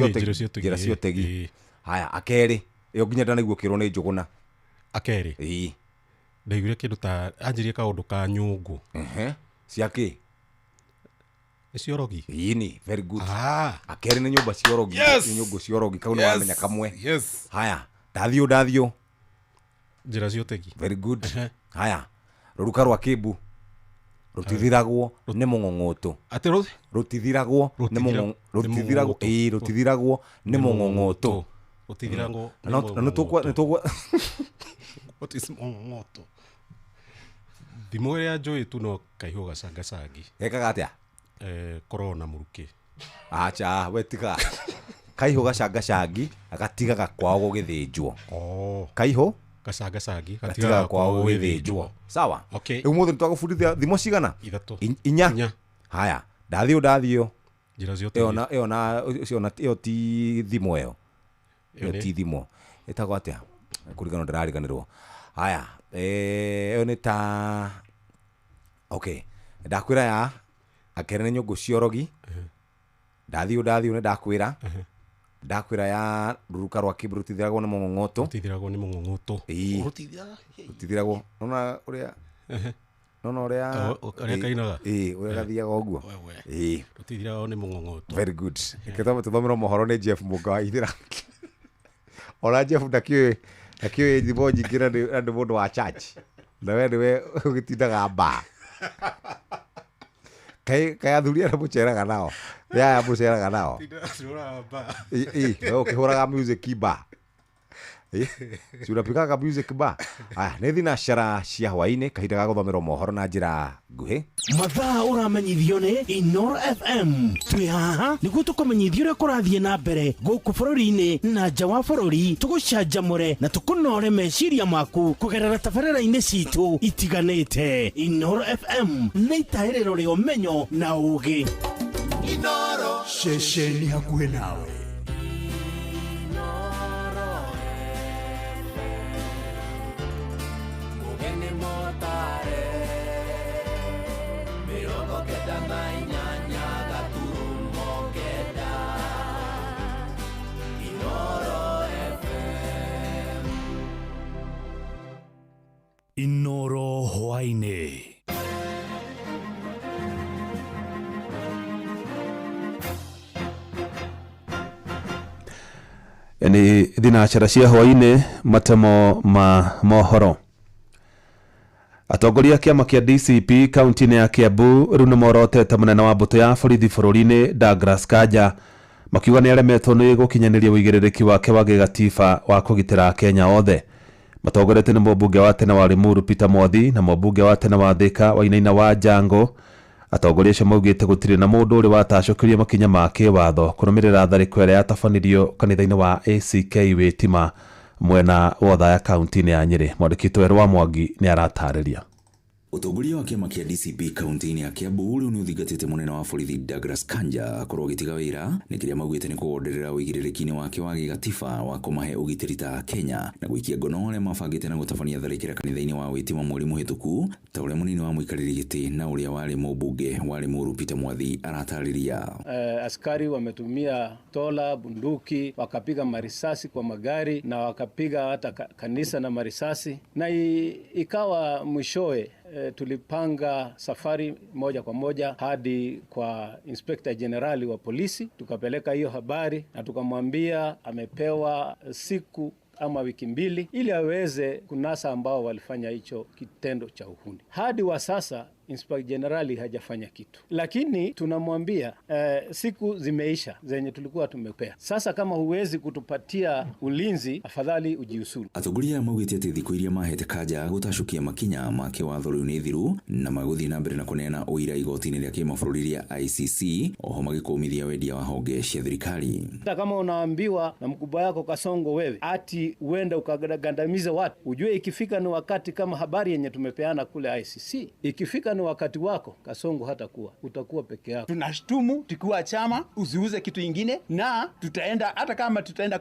cio tegi haya akeri iyo nginya ndaniguo kirwo ni njuguna akeri ndaigire kindu ta anjirie kaundu ka nyungu ciaki ciorogi ini very good akeri ni nyumba ciorogi ni nyungu ciorogi kauna wamenya kamwe haya ndathio njira cio tegi very good haya ruruka rwa Kibu rutithiragwo ni mung'ong'oto ati rutithiragwo ni mung'ong'oto rutithiragwo no tukwa what is mung'ong'oto thimo ya njui tu no kaiho gacangacangi ekaga atia corona muruki acha wetika kaiho gacangacangi agatigaga kwao gugithinjwo kaiho gacangacangi gatigaga kwao gugithinjwo sawa umuthi twagufundithia thimo cigana 3 haya ndathio njira cio tegi iyo ti thimo iyo ti thimo etagwo atia kurigano ndarariganirwo haya iyo ni ta ndakwira ya akere ni nyungu ciorogi ndathio ni ndakwira ya ruruka rwa Kibu rutithiragwo ni mung'ong'oto rutithiragwo nona uria kainaga uria gathiaga uguo rutithiragwo ni mung'ong'oto very good ikitama tuthomera mohoro ni Jeff Mugaithira ora Jeff ndakio thimo njingira ndu mundu wa church na we ugitindaga ba kai athuria na muceraga nao ya muceraga nao ukihuraga music bar unapikaga music bar ni thinacara cia hwaini kahinda ga guthomerwo mohoro na njira nguhi mathaa uramenyithio ni Inoro FM twi haha niguo tukumenyithio uria kurathie na mbere guku bururi-ini na nja wa bururi tugucanjamure na tukunore meciria maku kugerera tabarĩra-inĩ citu itiganĩte. Inoro FM nĩ itaĩrĩro rĩa ũmenyo na ũũgĩ. Inoro ceceni hakuhĩ nawe. Inoro hwaini. Yani thinacara cia hwaini matemo ma mohoro. Atongoria kiama kia DCP kaunti-inĩ ya Kiambu riu nĩ morotete munene wa mbũtũ ya borithi bũrũri-inĩ Douglas Kanja makiuga nĩ aremetwo nĩ gũkinyanĩria ũigĩrĩrĩki wake wa gĩgatiba wa kũgitĩra Kenya othe. Matongorete nĩ mũmbunge wa tene wa Limuru Peter Mwathi na mũmbunge wa tene wa Thika Wainaina wa Jango. Atongoria acio maugĩte gũtirĩ na mũndũ ũrĩ watacũkĩria makinya ma kĩwatho kũrũmĩrĩra tharĩko ĩrĩa yatabanirio kanitha-inĩ wa ACK Wĩtima mwena wa Othaya kaunti-inĩ ya Nyĩrĩ. Mwandĩki Werũ wa Mwangi nĩ aratarĩria. Utongoria wa kiama kia DCP kaunti-inĩ ya Kiambu riu nĩ ũthingatĩte munene wa borithi Douglas Kanja akorwo agĩtiga wĩra nĩ kĩrĩa maugĩte nĩ kũwonderera ũigĩrĩrĩki-inĩ wake wa gĩgatiba wa kũmahe ũgitĩri ta Kenya na gũikia ngono arĩa mabangĩte na gũtabania tharĩkĩra kanitha-inĩ wa Wĩtima mweri mũhĩtũku ta ũrĩa mũnini wa mũikarĩri gĩtĩ na ũrĩa warĩ mũmbunge wa Limuru Peter Mwathi aratarĩria. Askari wametumia tola, bunduki, wakapiga marisasi kwa magari na wakapiga hata kanisa na marisasi na ikawa mwishowe tulipanga safari moja kwa moja hadi kwa Inspector General wa polisi, tukapeleka hiyo habari na tukamwambia amepewa siku ama wiki 2 ili aweze kunasa ambao walifanya hicho kitendo cha uhuni. Hadi wa sasa Inspector General hajafanya kitu, lakini tunamwambia siku zimeisha zenye tulikuwa tumepea. Sasa kama huwezi kutupatia ulinzi, afadhali ujiusuru. Atongoria maugite ati thikũ iria mahete kanja gũtacukia makinya ma kĩwatho rĩu nĩ thiru na magũthiĩ na mbere na kũneana ũira igoti-inĩ rĩa kĩmabũrũri rĩa ICC, oho magĩkũmithia wendia wa honge cia thirikari. Hata kama unaambiwa na mkubwa yako Kasongo wewe ati uenda ukagandamiza watu, ujue ikifika ni wakati kama habari yenye tumepeana kule ICC, ikifika ni wakati wako Kasongo hatakuwa, utakuwa peke yako. Tunashtumu tukiwa chama usiuze kitu ingine, na tutaenda hata kama tutaenda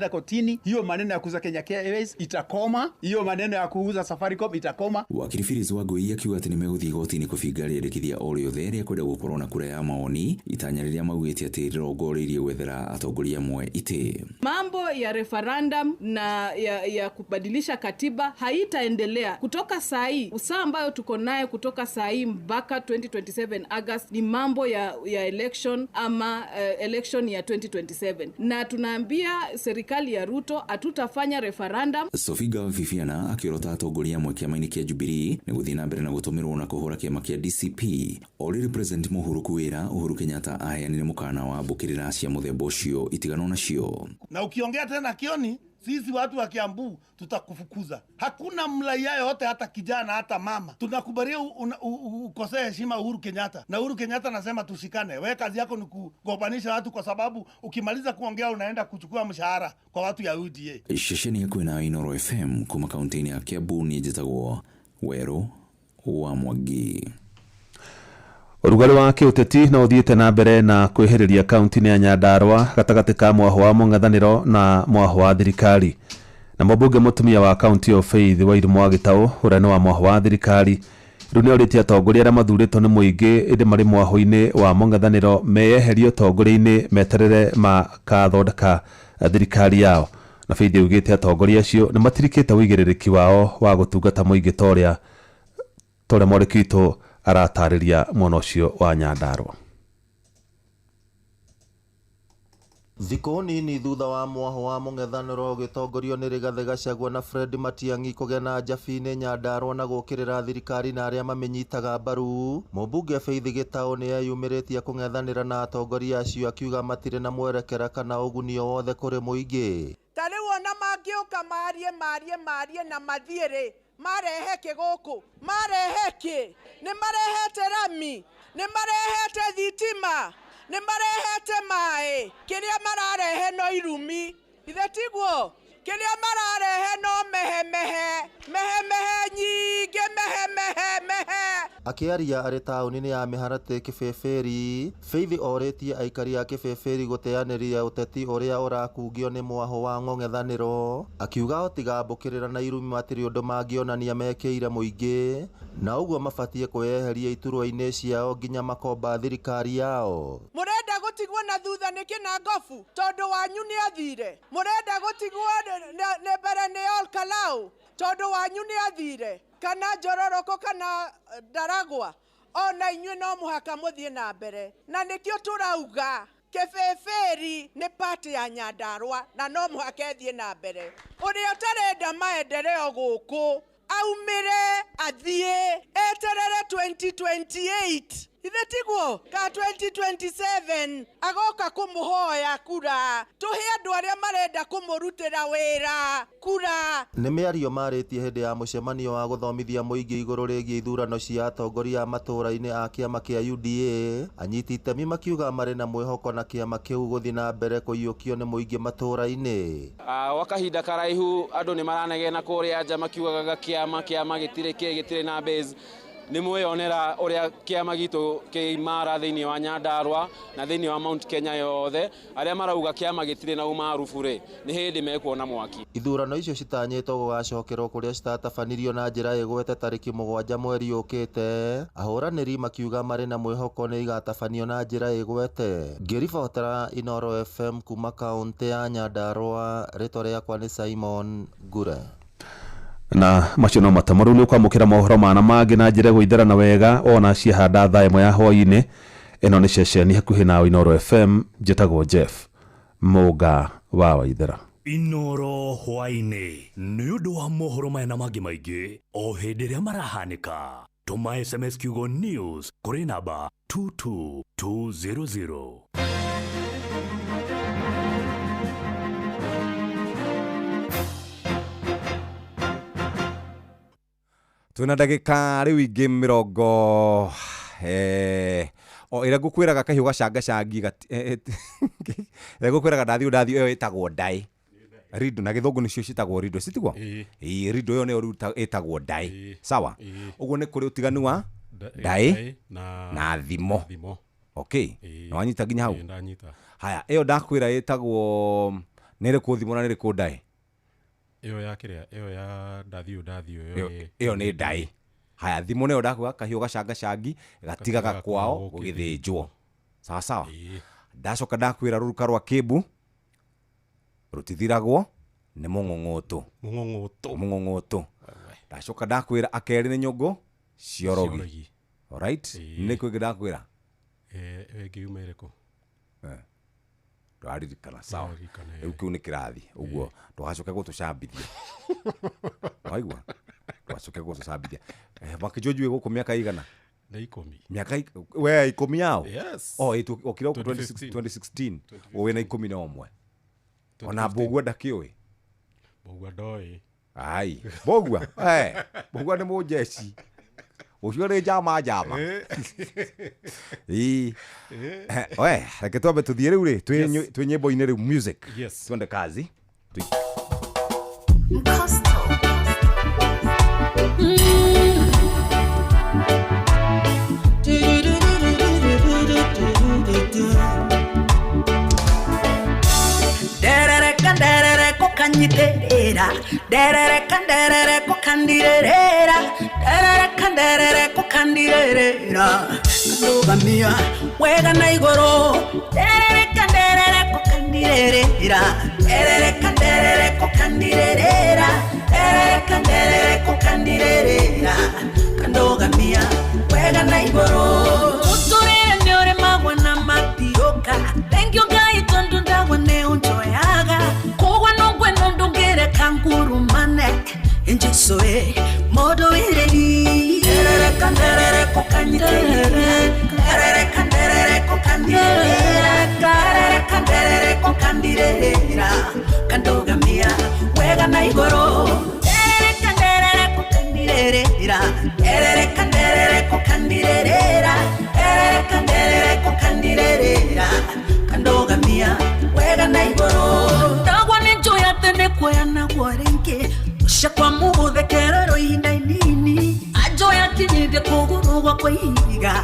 kotini, hiyo maneno ya kuuza Kenya Airways itakoma, hiyo maneno ya kuuza Safaricom itakoma. Wakiri Phyllis Wangui akiuga ati nĩmegũthiĩ igoti-inĩ kũbinga rĩendekithia o rĩothe rĩa kwenda gũkorwo na kura ya maoni, itanya rĩrĩa maugĩte atĩ rĩrongoreirie gwethera atongoria amwe itĩ. Mambo ya referendum na ya kubadilisha katiba haitaendelea kutoka saa hii. Usaa ambayo tuko naye kutoka saa hii mpaka 2027 August ni mambo ya election ama election ya 2027, na tunaambia serikali ya Ruto hatutafanya referendum. Sofiga Viviana akiorota atongoria amwe kĩama-inĩ kĩa Jubilee nĩ gũthiĩ na mbere na gũtũmĩrwo na kũhũra kĩama kĩa DCP. Already President Uhuru kuwĩra Uhuru Kenyatta aheanire mũkana wa mbũkĩrĩra cia mũthemba ũcio itigano nacio. Na ukiongea tena Kioni, sisi watu wa Kiambu tutakufukuza. Hakuna mlaia yote, hata kijana hata mama. Tunakubalia ukosea heshima Uhuru Kenyatta. Na Uhuru Kenyatta anasema tushikane. Wewe kazi yako ni kugobanisha watu, kwa sababu ukimaliza kuongea unaenda kuchukua mshahara kwa watu ya UDA. Shesheni ya Kwena Inoro FM kuma kaunti ya Kiambu ni njĩtagwo Wero wa Mwangi. Ũrugarĩ wa kĩũteti na ũthiĩte na mbere na kwĩhĩrĩria kaunti-inĩ ya Nyandarua gatagatĩ ka mwaho wa mũng'ethanĩro na mwaho wa thirikari. Na mũmbunge mũtumia wa kaunti of Faith Wairimu wa Gĩtaũ ũrĩa nĩ wa mwaho wa thirikari rĩu nĩ orĩtie atongoria arĩa mathurĩtwo nĩ mũingĩ ĩndĩ marĩ mwaho-inĩ wa mũng'ethanĩro meyeherie ũtongoria-inĩ meterere makathondeka thirikari yao. Na Faith augĩte atongoria acio nĩ matirikĩte ũigĩrĩrĩki wao wa gũtungata mũingĩ torĩa Mũrĩkĩtũ aratarĩria mwena ũcio wa Nyandarua. Thikũ nini thutha wa mwaho wa mũng'ethanĩro ũgĩtongorio nĩ Rigathĩ Gachagua na Fred Matiang'i kũgĩa na njabi-inĩ Nyandarua na gũkĩrĩra thirikari na arĩa mamĩnyitaga mbaru, mũmbunge Faith Gĩtaũ nĩ eyumĩrĩtie kũng'ethanĩra na atongoria acio akiuga matirĩ na mwerekera kana ũguni o wothe kũrĩ mũingĩ. Ta rĩu ona mangĩũka marie na mathiĩ-rĩ, marehe kĩgũkũ, marehe kĩ? Nĩ marehete rami, nĩ marehete thitima, nĩ marehete maĩ. Kĩrĩa mararehe no irumi, ithe tiguo? Kĩrĩa mararehe no mehemehe nyingĩ, mehe. Akĩaria arĩ taũni-inĩ ya Mĩharatĩ Kĩbĩbĩri, Faith orĩtie aikari a Kĩbĩbĩri gũteanĩria ũteti ũrĩa ũrakungio nĩ mwaho wa mũng'ethanĩro, akiuga otigambũkĩrĩra na irumi matirĩ ũndũ mangĩonania mekĩire mũingĩ, na ũguo mabatie kwĩyeheria iturwa-inĩ ciao nginya makomba thirikari yao. Mũrenda gũtigwo na thutha nĩkĩ na ngobu tondũ wanyu nĩ athire? Mũrenda gũtigwo nĩ mbere nĩ Olkalau tondũ wanyu nĩ athire? Kana Njororoko kana Ndaragwa? Ona inyuĩ no mũhaka mũthiĩ na mbere, na nĩkĩo tũrauga Kĩbĩbĩri nĩ party ya Nyandarua na no mũhaka ĩthiĩ na mbere. Ũrĩa ũtarenda maendeleo gũkũ aumĩre athiĩ eterere 2028. Ithe tiguo ka 2027 agoka kumuhoya kura, tuhe andu aria marenda kumurutira wira kura. Nĩ mĩario marĩtie hĩndĩ ya mũcemanio wa gũthomithia mũingĩ igũrũ rĩgiĩ ithurano cia atongoria matũũra-inĩ a kĩama kĩa UDA, anyiti itemi makiuga marĩ na mwĩhoko na kĩama kĩu gũthiĩ na mbere kũiyũkio nĩ mũingĩ matũũra-inĩ. Gwa kahinda karaihu andũ nĩ maranegena kũrĩa nja makiugaga kĩama gĩtirĩ na base. Nĩ mwĩonera ũrĩa kĩama gitũ kĩimara thĩinĩ wa Nyandarua na thĩinĩ wa Mount Kenya yothe, arĩa marauga kĩama gĩtirĩ na umaarufu-rĩ nĩ hĩndĩ mekuona mwaki. Ithurano icio citanyĩtwo gũgacokerwo kũrĩa citatabanirio na njĩra ĩgwete tarĩki 7 mweri ũkĩte, ahũranĩri makiuga marĩ na mwĩhoko nĩ igatabanio na njĩra ĩgwete. Ngĩribotera Inoro FM kuma kaunti ya Nyandarua, rĩtwa rĩakwa nĩ Simon Ngure. na macio no matamaru ni kwamukira mohoro mana mangi na njire guitherana wega ona ciahanda thaa imwe ya hwaini. Ino ni ceceni hakuhi na Inoro FM. Njitagwo Jeff Muga wa Waithera. Inoro hwaini ni undu wa mohoro maya na mangi maingi o hindi ria marahanika. Tuma SMS kiugo news kuri namba 22200. Tuna ndagika riu ingi mirongo o ira gukwiraga kahiu gacanga cangi ira gukwiraga ndathio iyo itagwo ndai rido na githungu nicio citagwo rido citigwo rido iyo niyo itagwo ndai sawa uguo ni kuri utiganu wa ndai na thimo okay no wanyita ginya hau haya iyo ndakwira itagwo nere ku thimo na nere ku ndai iyo ya kiria iyo ya ndathio iyo ni ndai. Haya thimo nayo ndakuga kahiu gacanga cangi gatigaga kwao gugithinjwo sawa sawa. Ndacoka ndakwira ruruka rwa kibu rutithiragwo ni mung'ong'oto. Ndacoka ndakwira akeri ni nyongo ciorogi. Alright ni kwingi ndakwira ngiuma iriko ndaririkana sawa riu kiu ni kirathi uguo twacoke gutucambithia waigua twacoke gutucambithia makijoju guku miaka igana na 10 miaka we 10 yao yes okira 2016 we na 11 ona bogwa ndakioi bogwa ndoi ai bogwa bogwa ni mujeshi ucio ri jama we reke twambe tuthie riu ri twi nyimbo ine riu music twende kazi Derere kokanyiterera derere kokandirera derere kokandirera ndugamia wega na igoro derere kokandirera derere kokandirera derere kokandirera ndugamia wega na igoro uturire nyore magwa na matioka thank you guys tondu ndawa ne unjoyaga kogwa nongwe nondongere kanguru manek injisoe modo ireri derere kokanyiterera derere kokandirera kandogamia wega na igoro derere kokandirera derere kokandirera kandogamia wega na igoro ndagwa ninjoya tene kwaya na gwarenke shakwa mubuthe kerero ihinda inini ajoya kinyithie kuguru gwa kwiga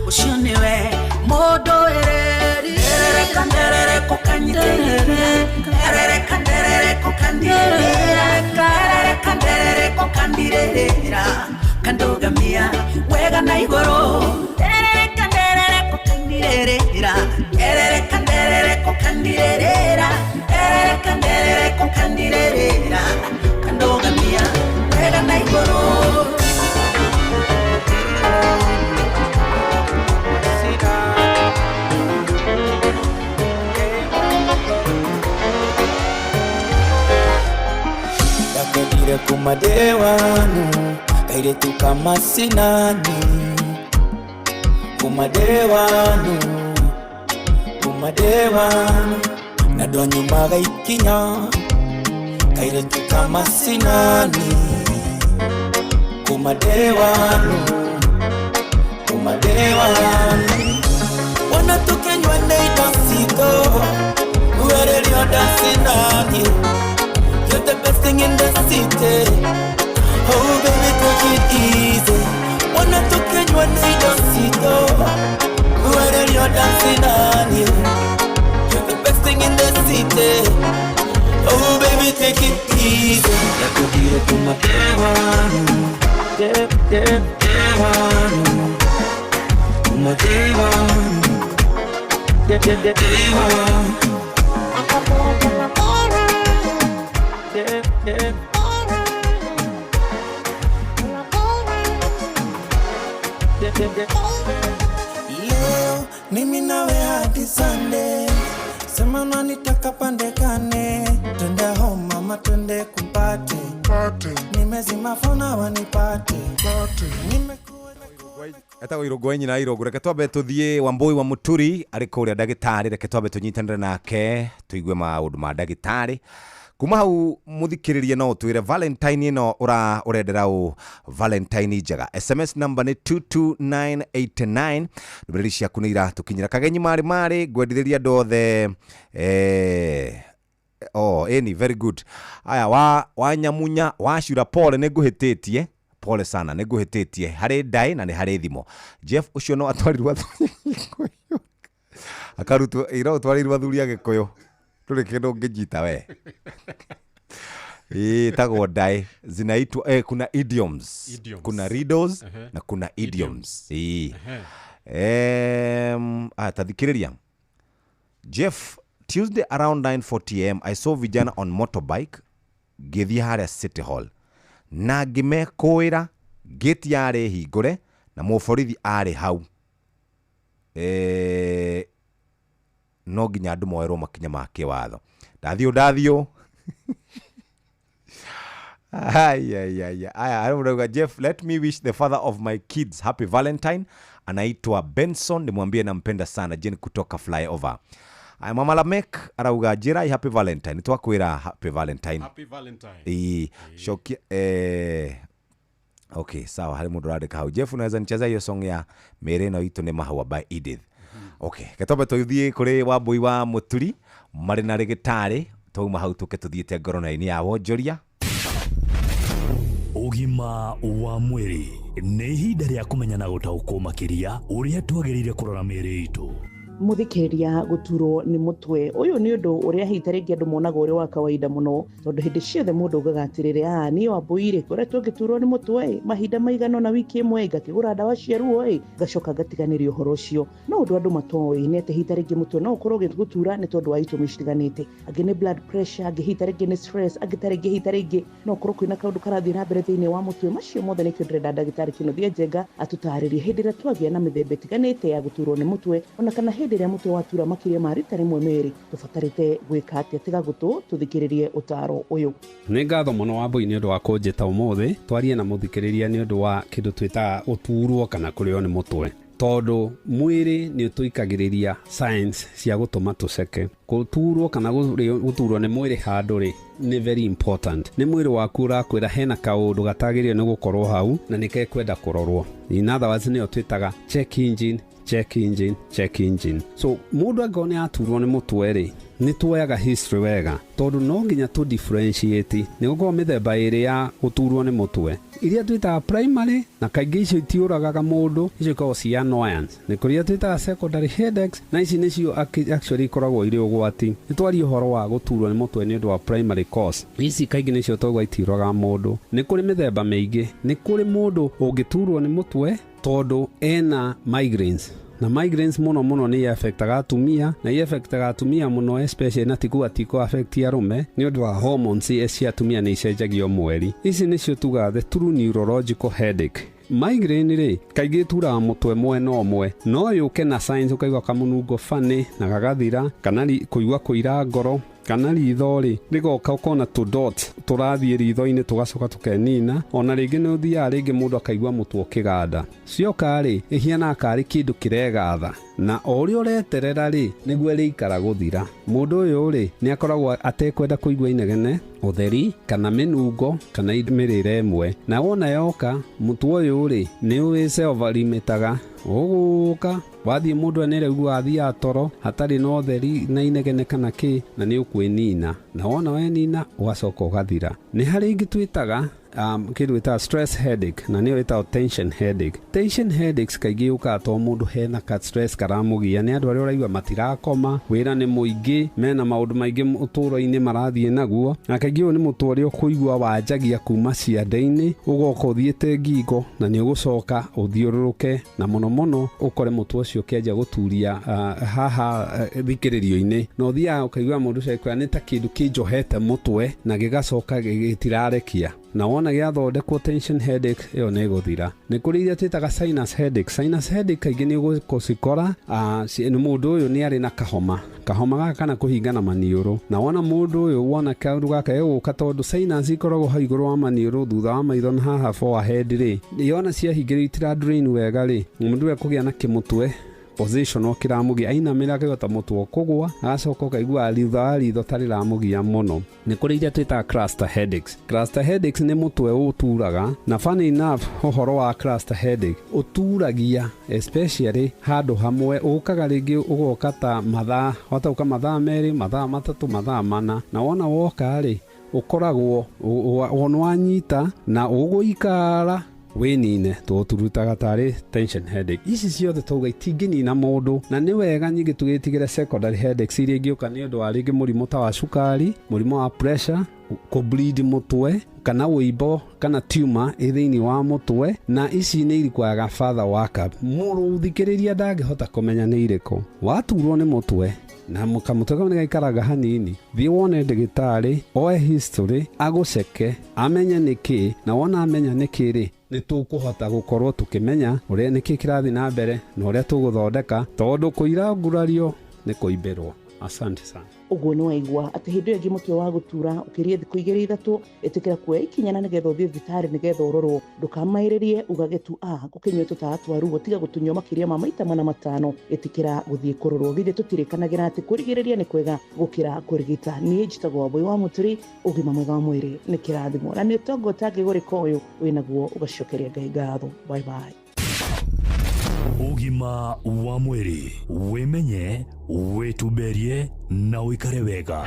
ucio niwe modo ereri derere kokandirera kandogamia wega na igoro derere kokandirera kandogamia wega na igoro Dakadire kumadewanu kaire tukama sinani kumadewanu na donyo maga ikinya kaire tukama sinani kumadewanu wana tukenywa neida sito uwere lioda sinani. You're the best thing in the city. Oh baby, take it easy. Wanna talk and one day don't see though. Whether you're dancing on you, you're the best thing in the city. Oh baby, take it easy. Ya kudire kuma dewanu, dewanu, kuma dewanu, dewanu. Leo mimi nawe hadi Sunday, sema unanitaka pande gani? Twende home mama, twende kupate nimezima fona wanipate Etagwo Irungu nyina Irungu. Reke twambe tuthie Wambui wa Muturi ari kuria ndagitari. Reke twambe tunyitanire nake tuigue maundu ma ndagitari. Kuma hau muthikiririe no twire Valentine ino urendera u Valentine njega. SMS number ni 22989. Ndumĩrĩri ciaku nĩ iratukinyira. Kagenyi mari ngwendithĩria andũ othe any very good. Aya wa Nyamunya wa Shura pole nĩngũhĩtĩtie. Pole sana nĩngũhĩtĩtie. Harĩ ndai na nĩ harĩ thimo. Jeff ucio no atwarirwo akarutwo ira utwarirwo athuri agĩkũyũ. Tuli kindu ngijita we. Tagwo ndai zinaitwa kuna idioms. Kuna riddles na kuna idioms. Tathikiriria. Jeff, Tuesday around 9:40 am I saw vijana on motorbike githia haria City Hall. Na ngĩmekũĩra gate yarĩ hingũre na mũborithi arĩ hau. No nginya andũ moerwo makinya ma kĩwatho. Ndathiũ Aya, Jeff, let me wish the father of my kids happy Valentine. Anaitwa Benson, nimwambie nampenda sana. Jen kutoka flyover. Aya, Mama Lamek arauga Jirai happy Valentine. Twakwĩra happy Valentine. Happy Valentine. Shoki okay, sawa. Hari mundu radika hau. Jeff, unaweza nicheza hiyo song ya Mereno itu ni Mahawa by Edith. Okay, ketobe tuthie kuri Wambui wa Muturi mari na rigitari twauma hau tuke tuthiite ngoronaini ya wonjoria. Ugima wa mwiri nĩ ihinda rĩa kũmenya na gũtaũkwo makĩria ũrĩa twagĩrĩire kũrora mĩĩrĩ itũ. Muthikiriria guturwo ni mutwe uyu ni undu uria hita ringi andu monaga uri wa kawaida muno tondu hindi ciothe mundu ugaga atiriri ni Wambui koretwo ngiturwo ni mutwe mahinda maigano na wiki imwe ngakigura ndawa cia ruo gacoka ngatiganirio horo ucio no undu andu matoi ni ati hita ringi mutwe no ukorwo gutura ni tondu wa itumi citiganite angi ni blood pressure angi hita ringi ni stress angi taringi hita ringi no ukorwo kwina kaundu karathii na mbere thiini wa mutwe macio mothe ni kindrenda ndagitari Kinothia Njenga atutaririe hindi ria twagia na mithemba itiganite ya guturwo ni mutwe ona kana hindi ria mutwe watura makiria ma rita rimwe meri tubatarite gwika atia tiga gutu tuthikiririe utaro uyu. Ni ngatho muno Wambui ni undu wa kunjita umuthi twarie na muthikiriria ni undu wa kindu twita uturwo kana kurio ni mutwe tondu mwiri ni utuikagiriria science cia gutuma tuceke guturwo kana guturwo ni mwiri handuri ni very important. Ni mwiri waku urakwira hena kaundu gatagirio ni gukorwo hau na nike kwenda kurorwo. In other words ni utwitaga check engine. So mundu angone aturwo ni mutwe ri ni tuoyaga history wega tondu no nginya tu differentiate ni gukorwo mithemba iri ya guturwo ni mutwe iria twitaga primary na kaingĩ icio itiũragaga mũndũ icio ikoragwo cia annoyance ni kuria twitaga secondary headaches na ici nicio actually ikoragwo irĩ ũgwati. Nĩ twaria ũhoro wa guturwo ni mutwe ni ũndũ wa primary cause. Ici kaingĩ nicio twaigua itiũragaga mũndũ. Nĩ kũrĩ mĩthemba mĩingĩ. Nĩ kũrĩ mũndũ ũngĩturwo ni mutwe tondu ena migraines na migraines muno ni affectaga atumia na affectaga atumia muno especially na tiko affect arume ni undu wa hormones cia atumia ni icenjagio mweri. Ici nicio tuga the true neurological headache. Migraine ri kaingĩ turaga mutwe mwena ũmwe no yuke na signs ukaigua kamunungo fani na gagathira kana kuigua kuira ngoro kana ritho ri rigoka ukona tu dot turathie ritho-ini tugacoka tukenina ona ringi ni uthia ringi mundu akaigua mutwe ukiganda cioka ri ihiana kari kindu kiregatha na ori ureterera ri niguo riikara guthira. Mundu uyu ri ni akoragwo atekwenda kuigua inegene utheri kana minungo kana mirire imwe na wona yoka mutwe uyu ri ni uwise overlimitaga uguka wathie mundu aniregua athia toro hatari no utheri na inegene kana ki na ni ukwinina na wona wenina ugacoka ugathira. Ni hari ingi twitaga kindu wita stress headache na niyo wita tension headache. Tension headaches kaingĩ ukato mundu hena ka stress karamugia ni andu aria uraigua matirakoma wira ni muingi mena maundu maingi uturo-ini marathie naguo na kaingĩ uyu ni mutwe uria ukuigua wanjagia kuma ciande-ini ugoka uthiete ngingo na ni ugucoka uthiururuke na muno ukore mutwe ucio kianjia guturia haha thikiririo-ini no uthia ukaigua mundu cekwa ni ta kindu kinjohete mutwe na gigacoka gitirarekia na wona gĩathondekwo tension headache ĩyo nĩ ĩgũthira. Nĩ kũrĩ iria twĩtaga sinus headache. Sinus headache kaingĩ nĩ ũgũcikora nĩ mũndũ ũyũ nĩ arĩ na kahoma gaka kana kũhingana maniũrũ, na wona mũndũ ũyũ wona kaũndũ gaka gũka tondũ sinus ikoragwo hau igũrũ wa maniũrũ thutha wa maitho na haha forehead rĩ, yona ciahingĩrĩo itira drain wega rĩ, mũndũ ũyũ kũgĩa na kĩmũtwe position o kiramugia ainamira akigota mũtwe kũgwa agacoka ũkaigua ritho tarĩramugia mũno. Nĩ kũrĩ iria twĩtaga cluster headaches. Cluster headaches nĩ mũtwe ũturaga, na funny enough ũhoro wa cluster headache ũturagia especially handũ hamwe, ũkaga rĩngĩ ũgoka ta mathaa merĩ, mathaa matatũ, mathaa mana, na wona woka rĩ ũkoragwo wanyita na ũgũikara wĩnine tũturutaga tarĩ tension headache. Ici ciothe tauga itingĩnina mũndũ, na nĩ wega nyingĩ tũgĩtigĩre secondary headaches iria ingĩũka nĩ ũndũ wa rĩngĩ mũrimũ ta wa cukari, mũrimũ wa pressure, kũbleed mũtwe, kana wĩimbo kana tumor thĩinĩ wa mũtwe, na ici nĩ irikwaga further workup. Mũthikĩrĩria ndangĩhota kũmenya nĩ irĩkũ. Waturwo nĩ mũtwe na kamũtwe kau nĩ gaikaraga hanini, thiĩ wone ndagĩtarĩ, oe history, agũceke, amenye nĩkĩ, na wona amenya nĩkĩ rĩ, nĩ tũkũhota gũkorwo tũkĩmenya ũrĩa nĩkĩ kĩrathiĩ na mbere na ũrĩa tũgũthondeka, tondũ kũira ngurario nĩ kũimbĩrwo. Asante sana. Uguo nĩ waigua atĩ hĩndĩ ĩyo ĩngĩ mũtwe wa gũtura ũkĩria thikũ 2-3 ĩtĩkĩra kuoya ikinya na nĩgetha ũthiĩ thibitarĩ nĩgetha ũrorwo, ndũkamaĩrĩrie uga tu gũkĩnyua tũtaga twa ruo, tiga gũtunywo makĩria ma maita 5 ĩtĩkĩra gũthiĩ kũrorwo. Githĩ tũtirĩkanagĩra atĩ kũrigĩrĩria nĩ kwega gũkĩra kũrigita. Niĩ njĩtagwo Wambui wa Mũturi, ũgima mwega wa mwĩrĩ nĩ kĩrathimo, na nĩ ũtonga ũtangĩgũrĩka ũyũ wĩnaguo ũgacokeria Ngai ngatho. Bye bye. Ugima wa mwĩrĩ, wĩmenye, wĩtumberie na ũikare wega.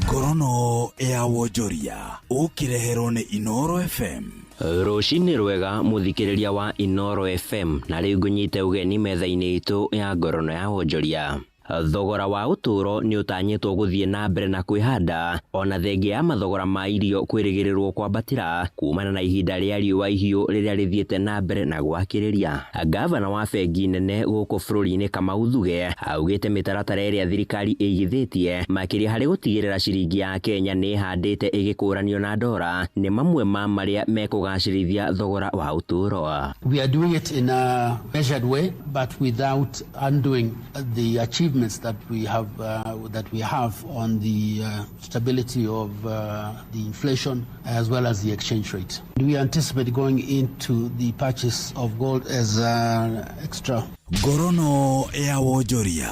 Ngorono ya wonjoria ũkĩreherwo nĩ Inoro FM. Rũcinĩ rwega mũthikĩrĩria wa Inoro FM, na rĩu ngũnyite ũgeni metha-inĩ itũ ya ngorono ya wonjoria. Thogora wa ũtũũro nĩ ũtanyĩtwo gũthiĩ na mbere na kwĩhanda, ona thengia ya mathogora ma irio kwĩrĩgĩrĩrwo kwambatĩra kumana na ihinda rĩa riũa ihiũ rĩrĩa rĩthiĩte na mbere na gwakĩrĩria. Gavana wa bengi nene gũkũ bũrũri-inĩ Kamau Thuge augĩte mĩtaratara ĩrĩa thirikari ĩigithĩtie makĩria harĩ gũtigĩrĩra ciringi ya Kenya nĩ ĩhandĩte ĩgĩkũranio na ndora nĩ mamwe ma marĩa mekũgacĩrithia thogora wa ũtũũro. We are doing it in a measured way, but without undoing the achievements that we have on the stability of the inflation as well as the exchange rate. We anticipate going into the purchase of gold as extra. Ngorono ya wonjoria.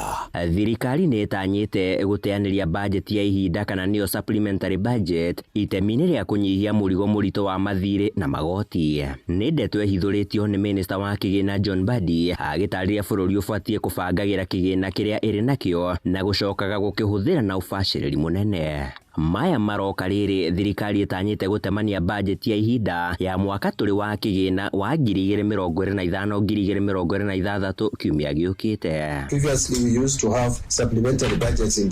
Thirikari nĩ ĩtanyĩte gũteanĩria budget ya ihinda kana nĩyo supplementary budget itemi-inĩ rĩa kũnyihia mũrigo mũritũ wa mathirĩ na magoti. Nĩ ndeto ĩhithũrĩtio nĩ minista wa kĩgĩna John Mbadi agĩtarĩria bũrũri ũbatiĩ kũbangagĩra kĩgĩna kĩrĩa ĩrĩ nakĩo na gũcokaga gũkĩhũthĩra na ũbacĩrĩri mũnene. Maya maroka rĩrĩ thirikari ĩtanyĩte gũtemania budget ya ihinda ya mwaka tũrĩ wa kĩgĩna wa 2025-2026 kiumia gĩũkĩte. Previously we used to have supplementary budgets in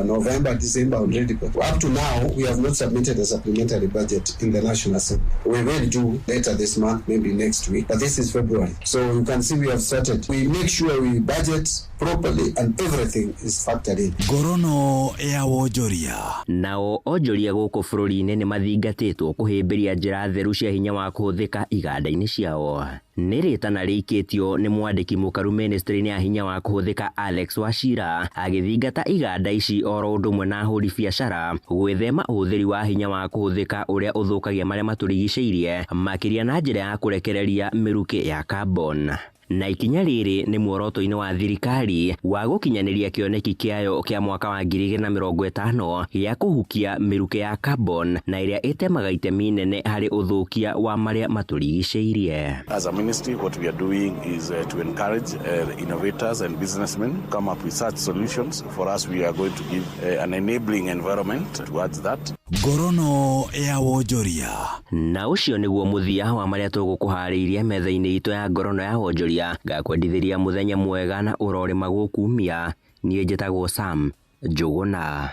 November, December already. But up to now we have not submitted a supplementary budget in the National Assembly. We will do later this month, maybe next week, but this is February. So you can see we have started. We make sure we budget properly and everything is factored in. Ngorono ya wonjoria. Nao onjoria gũkũ bũrũri-inĩ nĩ mathingatĩtwo kũhĩmbĩria njĩra theru cia hinya wa kũhũthĩka iganda-inĩ ciao. Nĩ rĩtana rĩikĩtio nĩ mwandĩki mũkaru ministry-inĩ ya hinya wa kũhũthĩka Alex Wachira agĩthingata iganda ici oro ũndũ ũmwe na ahũri biacara gwĩthema ũhũthĩri wa hinya wa kũhũthĩka ũrĩa ũthũkagia marĩa matũrigicĩirie makĩria na njĩra ya kũrekereria mĩrukĩ ya carbon. Na ikinya rĩrĩ nĩ muoroto-inĩ wa thirikari wa gũkinyanĩria kĩoneki kĩayo kĩa mwaka wa 2050 gĩa kũhukia mĩrukĩ ya carbon na ĩrĩa ĩtemaga itemi nene harĩ ũthũkia wa marĩa matũrigicĩirie. As a ministry, what we are doing is to encourage the innovators and businessmen to come up with such solutions. For us, we are going to give an enabling environment towards that. Ngorono ya wonjoria. Na ũcio nĩguo mũthia wa marĩa tũgũkũharĩirie metha-inĩ itũ ya ngorono ya wonjoria. Ngakwendithĩria mũthenya mwega na ũrorĩma gũkumia. Niĩ njĩtagwo Sam Njũgũna.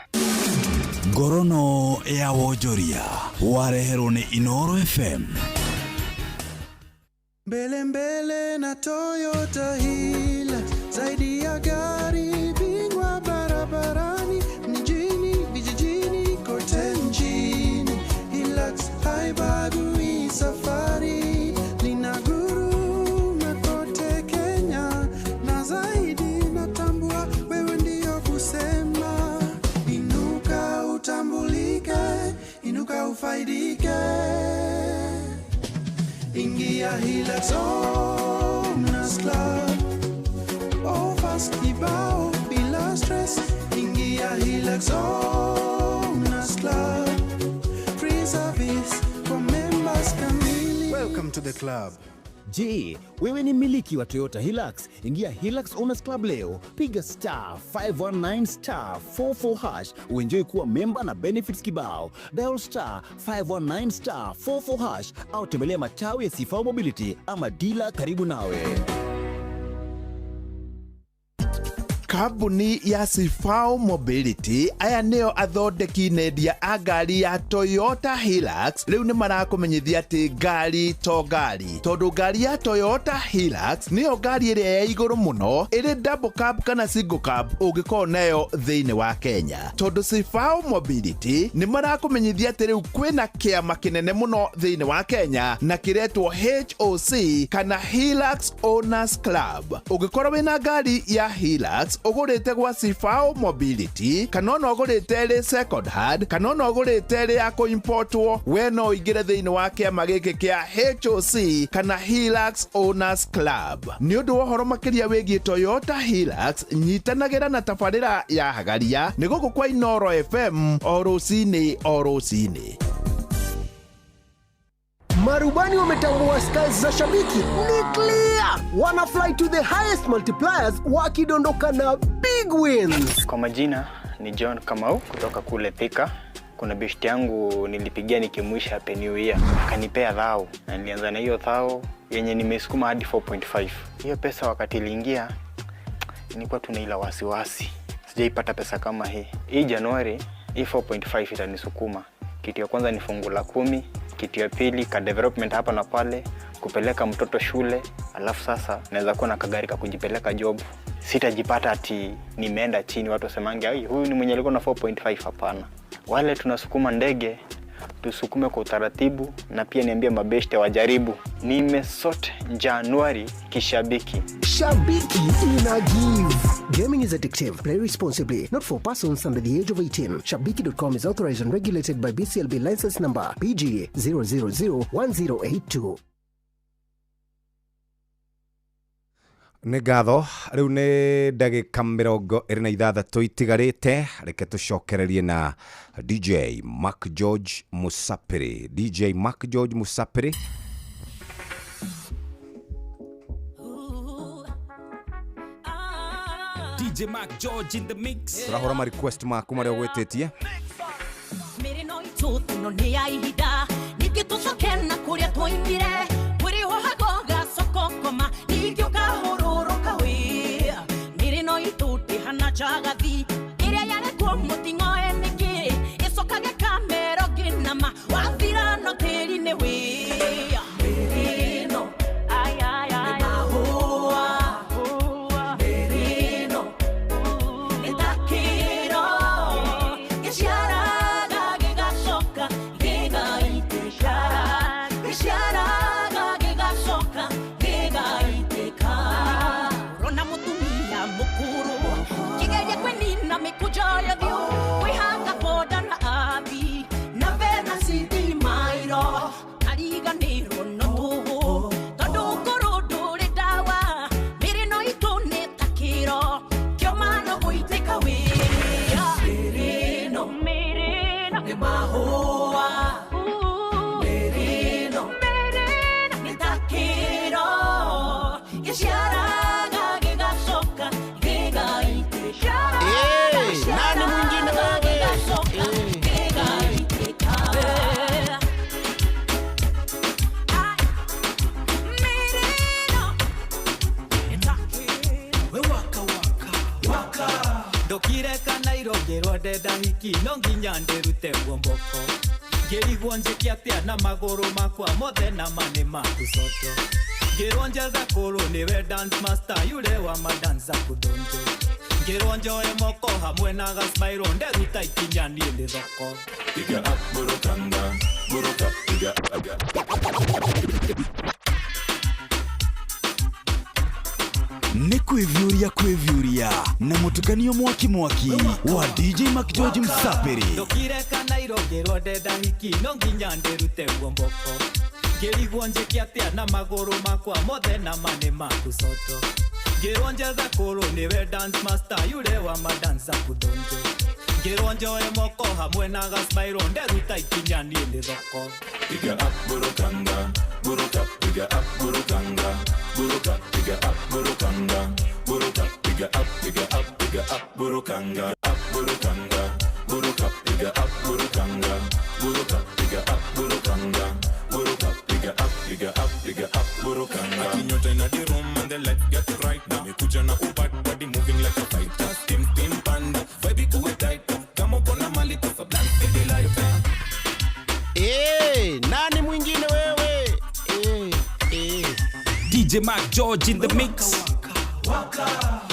Ngorono ya wonjoria wareherwo nĩ Inoro FM. Mbele mbele na Toyota Hilux, zaidi ya gari, bingwa barabarani, mjini, vijijini, kote nchini. Ingia Hilux Owners Club. Offers kibao bila stress. Ingia Hilux Owners Club. Free service for members kamili. Welcome to the club. Je, wewe ni mmiliki wa Toyota Hilux? Ingia Hilux Owners Club leo. Piga *519*44# uenjoy kuwa member na benefits kibao. Dial *519*44# au tembelea matawi ya Sifao Mobility ama dealer karibu nawe. Kambuni ya Sifao Mobility aya neo athondeki nendia a ngari ya Toyota Hilux. Riu ni marakumenyithia ati ngari to ngari, tondu ngari ya Toyota Hilux niyo ngari iria ya iguru muno iri double cab kana single cab ungikorwo nayo thiini wa Kenya. Tondu Sifao Mobility ni marakumenyithia ati riu kwina kiama kinene muno thiini wa Kenya na kiretwo HOC kana Hilux Owners Club. Ungikorwo wina ngari ya Hilux ugurite gwa Sifao Mobility kana no ugurite ri second hand kana no ugurite ri ya importwo, we no ingire thiini wa kiama giki kia HOC kana Hilux Owners Club. Ni undu wa horo makiria wigie Toyota Hilux, nyitanagira na tabarira ya Hagaria ni guku kwa Inoro FM o rucini. Marubani wametambua skies za shabiki ni clear. Wana fly to the highest multipliers wakidondoka na big wins. Kwa majina ni John Kamau kutoka kule Thika. Kuna beshti yangu nilipigia nikimwisha happy new year. Akanipea thao. Na nilianza na hiyo thao yenye nimesukuma hadi 4.5. Hiyo pesa wakati iliingia nilikuwa tuna ila wasiwasi. Sijaipata pesa kama hii. Hii Januari hii 4.5 itanisukuma. Kitu ya kwanza ni fungu la 10. Kitu ya pili ka development hapa na pale, kupeleka mtoto shule, alafu sasa naweza kuwa na kagari ka kujipeleka job. Sitajipata ati nimeenda chini watu wasemange ai huyu ni mwenye alikuwa na 4.5. Hapana. Wale tunasukuma ndege tusukume kwa utaratibu, na pia niambie mabeshte wajaribu. Nimesort Januari kishabiki. Shabiki ina give. Gaming is addictive. Play responsibly. Not for persons under the age of 18. Shabiki.com is authorized and regulated by BCLB license number PGA 0001082. Nĩ ngatho rĩu nĩ ndagĩka 26 itigarĩte, reke tũcokererie na DJ Mark George Musapiri. DJ Mark George Musapiri. DJ Mark George in the mix. Turahora ma request maku marĩa ũgwĩtĩtie. Mĩrĩ no itũ no nĩ ya ihinda ningĩ tũcoke na kũrĩa twoimire kũrĩ hohago gacoko koma ningĩ ũkahũrũrũka wĩ mĩrĩ no itũ ndĩhana njagathi ĩrĩa yarekwo mũting'o nĩkĩ ĩcokage kamero ngĩnama wathira no tĩri-inĩ wĩ mĩrĩ no Dahiki no nginya nderute guomboko ngĩrigwo njĩke atĩa na magũrũ makwa mothe na mane makucoto ngĩrwo njethe kũrũ nĩwe dance master yule wa madanza kudonjo ngĩrwo njoe moko hamwe na gasmairo nderuta ikinya niĩ ndĩ thoko Piga up burukanga buruka piga Ni kwivyuria na mutukanio mwaki wa DJ Mark George Musapiri. Ndokire kana irongero ndenda hiki no nginya nderute guomboko ngĩrigwo njĩke atĩa na magũrũ makwa mothe na mane maku coto ngĩrwo njethe kũrũ nĩwe dance master yule wa madansa kudonjo ngĩrwo njoe moko hamwe na gasmairo nderuta ikinya niĩ nĩ thoko Piga up burukanga, buruka, piga up burukanga, buruka, piga up burukanga, buruka, piga up, burukanga, up burukanga, buruka, piga up burukanga, buruka, piga up burukanga, buruka, piga up burukanga. Akinyota in the room and the lights get it right now. Mikuja na ubat, body moving like a fighter. Steam panda, vibe kuwe tight. Kama uko na mali kosa blank, baby life. Nani mwingine wewe? DJ Mac George in the mix.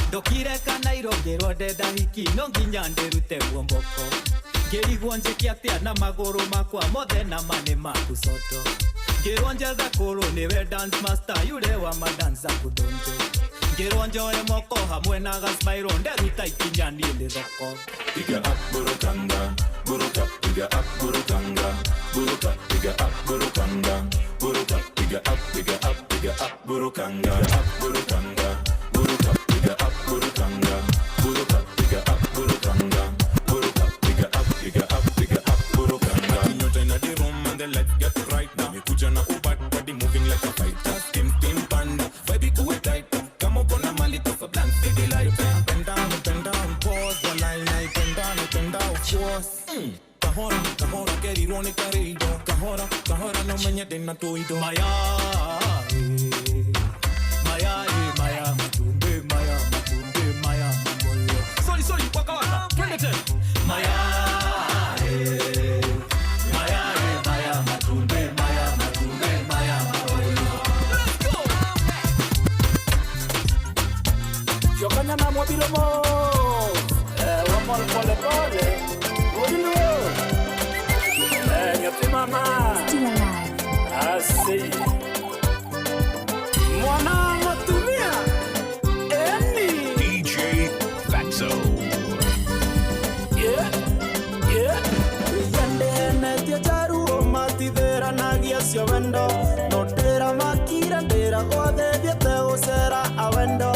Ndokire kana irongerwo ndenda hiki no nginya nderute guomboko ngĩrigwo njĩke atĩa na magũrũ makwa mothe na mane maku coto ngĩrwo njethe kũrũ nĩwe dance master yule wa madansa kudonjo ngĩrwo njoe moko hamwe na gasmairo nderuta ikinya niĩ nĩ thoko Piga up burukanga, buruka, piga up burukanga, buruka, piga up burukanga, buruka, piga up burukanga, up burukanga, buruka, piga up burukanga, buruka, piga up burukanga, buruka, piga up burukanga. Akinyota in the room and the lights get it right now. Mikuja na ubat, body moving like a fighter. Steam panda, vibe kuwe tight. Kama uko na mali kosa blank, city light. Bend down, pause the line. Bend down, force. Kahora, get ironic arido. Kahora, no menya dena toido. Maya, matumbe, maya, mamboyo. Sorry, waka, twende tena. Maya, matumbe, maya, mamboyo. Let's go. Yokanya na mwabilomo. Wamol pole. Odilu. Nyoti mama. Still alive. I see. Mwana matumia. Eni. DJ Fatso. Yeah. Yande netia charu matidera nagia sio vendo. Notera makira ndera gode viete gocera awendo.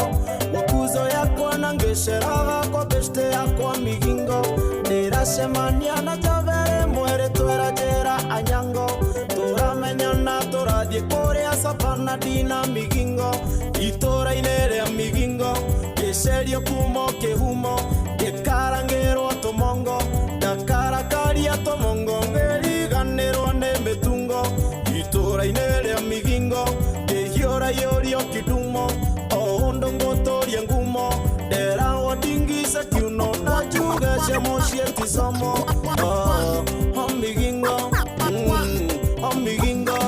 Wakuzo yakwa nangesheraga kwa beste yakwa migingo. Ndera semania na javere muere twera jera anyango. Tora menyana tora die korea sapana dina migingo. Itora inere migingo. Keserio kumo kehumo. Kekarangero tomongo. Dakara karia tomongo. Ngeriganero ne metungo. Itora inere migingo. Kehiora yorio kidumo. Ondongo toria ngumo. Dera wadingisa kiuno. Nachuga shemoshieti somo. Migingo. Migingo. 「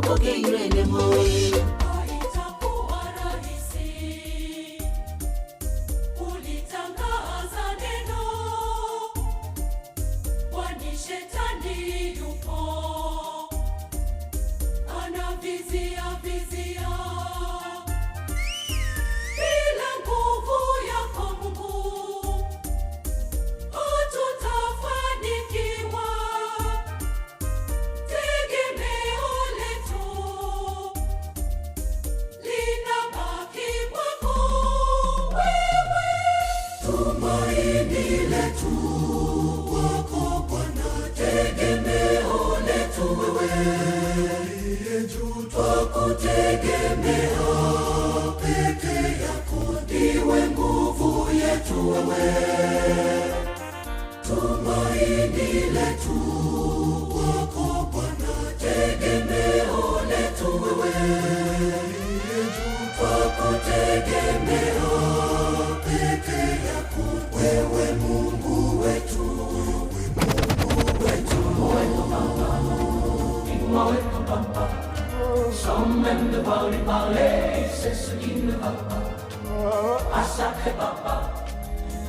boge yurene moe.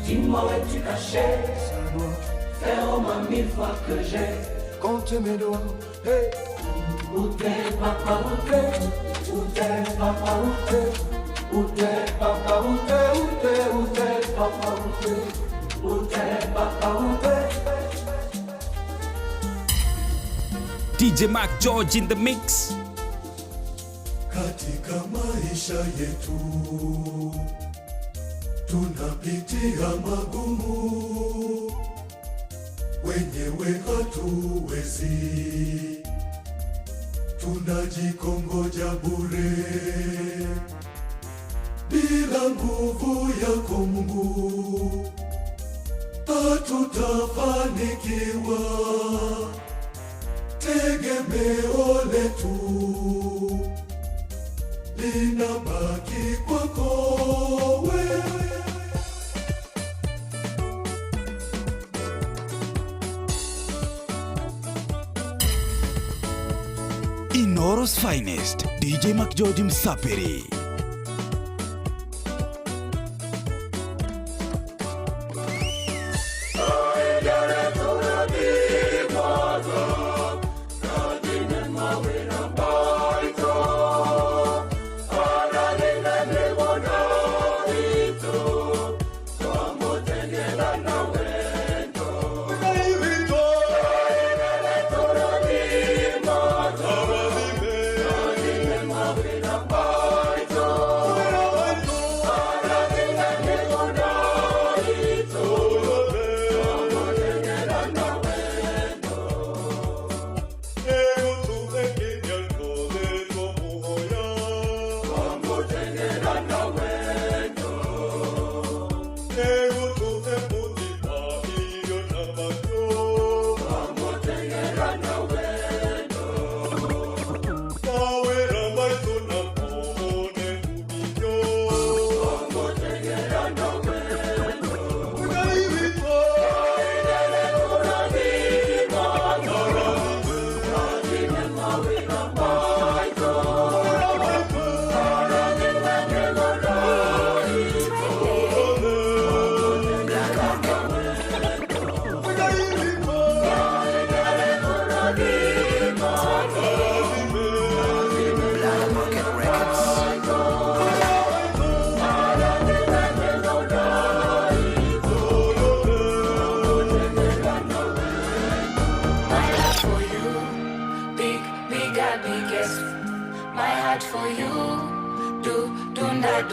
Dis-moi où es-tu caché? Fais-moi mille fois que j'ai compté mes doigts. Hey. Où t'es papa, où t'es? Où t'es papa, où t'es? Où t'es papa, où t'es? Où t'es, où t'es papa, où t'es? Où t'es papa, où t'es? DJ Mac George in the mix. Katika maisha yetu tunapitia magumu, wenyewe hatuwezi, tunajikongoja bure. Bila nguvu yako Mungu hatutafanikiwa. Tegemeo letu linabaki kwako wewe. Inoros Finest, DJ Mac George Msapiri.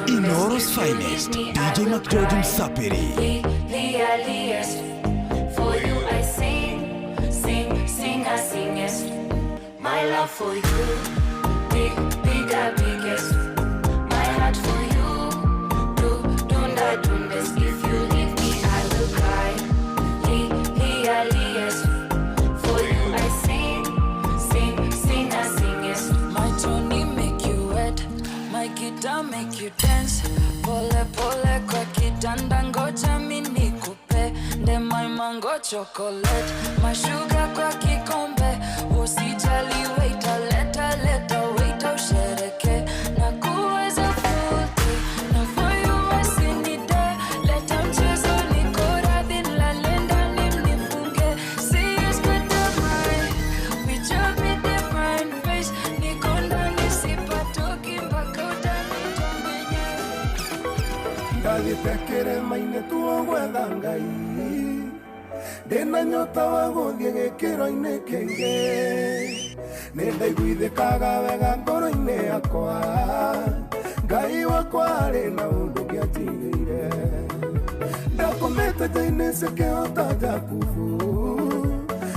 Inoros Finest, DJ Mac George Msapiri. The earliest, for you I sing, sing, sing, I sing, yes. My love for you, big, bigger, biggest. My heart for you, dunda, dundes. If you leave me, I will cry. The earliest, for you I sing, sing, sing, I sing, yes. My Tony make you wet, my guitar make you dance. Pole pole kwa kitanda ngoja mimi nikupe. Nde my mango chocolate, my sugar kwa kikombe. Usijali wait, leta tekere-mainĩ tuogwetha Ngai ndĩna nyota wa gũthiĩ gĩkĩro-inĩ kĩngĩ nĩndaiguithĩkaga wega ngoro-inĩ yakwa Ngai wakwa arĩ na ũndũ ngĩatigĩire ndakomete nja-inĩ cikĩhota Jakubu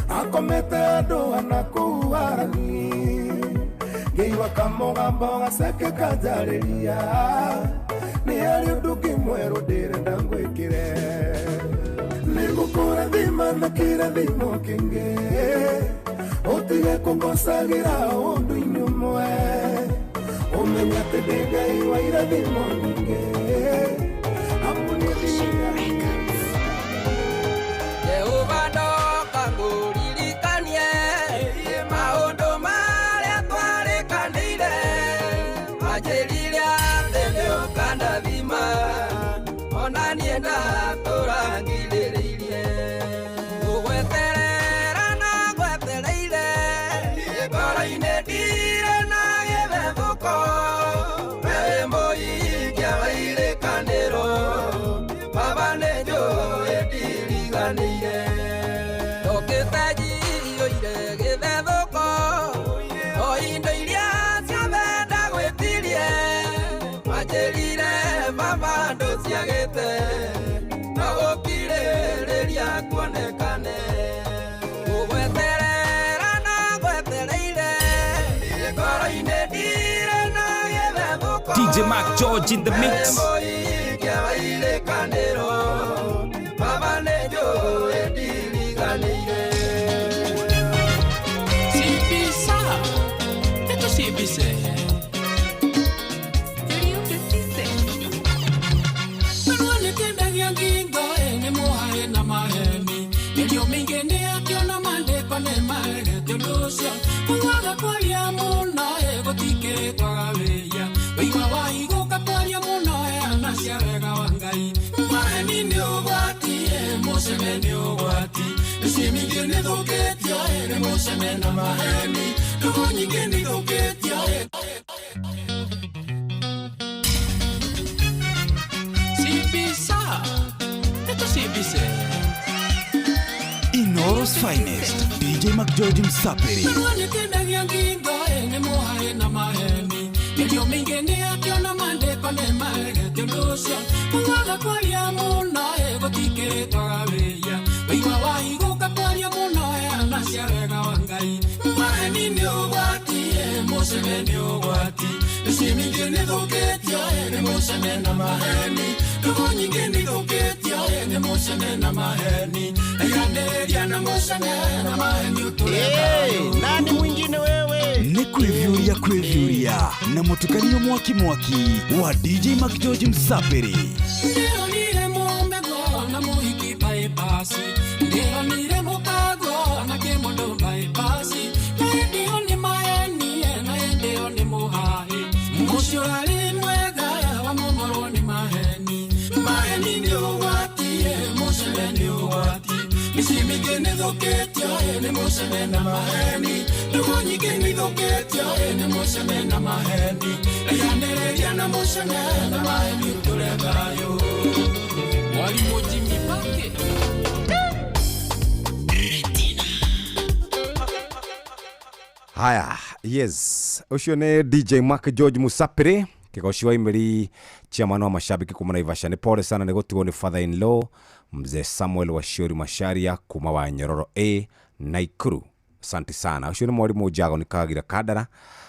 akomete andũ ana kũu Harani ngĩigua kamũgambo gaceke kanjarĩria nĩ harĩ ũndũ kĩmwerũ ndĩrenda ngwĩkĩre nĩngũkũrathima na kĩrathimo kĩngĩ ũtige kũngocagĩra ũndũ-inĩ ũmwe ũmenye atĩ ndĩ Ngai wa irathimo nyingĩ Jehova ndoka ngũririkanie maũndũ marĩa twarĩkanĩire wanjĩrire atĩ nĩũkandathima ona niĩ ndatũrangirĩrĩirie ngũgweterera na ngwetereire ngoro-inĩ ndirĩ na gĩthethũko we wĩ mũhingia wa irĩkanĩro Baba nĩnjũĩ ndiriganĩire ndũkĩte njiyũire gĩthethũko o indo iria ciothe ndagwĩtirie wanjĩrire Baba ndũciagĩte no gũkirĩrĩria kuonekane ngũgweterera na ngwetereire ngoro-inĩ ndirĩ na gĩthethũko DJ Mac George in the mix. Baba nĩnjũĩ ndiriganĩire Sibisa, esto Sibise. Manuale kendagia ngingo ene muhae na maheni Nilio mingene akiona mandeko ne maerete ulusio Mwaga kwaria muno gotike kwagaweya Waiwa wahigoka kwaria muno anacia wega wa Ngai Maheni nĩ ũgwati mũcene nĩ ũgwati Mĩciĩ mingĩ nĩ thũkĩtio nĩ mũcene na maheni Ndũgũ nyingĩ nĩ thũkĩtio Sibisa, esto Sibise. Inoros Finest, DJ Mac George Msapiri. Manuale kendagia ngingo ene muhae na maheni Nilio mingene akiona mandeko ne maerete ulusio Mwaga kwaria muno gotike kwagaweya Waiwa wahigoka kwaria muno anacia wega wa Ngai Maheni nĩ ũgwati mũcene nĩ ũgwati Mĩciĩ mingĩ nĩ thũkĩtio nĩ mũcene na maheni Ndũgũ nyingĩ nĩ thũkĩtio nĩ mũcene na maheni Aiganĩrĩria na mũcene na maheni ũtũrekayo Nani mwingine wewe? Ni kwivyuria na mutukanio mwaki wa DJ Mac George Msapiri. Ndĩronire mũmbego na mũhiki bypass Ndĩronire mũkago na kĩmondo bypass Na hĩndĩo nĩ maheni na hĩndĩo nĩ mũhahi Mũcio arĩ mwega wa mũmorwo nĩ maheni Maheni nĩ ũgwati mũcene nĩ ũgwati Mĩciĩ mingĩ nĩ thũkĩtio nĩ mũcene na maheni Ndũgũ nyingĩ nĩ thũkĩtio nĩ mũcene na maheni Aiganĩrĩria na mũcene na maheni ũtũrekayo Mwarimũ Jimmy Pake Haya, yes. Ucio ni DJ Mac George Musapiri, kigoci wa imeri chairman wa mashabiki kuma Naivasha. Ni pole sana nigotiwo ni father-in-law mzee Samuel Washuri Masharia kuma wa Nyororo A Naikuru. Asante sana. Ucio ni mwalimu Jago nikagira kadara.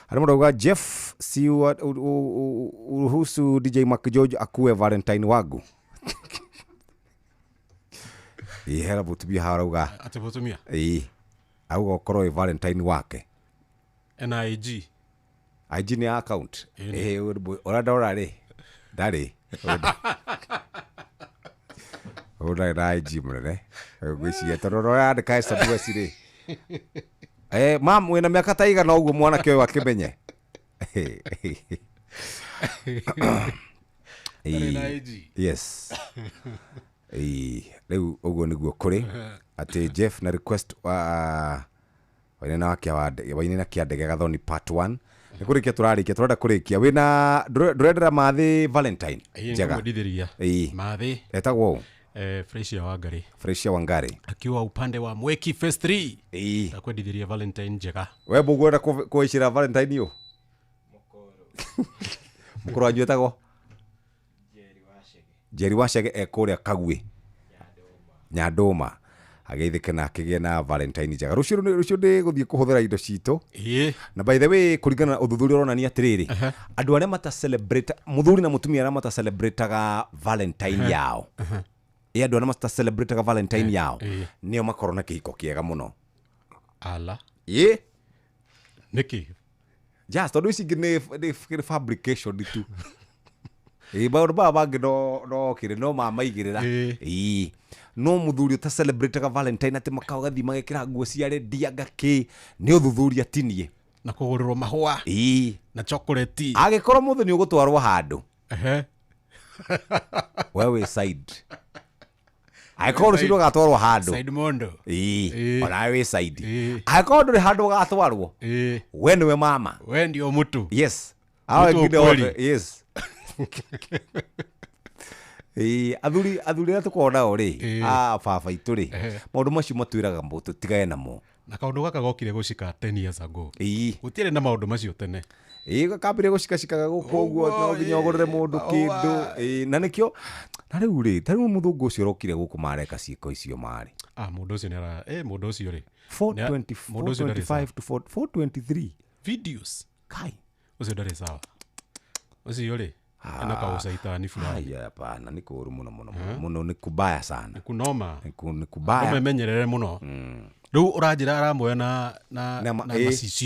Alimudoga Jeff, si uruhusu DJ Mac George akuwe Valentine wagu. Ihera butubia harauga. Atibutumia. Auga okoro Valentine wake. NIG. IG ni account. Orada re. Dare. Orada IG mrene. Gwisi yetororo ya ndika hesabu sire. Mam wena miaka taiga na uguo mwana kio wakimenye. Yes. Leo uguo niguo kuri ati Jeff na request wa wainena kia ndege gathoni part 1 Nikurikia turarikia turenda kurikia wina ndurendera mathi Valentine njega ndithiria mathi etagwo Freshia Wangari. Freshia Wangari akiwa upande wa Mweki Phase 3 takwendithiria Valentine njega. We bugwenda kuishira Valentine yo mukuru wanyu etagwo Jerry Washege ekuria Kagwe Nyandoma ageithike na akigie na Valentine njega. Rucio ndi guthie kuhuthira indo cito na by the way kuringana na uthuthuria uronania atiriri andu aria mata celebrate muthuri na mutumia aria mata celebrateaga Valentine yao andu aria mata celebrateaga Valentine yao nio makorwo na kihiko kiega muno ala niki just tondu ici ni fabrication tu baundu bangi no kire no mamaigirira no muthuri ta celebrate ka Valentine ati makauga thi magekira nguo cia redia ngaki ni uthuthuria tinie na kugurirwo mahua na chocolate agikorwo muthu ni ugutwarwo handu wewe side agikorwo ciro gatwarwo handu side mondo ona we side agikorwo nduri handu gatwarwo we niwe mama we ndio mutu yes awe ngine yes athuri na tukona ori baba itu ri maundu macio matwiraga mbutu tigae namo na kaundu gaka gokire gucika 10 years ago gutire na maundu macio tene gakambire gucika guku guo no nginya ugurire mundu kindu na nikio na riu ri tariu muthungu ucio rokire guku mareka ciiko icio mari mundu ucio nera mundu ucio ri 425 to 423 videos kai ucio ndari sawa ucio ri ana kausaitani fulani hapana ni kuru muno ni kubaya sana kunoma ni kubaya umemenyerere muno riu urajira aramoya na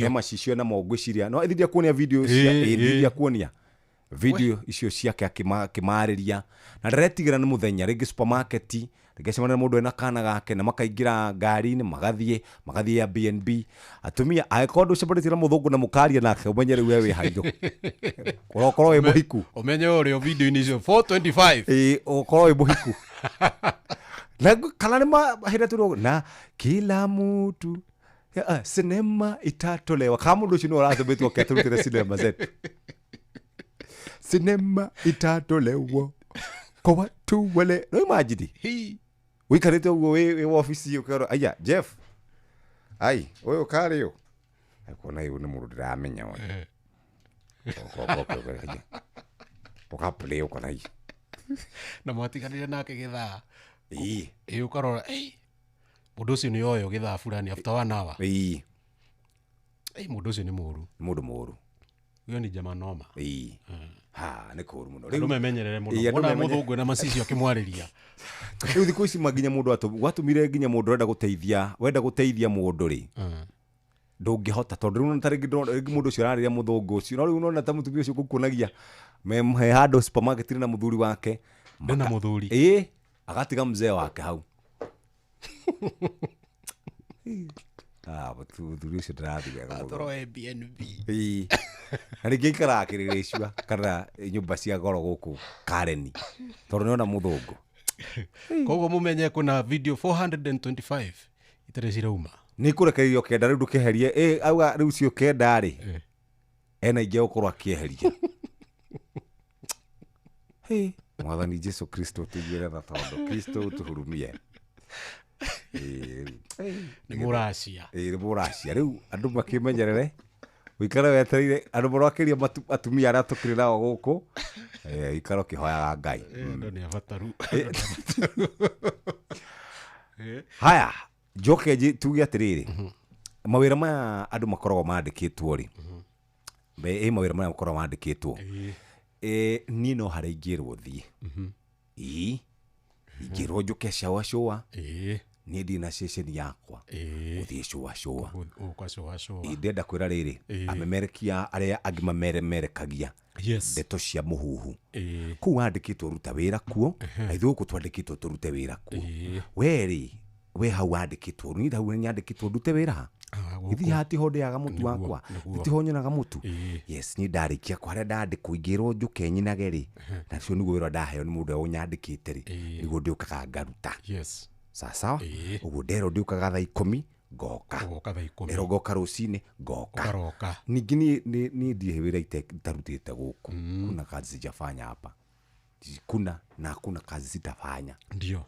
macicio na mogwiciria no ithiria kuonia video ithiria kuonia video icio ciake akimariria na ndĩretigira nĩ mũthenya rĩngĩ supermarket rĩngĩ mundu ena kana gake na makaingira ngari-inĩ magathie ya BNB atumia aikondo ceparetira muthungu na mukaria nake umenye rĩu wewe haijo urokorwo we muhiku umenye uri video ini cio 425 ukorwo we muhiku na kana nĩ mahira na kila mtu sinema itatolewa kama mundu ucio nĩ ũrathomĩtwo keturutire sinema zetu sinema itatolewa kwa watu wale no imagine wikarite ugo we office ukaro aya Jeff ai wewe ukario akona yu ni mundu ndiramenya we ukaplay ukona hii na mwatiganire nake githaa ukarora mundu ucio ni oyo githaa fulani after 1 hour mundu ucio ni muru uyo ni jama noma ni kuru muno riu memenyerere muno ona muthungu na macicio akimwariria riu thiku ici maginya mundu watumire nginya mundu wenda guteithia mundu ri ndungihota tondu riu ntarigi mundu ucio arariria muthungu ucio no riu nona ta mutumia ucio gukunagia he handu supermarket na muthuri wake ndena muthuri agatiga mzee wake hau muthuri ucio ndarathiaga atoro BNB na rĩngĩ ikara akĩrĩrĩcua kana nyũmba cia goro gũkũ Kareni tondũ nĩona mũthũngũ koguo mumenye kuna video 425 itarĩ cirauma nĩ kũrekererio kenda rĩu ndũkeherie auga rĩu cio kenda rĩ ena ingĩ gũkorwo akĩeheria mwathani Jesu Kristo tũigĩre tha tondũ Kristo ũtũhurumie nĩ mũracia rĩu andũ makĩmenyerere wikara wetereire andu morokeria atumia aria tukiri nao guku ikaro kihoyaga Ngai ndo ni abataru haya joke tuge atiriri mawira maya andu makoragwo mandikitwo ri mawira maya makoragwo mandikitwo ni no hari ingirwo thie ingirwo njuke showa ni ndina session yakwa uthie showa ndenda kwira riri amemerekia aria agima merekagia ndeto cia muhuhu ku wandikitwo ruta wira kuo aithu ku twandikitwo turute wira kuo we hau wandikitwo ni hau nyandikitwo ndute wira ithi hati honde yaga mutu wakwa itihonyonaga mutu yes ni ndarikia kwaria ndandikwo ingirwo njuke nyinage ri nacio niguo wira ndaheo ni mundu unyandikite ri niguo ndiukaga ngaruta sawa uguo ndero ndiukaga thaa 10 ngoka Ngoka thaa 10. erogoka rucini ngoka Ukaroka. ningi ni ndie wira itarutite guku kuna kazi sijafanya hapa kuna na kuna kazi sitafanya ndio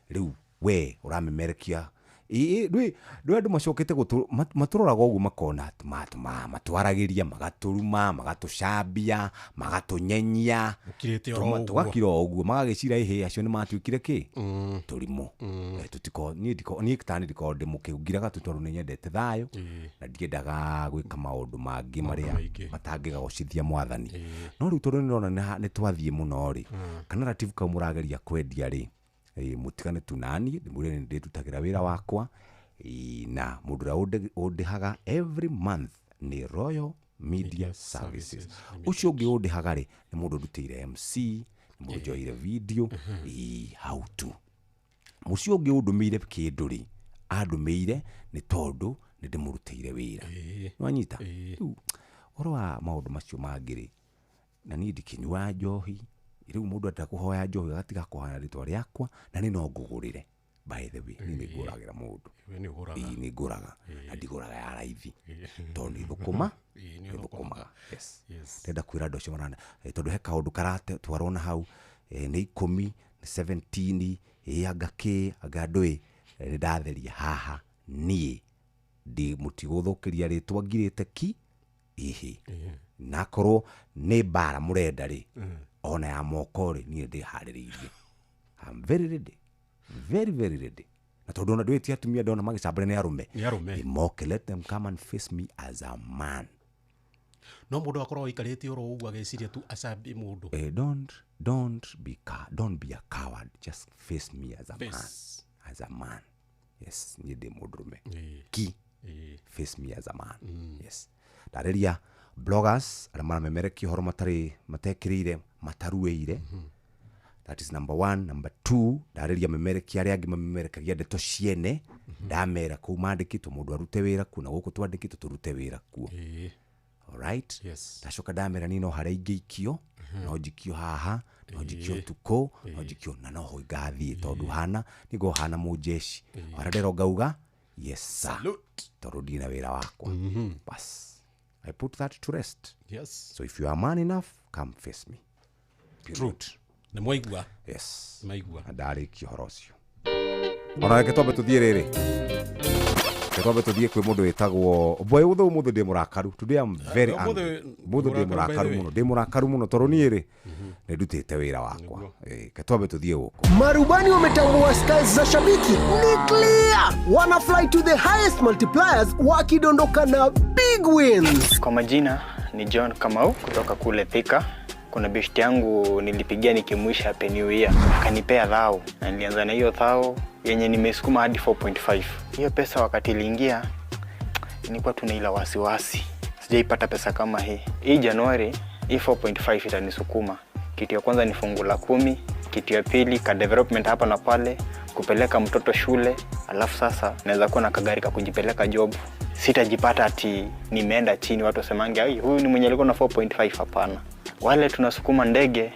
riu we uramemerekia ndwi andu macokete maturaga uguo makona matwaragiria magaturuma magatucambia magatunyenya tugakira uguo magagicira ihe acio ni matuikire ki turimu tutiko ni kitani ndiko ndimukigiraga tutoru ni nyendete thayo na ndiendaga gwika maundu mangi maria matangiga gucithia mwathani no riu tondu nirona ni twathie muno ri kana ratibu ka murageria kwendia ri mutigane tunani ndimure nditutagira wira wakwa na mudura udihaga every month ni Royal Media Services ucio ungi udihaga ri ni mundu ndutire MC ni mundu joire video how to mucio ungi udumire kinduri adumire ni tondu ni ndimurutire wira nwanyita orwa maundu macio mangiri na ni ndikinywa njohi riu mundu atakuhoya njohi gatiga kuhana ritwa riakwa na ni no ngugurire by the way ni nguragira mundu ni nguraga na ndiguraga ya raithi tondu ithukuma yes tenda kwira ndocio marana tondu he kaundu karate twarona hau ni 10 ni 17 agake agadoi ni ndatheria haha nie ndi mutiguthukiria ritwa ngirite ki nakorwo ni bara murenda ri ona ya moko ri ni ndi hariririe I'm very ready very ready na tondu na ndwiti atumia ndona magicambana ni arume moke let them come and face me as a man no mundu akorwo ikarite oro ugu ageciria tu acabi mundu don't be a coward, just face me as a man yes ni ndi mundurume ki face me as a man yes dareria bloggers ara maramemereki horo matekirire matarueire that is number 1 number 2 dareria memereki aria angi mamemerekagia ndeto ciene ndamera ku mandikitwo mundu arute wira kuna guku twandikitwo turute wira kuo all right yes tacoka ndamera ni no hare ingikio no jikio haha no jikio tuko no jikio na no ho igathie tondu hana nigo hana mujeshi waradero gauga yes sir torudi na wira wakwa bas I put that to rest. Yes. So if you are man enough, come face me. True. Na mwaigua. Yes. Maigua. Adari kihorocio. Ona ketobe tuthie riri. Ketobe tuthie kwi mundu witagwo boy utho mundu ndi murakaru. Today I'm very angry. Mundu ndi murakaru muno. Ndi murakaru muno toro ni ri. Ndutite wira wakwa. Ketobe tuthie guko. Marubani wametambua skies za shabiki. Ni clear. Wana fly to the highest multipliers wakidondoka na big wins. Kwa majina ni John Kamau kutoka kule Thika. Kuna beshte yangu nilipigia nikimwisha happy new year. Akanipea dhao. Na nilianza na hiyo dhao yenye nimesukuma hadi 4.5. Hiyo pesa wakati iliingia nilikuwa tu na ila wasiwasi. Sijaipata pesa kama hii. Hii Januari hii 4.5 itanisukuma. Kitu ya kwanza ni fungu la 10, kitu ya pili ka development hapa na pale, kupeleka mtoto shule, alafu sasa naweza kuwa na kagari ka kujipeleka job. Sitajipata ati nimeenda chini watu wasemange ai huyu ni mwenye alikuwa na 4.5 hapana. Wale tunasukuma ndege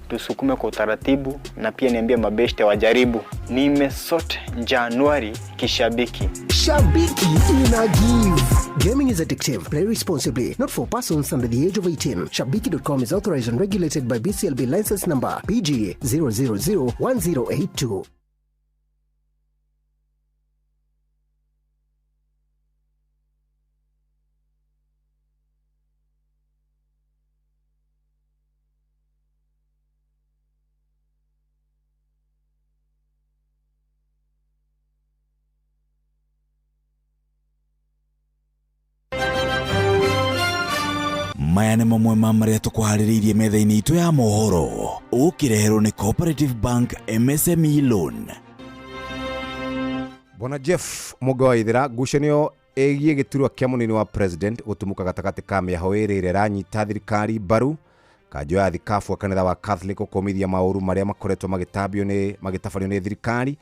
tusukume kwa utaratibu na pia niambie mabeshte wajaribu. Nimesort Januari kishabiki. Shabiki ina give. Gaming is addictive. Play responsibly. Not for persons under the age of 18. Shabiki.com is authorized and regulated by BCLB license number PG 0001082. Maya nĩ mamwe ma marĩa tũkũharĩrĩirie metha-inĩ itũ ya mohoro. Ũkĩreherwo nĩ Cooperative Bank MSME Loan. Bwana Jeff Mugawaithira ngucanio ĩgiĩ gĩturwa kĩa mũnini wa president gũtũmũka gatagatĩ ka mĩaho ĩrĩ ĩrĩa ĩranyita thirikari mbaru. Kanjũ ya thikabu wa kanitha wa Catholic gũkũmithia maũru marĩa makoretwo magĩtabanio nĩ thirikari.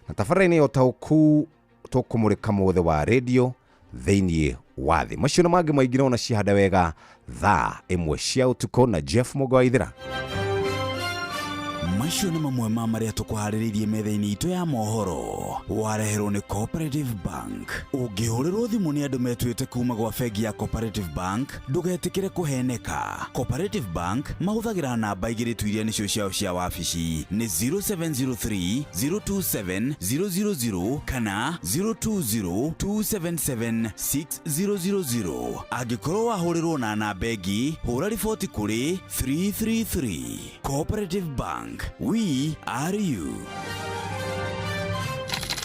Na tabarĩra-inĩ ya ũtaũku tũkũmũrĩka mũthĩ wa radio thĩinĩ wa thĩ. Macio na mangĩ maingĩ no na cihanda wega thaa ĩmwe cia ũtukũ na Jeff Mugawaithira. macio nĩ mamwe ma marĩa tũkũharĩrĩirie metha-inĩ itũ ya mohoro. Wareherwo nĩ Cooperative Bank. Ũngĩhũrĩrwo thimũ nĩ andũ metuĩte kuma gwa bengi ya Cooperative Bank, ndũgetĩkĩre kũheneka. Cooperative Bank mahũthagĩra namba igĩrĩ tu iria nĩcio ciao cia wabici nĩ 0703 027 000 kana 020 277 6000. Angĩkorwo wahũrĩrwo na namba ĩngĩ, hũra riboti kũrĩ 333. Cooperative Bank, we are you.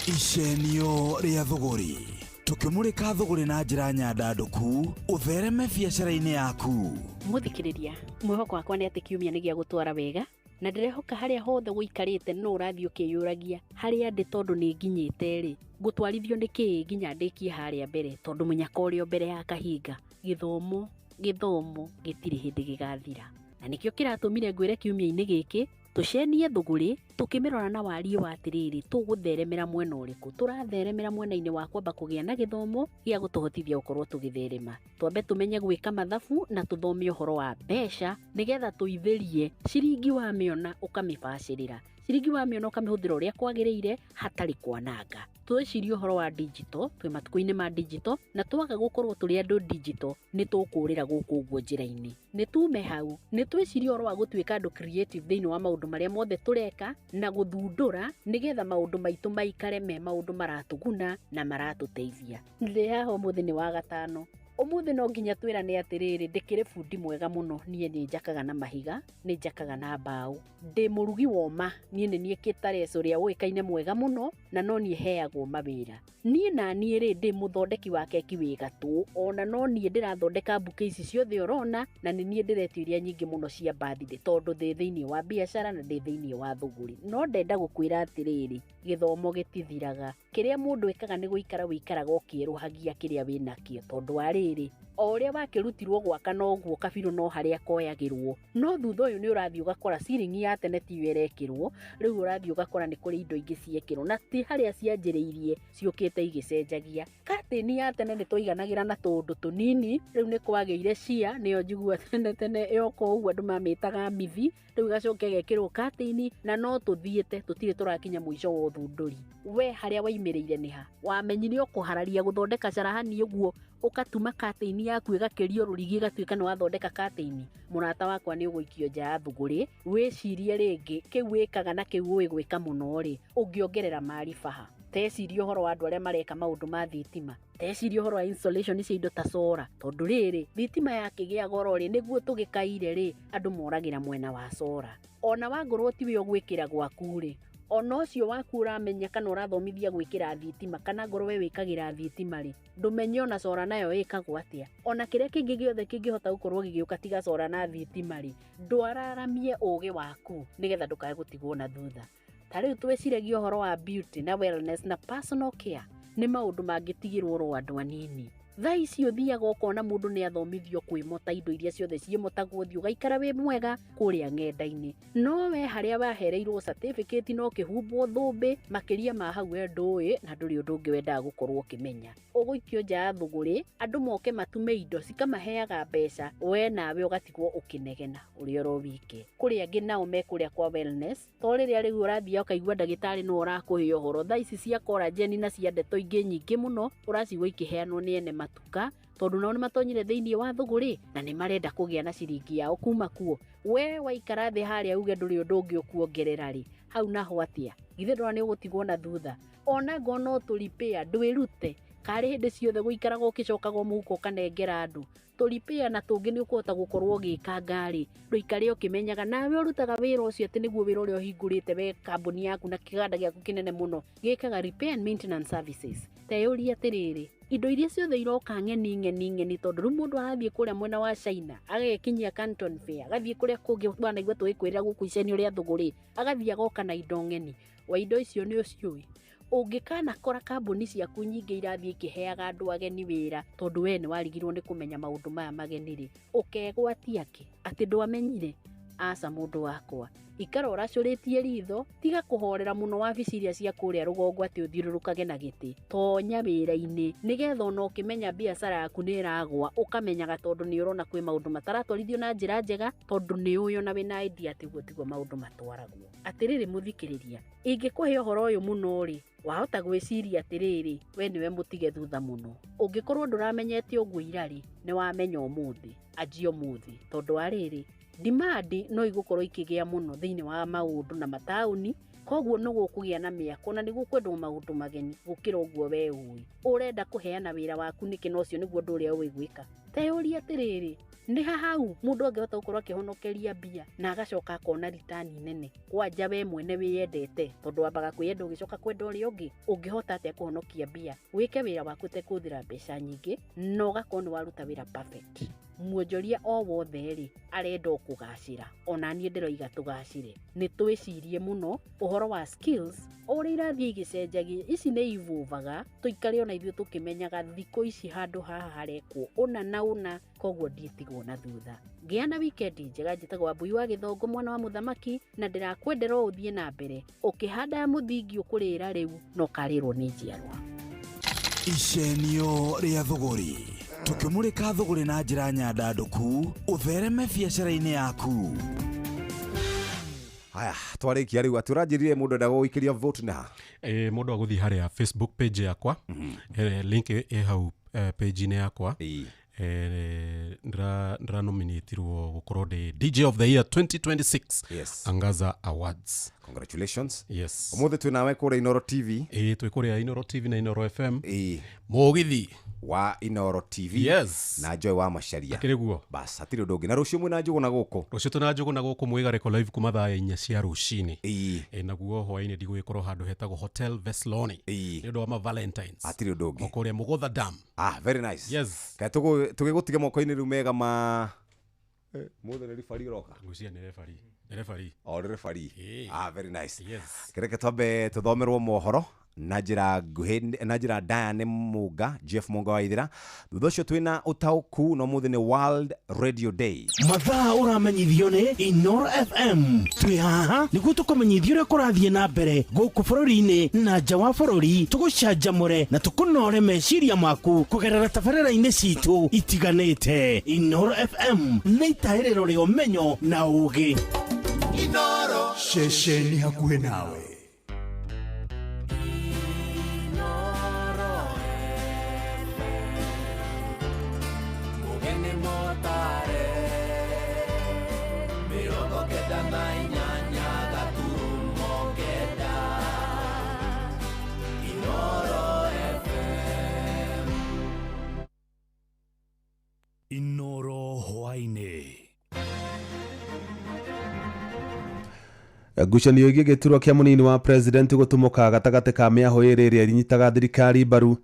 Icenio rĩa thũgũri. Tukimurika thũgũri na njĩra nyandandũku, uthereme biacara-inĩ yaku. Muthikiriria, mwĩhoko wakwa nĩ atĩ kiumia nĩ gĩa gũtwara wega, na ndirehoka harĩa hothe gũikarĩte no ũrathiĩ ũkĩyũragia harĩa ndĩ tondũ nĩ nginyĩte rĩ, ngũtwarithio nĩ kĩĩ nginya ndĩkie harĩa mbere tondũ mũnyaka ũrĩa mbere ya kahinga. Gĩthomo gĩtirĩ hĩndĩ gĩgathira, na nĩkĩo kĩratũmire ngwĩre kiumia-inĩ gĩkĩ tucenie thũgũrĩ tukĩmĩrora na wariĩ wa atĩrĩrĩ, tũgũtheremera mwena ũrĩkũ. Tũratheremera mwena-inĩ wa kwamba kũgĩa na gĩthomo gĩa gũtũhotithia gũkorwo tũgĩtherema. Twambe tũmenye gwĩka mathabu na tũthome ũhoro wa mbeca nĩgetha tũithĩrie ciringi wa mĩona ũkamĩbacĩrĩra, ciringi wa mĩona ũkamĩhũthĩra ũrĩa kwagĩrĩire hatarĩ kwananga. Twĩcirie ũhoro wa digital, twĩ matukũ-inĩ ma digital, na twaga gũkorwo tũrĩ andũ digital nĩ tũkũrĩra gũkũ ũguo njĩra-inĩ. Nĩ tume hau, nĩ twĩcirie ũhoro wa gũtuĩka andũ creative thĩinĩ wa maũndũ marĩa mothe tũreka na gũthundũra nĩgetha maũndũ maitũ maikare me maũndũ maratũguna na maratũteithia. Ndĩ haha ũmũthĩ nĩ wa gatano. Ũmũthĩ no nginya twĩrane atĩrĩrĩ, ndĩkĩrĩ bundi mwega mũno. Niĩ nĩ njakaga na mahiga, nĩ njakaga na mbaũ, ndĩ mũrugi woma. Niĩ nĩ niĩ Kĩtareco ũrĩa ũĩkaine mwega mũno na no niĩ heagwo mawĩra. Niĩ na niĩ rĩ ndĩ mũthondeki wa keki wĩ gatũ, ona no niĩ ndĩrathondeka mbuke ici ciothe ũrona, na nĩ niĩ ndĩretio iria nyingĩ mũno cia birthday tondũ ndĩ thĩinĩ wa biacara na ndĩ thĩinĩ wa thũgũri. No ndenda gũkwĩra atĩrĩrĩ, gĩthomo gĩtithiraga. Kĩrĩa mũndũ ekaga nĩ gũikara wĩikaraga ũkĩerũhagia kĩrĩa wĩnakĩo tondũ warĩ o ũrĩa wakĩrutirwo gwaka noguo kabirũ no harĩa koyagĩrwo. No thutha ũyũ nĩ ũrathiĩ ũgakora ceiling ya tene tiyo ĩrekĩrwo, rĩu ũrathiĩ ũgakora nĩ kũrĩ indo ingĩ ciekĩrwo na ti harĩa cianjĩrĩirie ciũkĩte igĩcenjagia. Katĩni ya tene nĩ tũiganagĩra na tũndũ tũnini, rĩu nĩ kwagĩire cia, nĩyo njigua tene yoka ũguo andũ mamĩtaga mithi, rĩu gacoke gekĩrwo katĩni na no tũthiĩte tũtirĩ tũrakinya mũico wa ũthundũri. We harĩa waimĩrĩire nĩ ha? Wamenyire kũhararia gũthondeka carahani ũguo ũkatuma katĩni yaku ĩgakĩrio rũrigi ĩgatuĩka nĩ wathondeka katĩni. Mũrata wakwa nĩ ũgũikio nja ya thũgũrĩ, wĩcirie rĩngĩ kĩu wĩkaga na kĩu ũĩ gwĩka mũno rĩ, ũngĩongerera maariba ha. Tecirie ũhoro wa andũ arĩa mareka maũndũ ma thitima, tecirie ũhoro wa installation cia indo ta solar, tondũ rĩrĩ thitima yakĩgĩa goro rĩ nĩguo tũgĩkaire rĩ andũ moragĩra mwena wa solar. Ona wangorwo tiwe ũgwĩkĩra gwaku rĩ, ona ũcio waku ũramenya kana ũrathomithia gwĩkĩra thitima kana ngoro we wĩkagĩra thitima rĩ, ndũmenye ona solar nayo ĩkagwo atĩa. Ona kĩrĩa kĩngĩ gĩothe kĩngĩhota gũkorwo gĩgĩũka tiga solar na thitima rĩ, ndwararamie ũũgĩ waku nĩgetha ndũkae gũtigwo na thutha. Ta rĩu twĩciragia ũhoro wa beauty na wellness na personal care nĩ maũndũ mangĩtigĩrwo ro andũ anini. Thaa ici ũthiaga ũkona mũndũ nĩ athomithio kwĩmota indo iria ciothe ciĩmotagwo ũthiĩ ũgaikara wĩ mwega kũrĩa ng'enda-inĩ. No we harĩa wahereirwo certificate no kĩhumbwo thũmbĩ makĩria ma hau we ndũĩ na ndũrĩ ũndũ ũngĩ wendaga gũkorwo ũkĩmenya. Ũgũikio nja ya thũgũrĩ, andũ moke matume indo cikamaheaga mbeca, we nawe ũgatigwo ũkĩnegena ũrĩa oro wike. Kũrĩ angĩ nao me kũrĩa kwa wellness, to rĩrĩa rĩu ũrathiĩ ũkaigua ndagĩtarĩ no ũrakũhe ũhoro. Thaa ici cia collagen na cia ndeto ingĩ nyingĩ mũno ũracigua ikĩheanwo nĩ ene matuka tondũ nao nĩ matonyire thĩinĩ wa thũgũrĩ na nĩ marenda kũgĩa na ciringi yao kuma kuo. We waikara thĩ harĩa uge ndũrĩ ũndũ ũngĩ ũkuongerera rĩ, hau naho atĩa? Githĩ ndũra nĩ ũgũtigwo na thutha? Ona ngono tũripĩa ndwĩrute karĩ hĩndĩ ciothe gũikaraga ũkĩcokaga mũhuko ũkanengera andũ. Tũripĩa na tũngĩ nĩ ũkũhota gũkorwo ũgĩka ngari, ndũikare ũkĩmenyaga nawe ũrutaga wĩra ũcio atĩ nĩguo wĩra ũrĩa ũhingũrĩte we kambuni yaku na kĩganda gĩaku kĩnene mũno gĩkaga repair and maintenance services. Teyũria atĩrĩrĩ, indo iria ciothe iroka ng'eni tondũ rĩu mũndũ arathiĩ kũrĩa mwena wa China agagekinyia Canton Fair, agathiĩ kũrĩa kũngĩ wanaigua tũgĩkwĩrĩra gũkũ iceni ũrĩa thũgũrĩ, agathiĩ agoka na indo ng'eni. Wa indo icio nĩ ũciũĩ. Ũngĩkanakora kambuni ciaku nyingĩ irathiĩ ikĩheaga andũ ageni wĩra tondũ we nĩ warigirwo nĩ kũmenya maũndũ maya mageni rĩ, ũkegwatia atĩ ndwamenyire. aca mundu wakwa ikara uracuritie ritho tiga kuhorera muno wabici iria cia kuria rugongo ati uthiururukage na giti tonya wira-ini nigetha ona ukimenya biacara yaku ni iragwa ukamenyaga tondu ni urona kwi maundu mataratwarithio na njira njega tondu ni uyo na wina idea ati guo maundu matwaragwo atiriri muthikiriria ingikuhe uhoro uyu muno ri wahota gwiciria atiriri we niwe mutige thutha muno ungikorwo nduramenyete uguo irari ni wamenya umuthi ajio muthi tondu ariri demand no igukorwo ikigia muno thiini wa maundu na matauni koguo no gukugia na miako na niguo kwendwo maundu mageni gukira uguo we ui urenda kuheana wira waku niki no cio niguo nduria wigwika teyuri atiriri ni hahau mundu angehota gukorwo akihonokeria bia na agacoka akona ritani nene kwanja we mwene wiyendete tondu wambaga kwiyenda ugicoka kwenda uria ungi ungihota atia kuhonokia bia wike wira waku te kuthira mbeca nyingi no gakoni waruta wira perfect muonjoria o wothe ri arenda kugacira ona nie ndiroiga tugacire ni twicirie muno uhoro wa skills uri irathie igicenjagia ici ni ivuvaga tuikare ona ithuĩ tukimenyaga thikũ ici handu haha harekwo ona na ona koguo ndietigwo na thutha gia na weekend njega njitagwo Mbui wa Gĩthongo mwana wa muthamaki na ndirakwendera uthie na mbere ukihanda muthingi ukurira riu no karirwo ni njiarwa icenio ria thogori tukimurika thogori na njira nyandanduku uthereme biacara-ini yaku. Haya twarikia riu aturanjirire mundu ndago ikiria vote na mundu aguthi haria Facebook page yakwa link hau page ine yakwa ndra nominatirwo gukorwo ndi DJ of the Year 2026 yes. Angaza Awards. Congratulations. Yes. Omothe twi nawe kure Inoro TV. Twi kure Inoro TV na Inoro FM. Mugithi wa Inoro TV. Yes. Na Joy wa Macharia. Akiriguo. Bas hatire ndungi na rucio mwina njugu na guko. Rucio tuna njugu na guko mwigareko live kuma thaa 4 cia rucini. Naguo hwaini ndigwikorwo handu hetagwo Hotel Vesloni. Ni ndo wa Valentines. Hatire ndungi. Mukuria Mugotha Dam. Very nice. Yes. Ka tugigutige moko-ini riu mega ma mothe ni rifari roka. Ngucia ni refari. Refari. Refari. Very nice. Yes. Kereke twambe tuthomerwo mohoro na njira nguhi na njira Diane Muga Jeff Munga wa ithira thutha ucio twina utauku no muthi ni World Radio Day mathaa uramenyithio ni Inoro FM twi haha niguo tukumenyithio uria kurathie na mbere guku bururi-ini na nja wa bururi tugucanjamure na tukunore meciria maku kugerera tabarĩra-inĩ citu itiganĩte. Inoro FM nĩ itaĩrĩro rĩa ũmenyo na ũũgĩ. Inoro ceceni hakuhĩ nawe. Inoro hwaine. Ngucanio igi giturwa kia munini wa president gutumuka gatagate ka miaho iri ria rinyitaga thirikari mbaru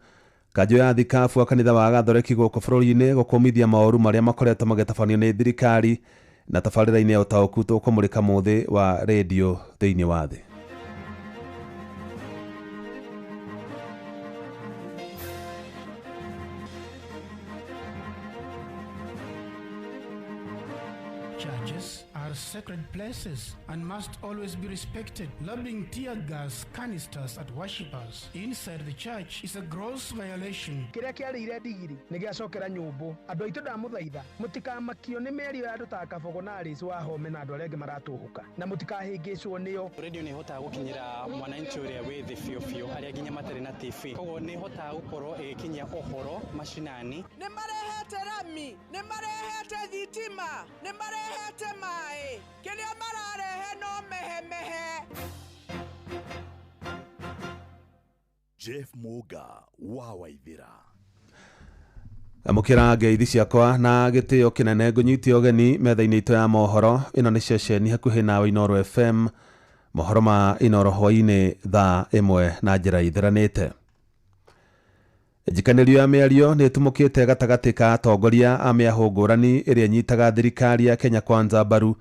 kanjo ya thikabu wa kanitha wa Gathoreki guku bururi-ini gukumithia maoru maria makoretwo magitabanio ni thirikari na tabarĩra-inĩ ya ũtaũku tukumurika muthi wa radio thĩinĩ wa thĩ. Churches are sacred places and must always be respected. Lobbing tear gas canisters at worshippers inside the church is a gross violation. Kiria kiarire ndigiri nigiacokera nyumbu andu aitu ndamuthaitha mutikamakio ni merio ya andu ta Kabogonaris wa home na andu arĩa maratuhuka na mutikahingicwo niyo. Radio ni hotaga gukinyira mwananchi uria wi thi fiu fiu aria ginya matari na TV koguo ni hotaga gukorwo ikinyia uhoro mashinani. Ni marehete rami ni marehete thitima ni marehete mai kiria mararehe no mehemehe. Jeff Muga wa Waithira. Amukira ngeithi ciakwa na gitio kinene ngunyitio geni metha-inĩ itũ ya mohoro. Ĩno nĩ ceceni hakuhĩ nawe Inoro FM, mohoro ma Inoro hwainĩ thaa 1 na njĩra ithiranĩte. Njikanĩrio ya mĩario nĩ ĩtumũkĩte gatagatĩ ka atongoria a mĩahũ ngũrani ĩrĩa nyitaga thirikari ya Kenya Kwanza mbaru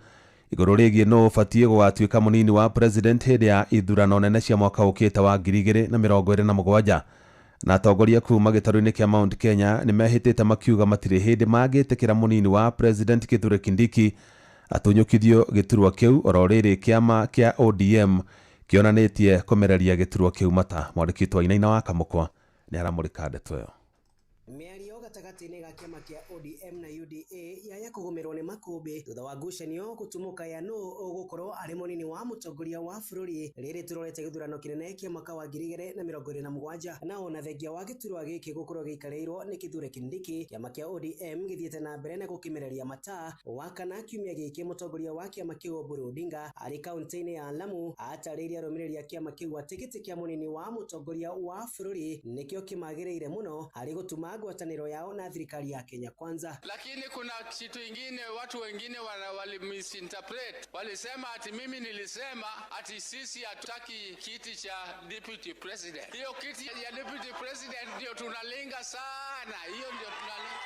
igũrũ rĩgiĩ no ũbatiĩ gũgatuĩka mũnini wa president hĩndĩ ya ithurano nene cia mwaka ũkĩte wa 2027. Na atongoria kuma gĩtarũ-inĩ kĩa Mount Kenya nĩ mehĩtĩte makiuga matirĩ hĩndĩ mangĩtĩkĩra mũnini wa president Kithure Kindiki atunyukithio giturwa kiu oro riri kiama kia ODM kionanitie kumereria giturwa kiu mata. Mwandiki Wainaina wa Kamukwa ni aramurika ndeto yo. Mĩario gatagatĩ-inĩ ga kĩama kĩa ODM na UDA yaya kũgũmĩrwo nĩ makũmbĩ thutha wa ngucanio gũtumũka ya nũ ũgũkorwo arĩ mũnini wa mũtongoria wa bũrũri rĩrĩ tũrorete gĩthurano kĩnene kĩa mwaka wa 2027 na ona thengia wa gĩturwa gĩkĩ gũkorwo gĩikarĩirwo nĩ Kithure Kindiki. Kĩama kĩa ODM gĩthiĩte na mbere na gũkĩmereria mata. Wakana kiumia gĩkĩ mũtongoria wa kĩama kĩu Oburu Odinga arĩ kaunti-inĩ ya Lamu atarĩirie arũmĩrĩri a kĩama kĩu atĩ gĩtĩ kĩa mũnini wa mũtongoria wa bũrũri nĩkĩo kĩmagĩrĩire mũno harĩ gũtuma ngwatanĩro yao na thirikari ya Kenya Kwanza. Lakini kuna kitu ingine, watu wengine wali misinterpret, walisema ati mimi nilisema ati sisi hatutaki kiti cha deputy president. Hiyo kiti ya deputy president ndio tunalinga sana, hiyo ndio tunalinga.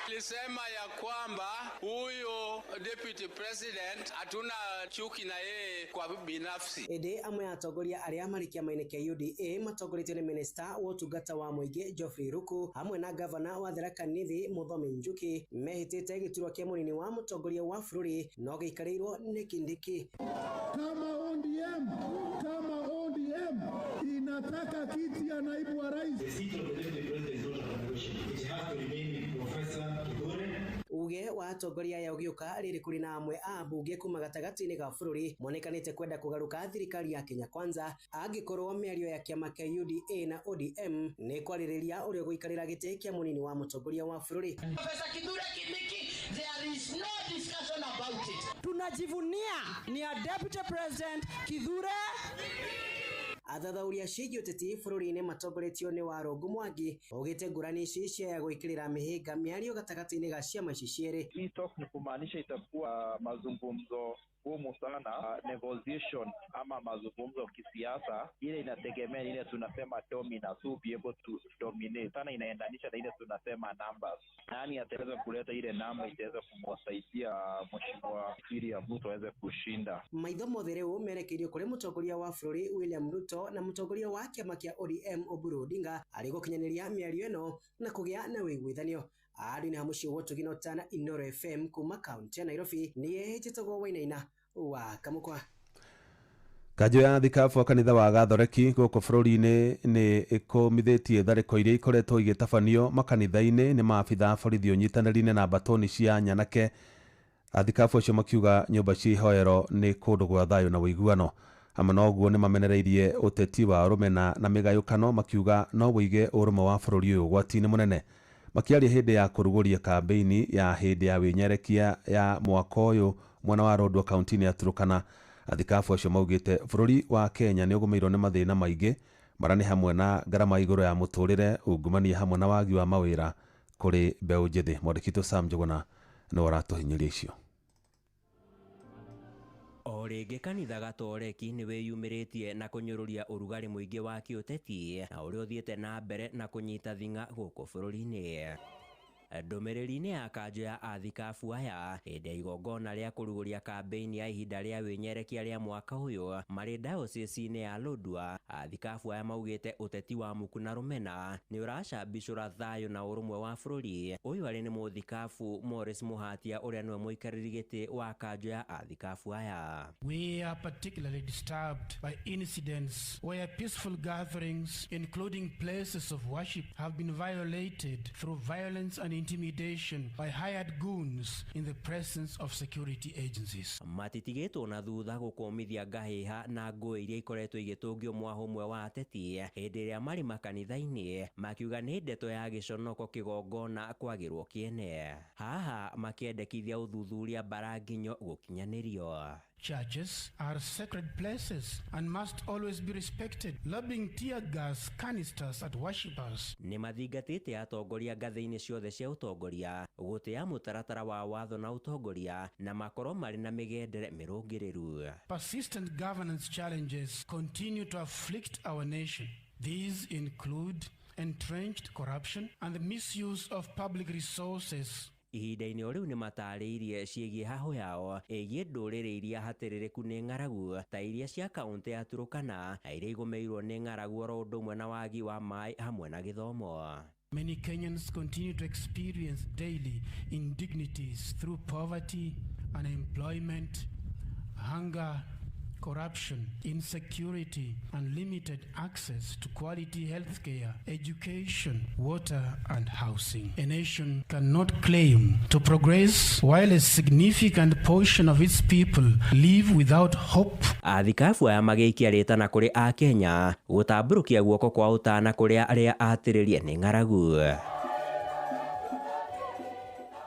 Nilisema ya kwamba huyo deputy president hatuna chuki na yeye kwa binafsi. Ede amwe atongoria arĩa marĩ kĩama-inĩ kĩa UDA matongoretio nĩ minister wa ũtungata wa mũingĩ Geoffrey Ruku hamwe na governor wa Tharaka Nithi Muthomi Njuki mehĩtĩte gĩturwa kĩa mũnini wa mũtongoria wa bũrũri no gĩikarĩirwo nĩ Kindiki. Kama ODM inataka kiti ya naibu wa rais. Uge wa atongoria ya ũgĩũka rĩrĩ kũrĩ na amwe a ambunge kuma gatagatĩ-inĩ ga bũrũri monekanĩte kwenda kũgarũka thirikari ya Kenya Kwanza angĩkorwo mĩario ya kĩama kĩa UDA na ODM nĩ kwarĩrĩria ũrĩa gũikarĩra gĩtĩ kĩa mũnini wa mũtongoria wa bũrũri. Professor Kithure Kindiki, there is no discussion about it. Tunajivunia ni a deputy president Kithure. Athathauria ciĩgiĩ ũteti bũrũri-inĩ matongoretio nĩ Warũngũ Mwangi augĩte ngũrani ici cia gwĩkĩrĩra mĩhĩnga mĩario gatagatĩ-inĩ ga ciama ici cierĩ. Hii talk ni kumaanisha itakuwa mazungumzo gumu sana, negotiation ama mazungumzo kisiasa. Ile inategemea ile tunasema dominance, who be able to dominate. Sana inaendanisha na ile tunasema numbers. Nani ataweza kuleta ile namba itaweza kumwasaidia mheshimiwa William Ruto aweze kushinda. Maitho mothe rĩu merekeirio kũrĩ mũtongoria wa bũrũri William Ruto na mũtongoria wa kĩama kĩa ODM Oburu Odinga arĩ gũkinyanĩria mĩario ĩno na kũgĩa na wĩiguithanio. Ari ni hamushi wotu ginotana Inoro FM kuma kaunti ya Nairobi niye Njĩtagwo Wainaina wa Kamukwa. Kanjũ ya thikabu wa kanitha wa Gathoreki gũkũ bũrũri-inĩ nĩ ĩkũmithĩtie tharĩko iria ikoretwo igĩtabanio makanitha-inĩ nĩ maabitha borithi ũnyitanĩri-inĩ na mbatoni cia nyanake. Athikabu acio makiuga nyũmba cia ihoero nĩ kũndũ gwa thayũ na ũiguano. Hamwe na ũguo nĩ mamenereirie ũteti wa rũmena na mĩgayũkano makiuga no wĩige ũrũmwe wa bũrũri ũyũ ũgwati-inĩ mũnene. Makiaria hĩndĩ ya kũrugũria kambeini ya hĩndĩ ya wĩnyerekia ya mwaka ũyũ mwena wa Rondwa kaunti-inĩ ya Turkana. Athikabu acio maugĩte bũrũri wa Kenya nĩ ũgũmĩirwo nĩ mathĩna maingĩ marĩa nĩ hamwe na ngarama igũrũ ya mũtũrĩre, ungumania hamwe na wagi wa mawĩra kũrĩ mbeũ njĩthĩ. Mwandĩki Sam Njuguna nĩ aratũhinyĩria icio. O rĩngĩ kanitha gatoreki nĩ wĩyumĩrĩtie na kũnyũrũria ũrugarĩ mũingĩ wa kĩũteti na ũrĩa ũthiĩte na mbere na kũnyita thing'a gũkũ bũrũri-inĩ. Ndũmĩrĩri-inĩ ya kanjũ ya athikabu aya hĩndĩ ya igongona rĩa kũrugũria kambeini ya ihinda rĩa wĩnyerekia rĩa mwaka ũyũ marĩ diocese-inĩ ya Lodwar, athikabu aya maugĩte ũteti wa muku na rũmena nĩ ũracambicũra thayũ na ũrũmwe wa bũrũri. Ũyũ arĩ nĩ mũthikabu Morris Mũhatia ũrĩa nĩwe mũikarĩri gĩtĩ wa kanjũ ya athikabu aya. We are particularly disturbed by incidents where peaceful gatherings, including places of worship, have been violated through violence and intimidation by hired goons in the presence of security agencies. Matitigĩtwo na thutha gũkũmithia ngahĩha na ngũĩ iria ikoretwo igĩtũngio mwahũmwe wa ateti hĩndĩ ĩrĩa marĩ makanitha-inĩ, makiuga nĩ ndeto ya gĩconoko kĩgongona kwagĩrwo kĩene. Haha makĩendekithia ũthuthuria baranginyo gũkinyanĩrio. Churches are sacred places and must always be respected. Lobbing tear gas canisters at worshippers. Nĩ mathingatĩte atongoria ngathĩ-inĩ ciothe cia ũtongoria gũtĩa mũtaratara wa watho na ũtongoria na makorwo marĩ na mĩgendere mĩrũngĩrĩru. Persistent governance challenges continue to afflict our nation. These include entrenched corruption and the misuse of public resources. Ihinda-inĩ o rĩu nĩ matarĩirie ciĩgiĩ hahũ yao ĩgiĩ ndũrĩrĩ iria hatĩrĩrĩku nĩ ng'aragu ta iria cia kaunti ya Turkana na iria igũmĩirwo nĩ ng'aragu oro ũndũ ũmwe na wagi wa maĩ hamwe na gĩthomo. Many Kenyans continue to experience daily indignities through poverty, unemployment, hunger, corruption, insecurity, and limited access to quality healthcare, education, water, and housing. A nation cannot claim to progress while a significant portion of its people live without hope. Athikabu aya magĩikiarĩtana kũrĩ a Kenya gũtambũrũkia guoko kwa ũtana kũrĩa arĩa atĩrĩrie nĩ ng'aragu.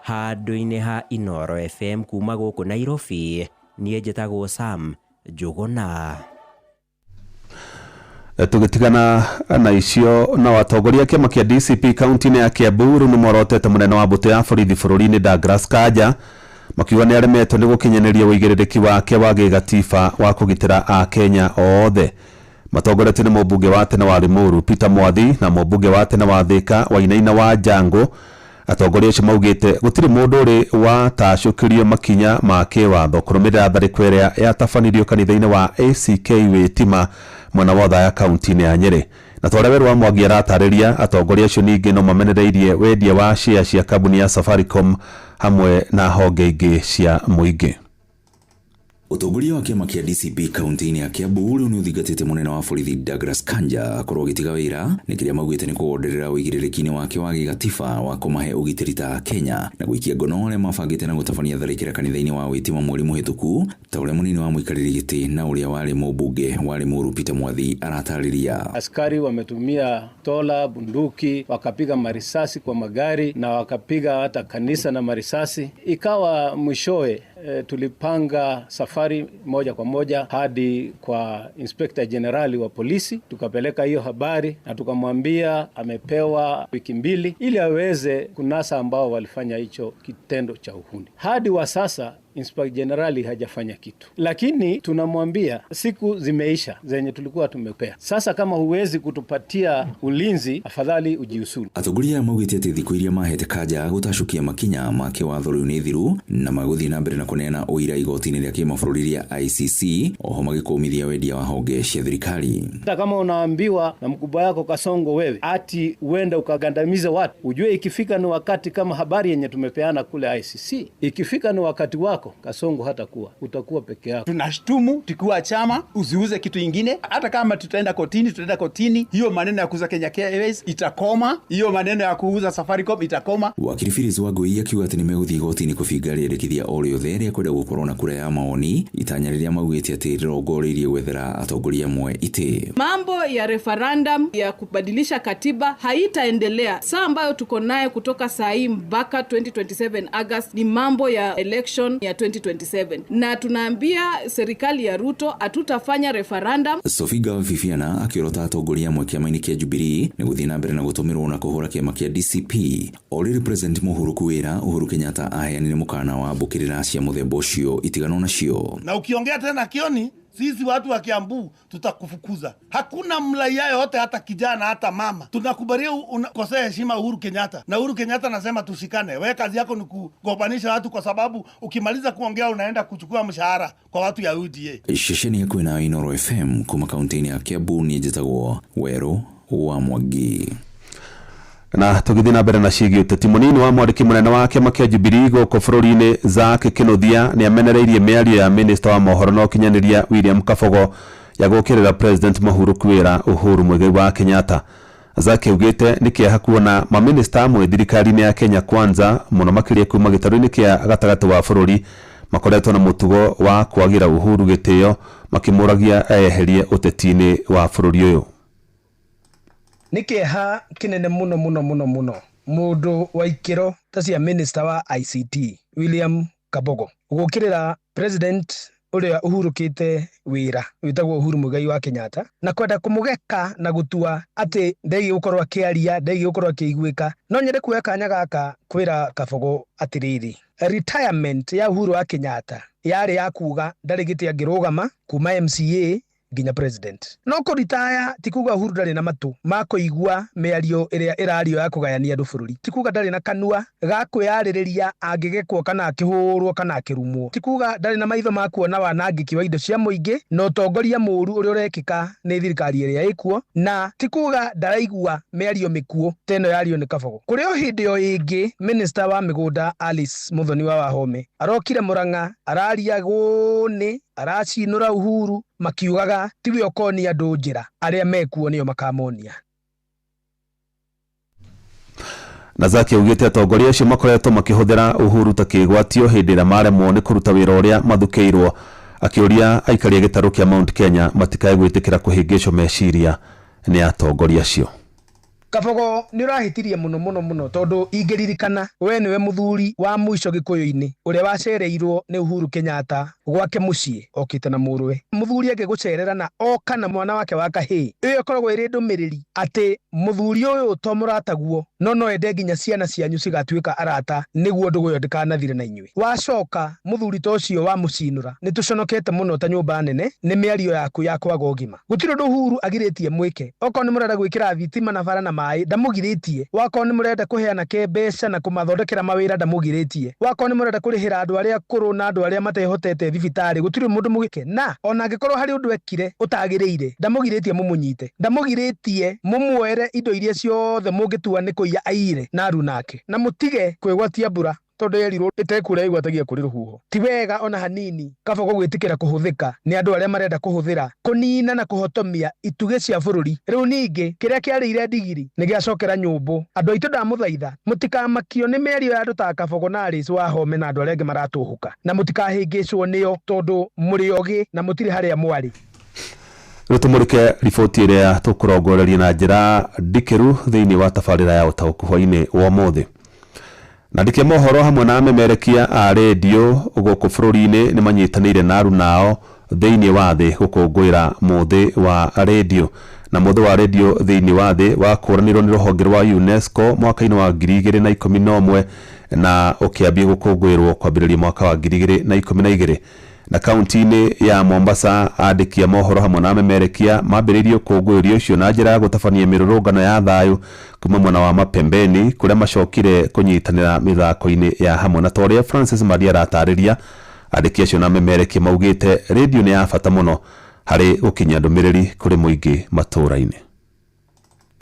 Handũ-inĩ ha Inoro FM kuma gũkũ Nairobi, niĩ njĩtagwo Sam Njuguna. Tugitigana na icio na watongoria kĩama kĩa DCP kaunti-inĩ ya Kiambu rĩu nĩ morotete mũnene wa mbũtũ ya borithi bũrũri-inĩ Douglas Kanja makiuga nĩ aremetwo nĩ gũkinyanĩria ũigĩrĩrĩki wake wa gĩgatiba wa kũgitĩra a Kenya othe. Matongoretie nĩ mũmbunge wa tene wa Limuru Peter Mwathi na mũmbunge wa tene wa Thika Wainaina wa Jango. Atongoria acio maugĩte gũtirĩ mũndũ ũrĩ watacũkĩrio makinya ma kĩwatho kũrũmĩrĩra tharĩko ĩrĩa yatabanirio kanitha-inĩ wa ACK Wĩtima mwena wa Othaya kaunti-inĩ ya Nyeri. Na twarĩa Werũ wa Mwangi aratarĩria atongoria acio ningĩ no mamenereirie wendia wa share cia kambuni ya Safaricom hamwe na honge ingĩ cia mũingĩ. Utongoria wa kĩama kĩa DCP kaunti-inĩ ya Kiambu rĩu nĩ ũthingatĩte mũnene wa borithi Douglas Kanja akorwo agĩtiga wĩra nĩ kĩrĩa maugĩte nĩ kũwonderera ũigĩrĩrĩki-inĩ wake wa gĩgatiba wa kũmahe ũgitĩri ta Kenya na gũikia ngono arĩa mabangĩte na gũtabania tharĩkĩra kanitha-inĩ wa Wĩtima mweri mũhĩtũku ta ũrĩa mũnini wa mũikarĩri gĩtĩ na ũrĩa warĩ mũmbunge wa Limuru Peter Mwathi aratarĩria. Askari wametumia tola, bunduki, wakapiga marisasi kwa magari na wakapiga hata kanisa na marisasi. Ikawa mwishowe tulipanga safari moja kwa moja hadi kwa Inspector Generali wa polisi, tukapeleka hiyo habari na tukamwambia amepewa wiki 2 ili aweze kunasa ambao walifanya hicho kitendo cha uhuni. Hadi wa sasa Inspector Generali hajafanya kitu. Lakini tunamwambia siku zimeisha zenye tulikuwa tumepea. Sasa kama huwezi kutupatia ulinzi, afadhali ujiusulu. Atongoria maugĩte atĩ thikũ iria mahete Kanja gũtacũkia makinya ma kĩwatho rĩu nĩ thiru na magũthiĩ na mbere na kũneana ũira igoti-inĩ rĩa kĩmabũrũri rĩa ICC, oho magĩkũmithia wendia wa honge cia thirikari. Hata kama unaambiwa na mkubwa yako Kasongo wewe ati uenda ukagandamiza watu, ujue ikifika ni wakati kama habari yenye tumepeana kule ICC, ikifika ni wakati wako Kasongo hatakuwa, utakuwa peke yako. Tunashtumu tukiwa chama usiuze kitu ingine, hata kama tutaenda kotini, hiyo maneno ya kuuza Kenya Airways itakoma, hiyo maneno ya kuuza Safaricom itakoma. Wakiri Phyllis Wangui akiuga atĩ nĩ megũthiĩ igoti-inĩ kũbinga rĩrĩkithia o rĩothe rĩa kwenda gũkorwo na kura ya maoni, itanya rĩrĩa maugĩte atĩ rĩrongoreirie gwethera atongoria amwe itĩ. Mambo ya referendum ya kubadilisha katiba haitaendelea. Saa ambayo tuko naye kutoka saa hii mpaka 2027 August ni mambo ya election ya 2027. Na tunaambia serikali ya Ruto hatutafanya referendum. Sophie Gawaviviana akĩrota atongoria amwe kĩama-inĩ kĩa Jubilee nĩ gũthiĩ na mbere na gũtũmĩrwo na kũhũra kĩama kĩa DCP. Olĩ President Mũhuru Kuwĩra Uhuru Kenyatta aheanire mũkana wa mbũkĩrĩra cia mũthemba ũcio itigano nacio. Na ukiongea tena Kioni, sisi watu wa Kiambu tutakufukuza. Hakuna mlaia yote, hata kijana hata mama. Tunakubalia ukosea heshima Uhuru Kenyatta. Na Uhuru Kenyatta anasema tushikane. Wewe kazi yako ni kugobanisha watu kwa sababu ukimaliza kuongea unaenda kuchukua mshahara kwa watu ya UDA. Shesheni ya kwena Inoro FM kuma kaunti ya Kiambu ni njĩtagwo Werũ wa Mwangi. Na tũgĩthiĩ na mbere na ciĩgiĩ ũteti mũnini wa mwandĩki mũnene wa kĩama kĩa Jubilee gũkũ bũrũri-inĩ Zack Kĩnuthia nĩ amenereirie mĩario ya minista wa mohoro na ũkinyanĩria William Kabogo ya gũkĩrĩra President Mũhuru Kuwĩra Uhuru Mũigai wa Kenyatta. Zack augĩte nĩ kĩeha kuona maminista amwe thirikari-inĩ ya Kenya Kwanza mũno makĩria kuma gĩtarũ-inĩ kĩa gatagatĩ wa bũrũri makoretwo na mũtugo wa kwagĩra Uhuru gĩtĩo makĩmũragia eherie ũteti-inĩ wa bũrũri ũyũ. Nĩkĩeha kĩnene mũno mũndũ wa ikĩro ta cia minister wa ICT William Kabogo gũkĩrĩra president ũrĩa ũhurũkĩte wĩra wĩtagwo Uhuru Mũigai wa Kenyatta na kwenda kũmũgeka na gũtua atĩ ndegi gũkorwo akĩaria, ndegi gũkorwo akĩiguĩka. No nyende kuoya kanya gaka kwĩra Kabogo atĩrĩrĩ, retirement ya Uhuru wa Kenyatta yarĩ ya kuga ndarĩ gĩtĩ angĩrũgama kuma MCA nginya president. No kuritaya tikuga Uhuru ndari na matu makoigua miario iria irario ya kugayania andu bururi. Tikuga ndari na kanua ga kwiyaririria angigekwo kana akihurwo kana akirumwo. Tikuga ndari na maitho makuona wanangiki wa indo cia muingi no utongoria muru uria urekika ni thirikari iria ikuo, na tikuga ndaraigua miario mikuo teno yario ni Kabogo. Kuri o hindi o ingi minister wa migunda Alice Muthoni wa Wahome arokire Murang'a araria guni aracinura Uhuru makiugaga tiwe okoni andu njira aria mekuo nio makamonia. Na Zaki augite atongoria acio makoretwo makihuthira Uhuru ta kigwatio hindi ria maremwo ni kuruta wira uria mathukeirwo, akiuria aikari gitaru kia Mount Kenya matikae gwitikira kuhingicwo meciria ni atongoria acio. Kabogo ni urahitirie muno tondu ingiririkana we niwe muthuri wa muico Gikuyu-ini uria wacereirwo ni Uhuru Kenyatta gwake mucii okite na murwe. Muthuri agigucerera na oka na mwana wake wa kahii iyo koragwo iri ndumiriri ati muthuri uyu to murataguo no ende nginya ciana cianyu cigatuika arata niguo nduguyo ndikanathire na inyui. Wacoka muthuri to cio wa mucinura ni tuconokete muno ta nyumba nene ni miario yaku ya kwaga ugima. Gutiro ndu Uhuru agiritie mwike oko ni murenda gwikira thitima na bara na mai ndamugiritie, wako ni murenda kuheana kembeca na kumathondekera mawira ndamugiritie, wako ni murenda kurihira andu aria kuru na andu aria matehotete thibitari gutiri mundu mugike na ona angikorwo hari undu ekire utagiriire ndamugiritie mumunyite, ndamugiritie mumwere indo iria ciothe mungitua ni kuiya aire na arunake na mutige kwigwatia mbura tondu yerirwo itekura igwatagia kuri ruhuho. Ti wega ona hanini Kabogo gwitikira kuhuthika ni andu aria marenda kuhuthira kunina na kuhotomia ituge cia bururi. Riu ningi kiria kiarire ndigiri ni giacokera nyumbu. Andu aitu ndamuthaitha mutikamakio ni miario ya andu ta Kabogo na Alice Wahome na andu aria maratuhuka, na mutikahingicwo nio tondu muri ogi na mutiri haria mwari. Rutumurike riboti iria tukurongoreria na njira ndikiru thiini wa tabarira ya utauku hwaini wa mothe. Na ndike mohoro hamwe na memerekia a radio guku bururi-ini ni manyitanire na arunao thiini wa thi gukungwira muthi wa radio. Na muthi wa radio thiini wa thi wakuranirwo ni ruhonge rwa UNESCO mwaka-ini wa 2011 na ukiambia gukungwirwo kwambiriria mwaka wa 2012. Na kaunti-ini ya Mombasa andikia mohoro hamwe na memerekia mambiririo kungwirio ucio na njira ya gutabania mirurungano ya thayu kuma mwena wa mapembeni kuria macokire kunyitanira mithako-ini ya hamwe na toria Francis Madia ratariria. Andikia acio na memerekia maugite radio ni ya bata muno hari gukinya ndumiriri kuri muingi matura-ini.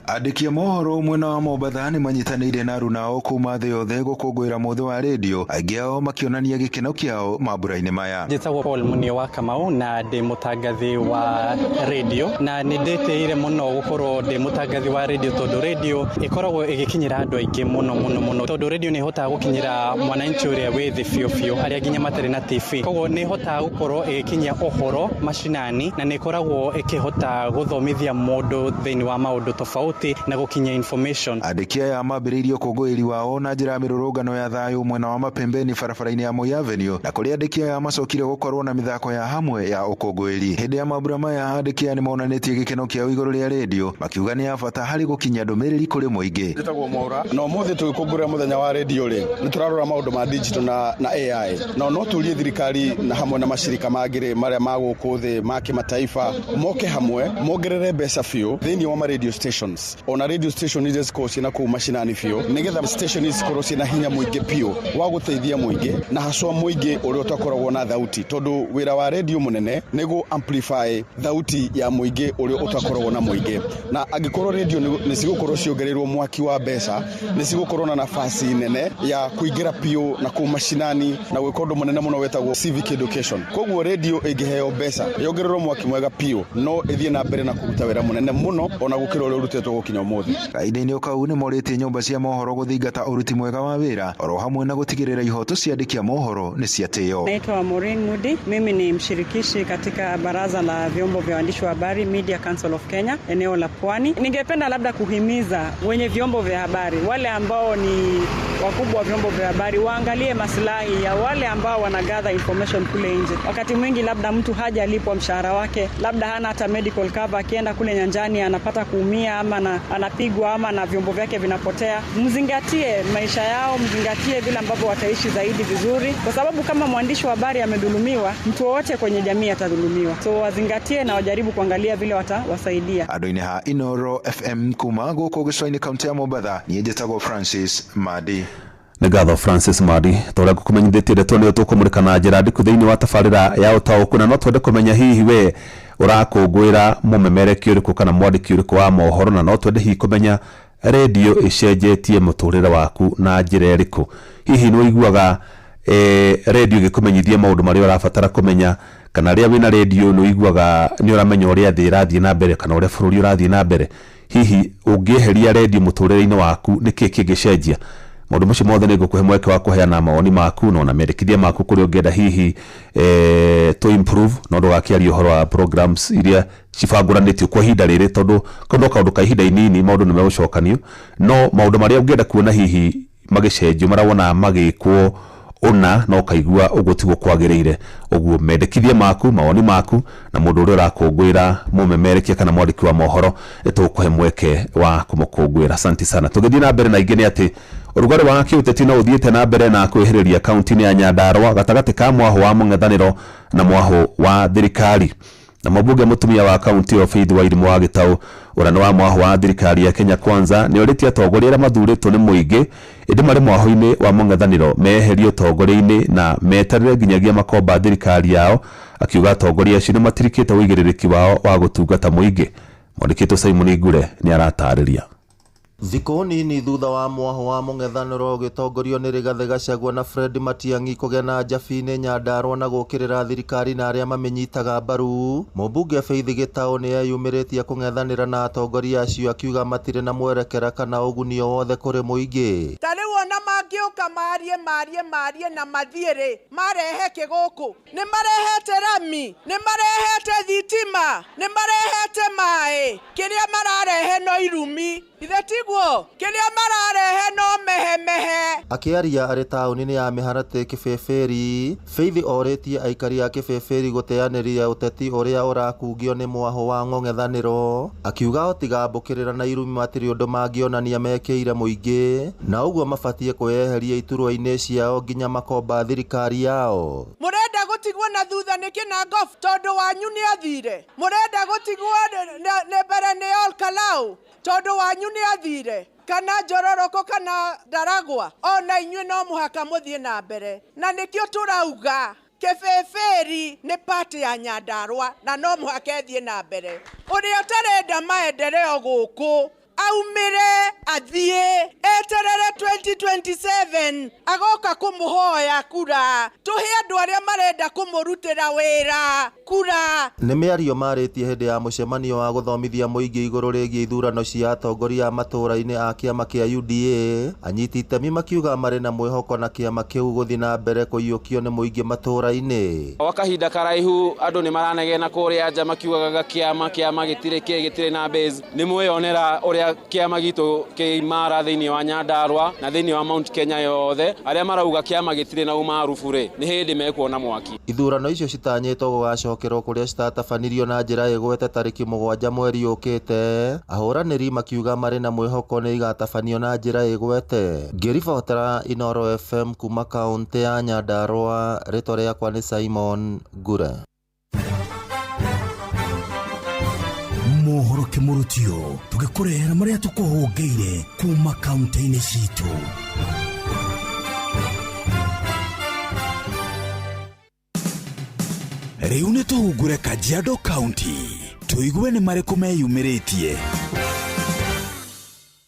Andikia mohoro mwena wa Mombasa ni manyitanire na arunao kuma thi yothe gukungwira muthi wa radio, aingi ao makionania gikeno kiao mambura-ini maya. Njitagwo Paul Munio wa Kamau na ndi mutangathi wa radio, na ni nditiire muno gukorwo ndi mutangathi wa radio tondu radio ikoragwo igikinyira andu aingi muno tondu radio ni hotaga gukinyira mwananchi uria wi thi fiu aria nginya matari na TV. Koguo ni hotaga gukorwo igikinyia uhoro mashinani na ni ikoragwo ikihota guthomithia mundu thiini wa maundu tofauti na gukinya information. Andikia ya mambiririo kungwiri wao na njira mirurungano ya thayu mwena wa mapembeni barabara-ini ya Moi Avenue, na kuri andikia ya macokire gukorwo na mithako ya hamwe ya ukungwiri. Hindi ya mambura maya andikia ni monanitie gikeno kiao iguru ria radio, makiuga ni abata hari gukinya ndumiriri kuri muingi. Njitagwo Maura na umuthi tugikungurira muthenya wa radio ri ni turarora maundu ma digital na AI no tulie thirikari na hamwe na mashirika mangire maria maguku thi ma kimataifa moke hamwe mongerere mbeca fiu thiini wa radio stations. Ona radio station is course na ku mashinani fio nigetha station is course na hinya muingi pio wa guteithia muingi na haswa muingi uri utakoragwo na thauti tondu wira wa radio munene nigu amplify thauti ya muingi uri utakoragwo na muingi, na agikorwo radio ni cigukorwo ciongereirwo mwaki wa mbeca ni cigukorwo na nafasi nene ya kuingira pio na ku mashinani na gwikondu munene muno wetagwo civic education. Koguo radio ingiheo mbeca yongererwo mwaki mwega pio no ithie na mbere na kuruta wira munene muno ona gukira uri urutetwo gukinya umuthi. Kaida-ini ukau ni morite nyumba cia mohoro guthingata uruti mwega wa wira oro hamwe na gutigirira ihoto cia andikia mohoro ni ciatio. Naitwa Maureen Mudi, mimi ni mshirikishi katika baraza la vyombo vya waandishi wa habari Media Council of Kenya eneo la Pwani. Ningependa labda kuhimiza wenye vyombo vya habari, wale ambao ni wakubwa wa vyombo vya habari, waangalie maslahi ya wale ambao wanagather information kule nje. Wakati mwingi labda mtu hajalipwa mshahara wake, labda hana hata medical cover, akienda kule nyanjani anapata kuumia ama anapigwa ama na vyombo vyake vinapotea, mzingatie maisha yao, mzingatie vile ambavyo wataishi zaidi vizuri, kwa sababu kama mwandishi wa habari amedhulumiwa, mtu wote kwenye jamii atadhulumiwa. So wazingatie na wajaribu kuangalia vile watawasaidia. Adoine ha Inoro FM kuma goko gicwaini kaunti ya Mombasa ni njetago Francis Madi. Negatho Francis Madi tore gukumenyithĩtie ndeto nĩ tukumurika na njĩra ndiku thĩinĩ wa tabarĩra ya ũtaũku, na no twende kũmenya hihi we ũrakũngũĩra mũmemerekia ũrĩkũ kana mwandĩki ũrĩkũ wa mohoro, na no twende hihi kũmenya radio ĩcenjetie mũtũrĩre waku na njĩra ĩrĩkũ. Hihi nĩ ũiguaga radio ĩgĩkũmenyithia maũndũ marĩa ũrabatara kũmenya, kana rĩrĩa wĩna radio nĩ ũiguaga nĩ ũramenya ũrĩa thĩ ĩrathiĩ na mbere kana ũrĩa bũrũri ũrathiĩ na mbere. Hihi ũngĩeheria radio mũtũrĩre-inĩ waku nĩkĩ kĩngĩcenjia? Maũndũ macio mothe nĩ ngũkũhe mweke wa kũheana mawoni maku na mendekithia maku kũrĩa ũngĩenda hihi to improve, no ndũgakĩaria ũhoro wa programs iria cibangũranĩtio kwa ihinda rĩrĩ, tondũ kaũndũ ka ihinda inini maũndũ nĩ megũcokanio, no maũndũ marĩa ũngĩenda kuona hihi magĩcenjio marawona magĩkwo ona no kaigua ũgũtigwo kwagĩrĩire. Ũguo mendekithia maku, mawoni maku na mũndũ ũrĩa ũrakũngũĩra mũmemerekia kana mwandĩki wa mohoro tũkũhe mweke wa kũmũkũngũĩra. Asante sana. Tũgĩthiĩ na mbere na ingĩ nĩ atĩ ũrugarĩ wa kĩũteti no ũthiĩte na mbere na kwĩhĩrĩria kaunti-inĩ ya Nyandarua gatagatĩ ka mwaho wa mũng'ethanĩro na mwaho wa thirikari. Na mũmbunge mũtumia wa kaunti ya Faith Wairimu wa Gĩtaũ ũrĩa wa mwaho wa thirikari ya Kenya Kwanza nĩ orĩtie atongoria arĩa mathurĩtwo nĩ mũingĩ ĩndĩ marĩ mwaho-inĩ wa mũng'ethanĩro meherio ũtongoria-inĩ na metarĩre nginyagia makomba thirikari yao, akiuga atongoria acio nĩ matirikĩte ũigĩrĩrĩki wao wa gũtungata mũingĩ. Mwandĩki Simon Ngure nĩ aratarĩria. Thikũ nini thutha wa mwaho wa mũng'ethanĩro ũgĩtongorio nĩ Rigathĩ Gachagua na Fred Matiang'i kũgĩa na njabi-inĩ Nyandarua na gũkĩrĩra thirikari na arĩa mamenyitaga mbaru, mũmbunge Faith Gĩtaũ nĩ eyumĩrĩtie kũng'ethanĩra na atongoria acio, akiuga matirĩ na mwerekera kana ũguni o wothe kũrĩ mũingĩ. Ta rĩu ona mangĩũka marie na mathiĩrĩ marehe kĩgũkũ, nĩ marehete rami, nĩ marehete thitima, nĩ marehete maĩ, kĩrĩa mararehe no irumi, ithetiguo kĩrĩa mararehe no mehemehe. Akĩaria arĩ taũni-inĩ ya Mĩharatĩ Kĩbĩbĩri, Faith orĩtie aikari a Kĩbĩbĩri gũteanĩria ũteti ũrĩa ũrakungio nĩ mwaho wa mũng'ethanĩro, akiuga otigambũkĩrĩra na irumi matirĩ ũndũ mangĩonania mekĩire mũingĩ, na ũguo mabatiĩ kwĩyeheria iturwa-inĩ ciao nginya makomba thirikari yao. Mũrenda gũtigwo na thutha nĩ kĩnangof tondũ wanyu nĩ athire, mũrenda gũtigwo nĩ mbere nĩ Olkalau tondũ wanyu nĩ athire, kana Njororoko kana Ndaragwa, ona inyuĩ no mũhaka mũthiĩ na mbere, na nĩkĩo tũrauga Kĩbĩbĩri nĩ pati ya Nyandarua na no mũhaka thiĩ na mbere. Ũrĩa ũtarenda maendeleo gũkũ aumire athiĩ eterere 2027 agoka kũmũhoya kura, tũhe andũ arĩa marenda kũmũrutĩra wĩra kura. Nĩ mĩario marĩtie hĩndĩ ya mũcemanio wa gũthomithia mũingĩ igũrũ rĩgiĩ ithurano cia atongoria matũũra-inĩ a kĩama kĩa UDA, anyiti itemi makiuga marĩ na mwĩhoko na kĩama kĩu gũthiĩ na mbere kũiyũkio nĩ mũingĩ matũũra-inĩ. Gwa kahinda karaihu andũ nĩ maranegena kũrĩa nja makiugaga kĩama gĩtirĩ na base. Nĩ mwĩonera ũrĩa kĩama gitũ kĩimara thĩinĩ wa Nyandarua na thĩinĩ wa Mount Kenya yothe, arĩa marauga kĩama gĩtirĩ na umaarufu rĩ nĩ hĩndĩ mekuona mwaki. Ithurano icio citanyĩtwo gũgacokerwo kũrĩa citatafanirio na njĩra ĩgwete tarĩki 7 mweri ũkĩte, ahũranĩri makiuga marĩ na mwĩhoko nĩ igatafanio na njĩra ĩgwete. Ngĩribotera Inoro FM kuma kaũntĩ ya Nyandarua, rĩtwa rĩakwa nĩ Simon Ngure. Mohoro Kĩmũrũtio tũgĩkũrehera marĩa tũkũhũngĩire kuma kaunti-inĩ citũ. Rĩu nĩ tũhungũre Kajiado County tũigue nĩ marĩkũ meyumĩrĩtie.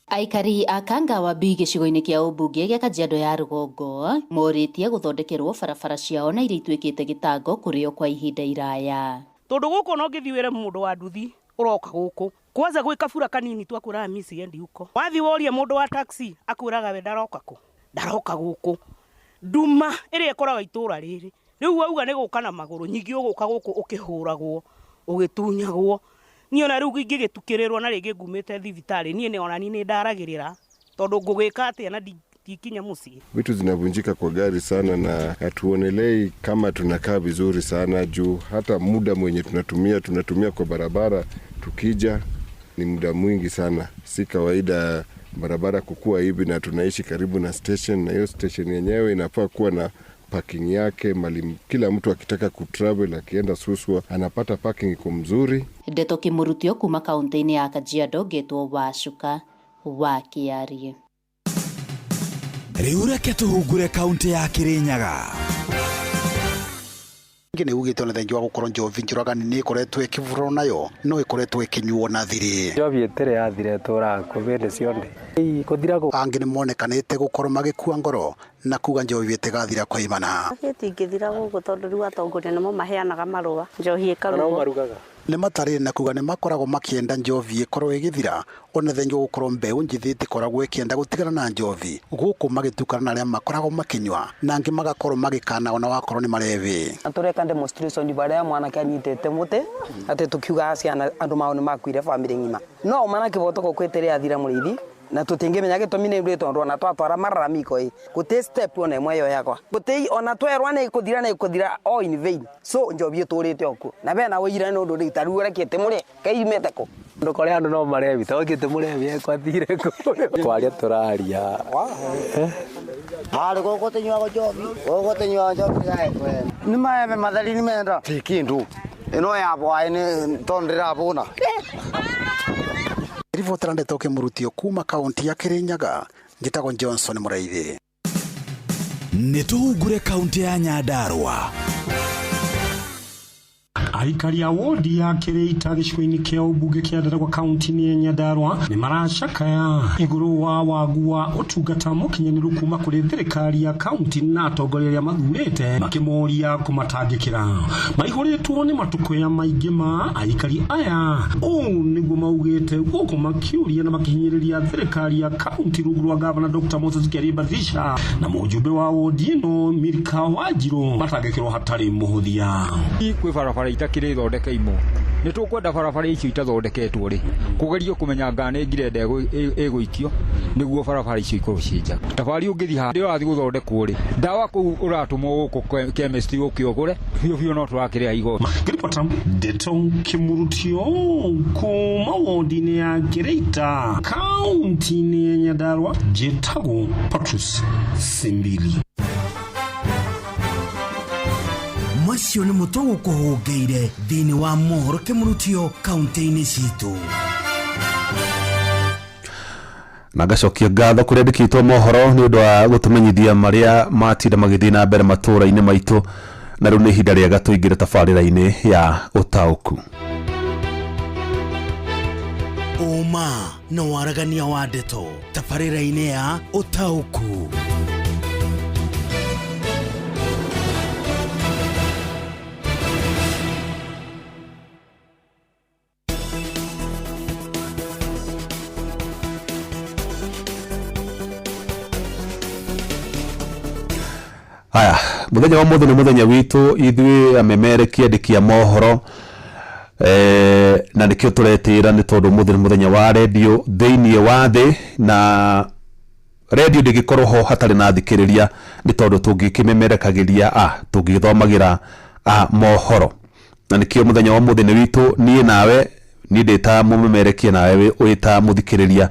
Aikari a Kangawabi gĩcigo-inĩ kĩa ũmbunge gĩa Kajiado ya Rũgongo morĩtie gũthondekerwo barabara ciao na iria ituĩkĩte gĩtango kũrĩo kwa ihinda iraya. Tondũ gũkũ no gĩthiwĩre mũndũ wa nduthi uroka gũkũ kwanza gwĩ kabura kanini twakũraga misi endi huko, wathi woria mũndũ wa taxi akwĩraga we ndaroka gũkũ nduma ĩrĩa ĩkoraga itũra rĩrĩ. Rĩu wauga nĩ gũka na magũrũ, nyingĩ ũgũka gũkũ ũkĩhũragwo ũgĩtunyagwo. Niĩ ona rĩu ingĩgĩtukĩrĩrwo na rĩngĩ ngumĩte thibitarĩ, niĩ nĩ ona nĩ ndaragĩrĩra tondũ ngũgĩka atĩa na dikinya musi. Vitu zinavunjika kwa gari sana na hatuonelei kama tunakaa vizuri sana juu hata muda mwenye tunatumia kwa barabara tukija ni muda mwingi sana. Si kawaida barabara kukua hivi, na tunaishi karibu na station, na hiyo station yenyewe inafaa kuwa na parking yake mali, kila mtu akitaka kutravel akienda Suswa anapata parking iko mzuri. Ndeto Kimurutio kuma kaunti-ini ya Kajiado getwo Wacuka wa Kiarie. Riu reke tuhungure kaunti ya Kirinyaga. Ngine ugite na thengi wa gukorwo njovi njuragani ni ikoretwo ikivurwo nayo no ikoretwo ikinyuo na thiri. Njovi etere yathire tora kubende cionde kuthira go angine monekanite gukorwo magikua ngoro na kuga njovi etigathira kwa imana. Atingithira gugu tondu riu atongoria nimo maheanaga marua njohi ikaruga ni matari na kuga ni makoragwo makienda njovi ikorwo igithira ona thengi gukorwo mbeu njithiti koragwo ikienda gutigana na njovi guku magitukana na aria makoragwo makinywa na angi magakorwo magikana ona wakorwo ni marevi. Atureka demonstration baria mwana kanyitete muti ati tukiuga ciana andu mao ni makuire family ngima no mana kiboto ko kwetere athira murithi na tutingimenya gitumi ni ndito ndona twatwara mararamiko guti step ona imwe yo yakwa guti ona twerwa ni kuthira all in vain so njobi turite oku na bena wira no ndo ritaru rekete muri kaimete ko ndokore andu no marevi tawakite murevi kwathire ko kwaria turaria ari goko tenywa njobi ni maeme mathari ni menda tikindu ino ya bwa ni tondira bona. Ribotera Ndeto Kimurutio kuma kaunti ya Kirinyaga ngitagwo Johnson Muraithi. Nituhungure kaunti ya Nyandarua. Aikari a wodi ya Kireita gicigo-ini kia ubunge kia Ndaragwa kaunti-ini ya Nyandarua ni maracakaya iguru wa wagu wa utungata mukinyaniru kuma kuri thirikari ya kaunti na atongoria aria mathurite makimoria kumatangikira maihuritwo ni matuko ya maingi ma aikari aya niguo maugite guku makiuria na makihinyiriria thirikari ya kaunti rungu rwa gavana Dr. Moses Kariba Thisha na mujumbe wa wodi ino Milka Wanjiru matangikirwo hatari muhuthia kwi barabara itakire thondeka imo ni tukwenda barabara icio itathondeketwo ri kugerio kumenya ngane ngirende eguikio niguo barabara icio ikorwo cinja tabari ungithi handi urathi guthondekwo ri ndawa ku uratumwo guku chemistry ukiogure biu no turakire igo Ripota Ndeto Kimurutio kuma wodi ya Kireita kaunti ya Nyandarua Jetago Patrice Simbili. Macio ni mutogo kuhungeire thini wa mohoro Kimurutio kaunti-ini citu na gacokia ngatho kuria ndikitwo mohoro ni undu wa gutumenyithia maria matinda magithii na mbere matura-ini maitu na riu ni ihinda riega tuingire tabarira-ini ya utauku uma na waragania wa ndeto tabarira-ini ya utauku. Aya, muthenya wa muthu ni muthenya witu ithui amemereki andikia mohoro na nikio turetira ni tondu muthu ni muthenya wa radio thiini wa thi na radio ndigikorwo ho hatari na thikiriria ni tondu tungikimemerekagiria tungithomagira mohoro na nikio muthenya wa muthu ni witu nie nawe ni ndita mumemerekia nawe wita muthikiriria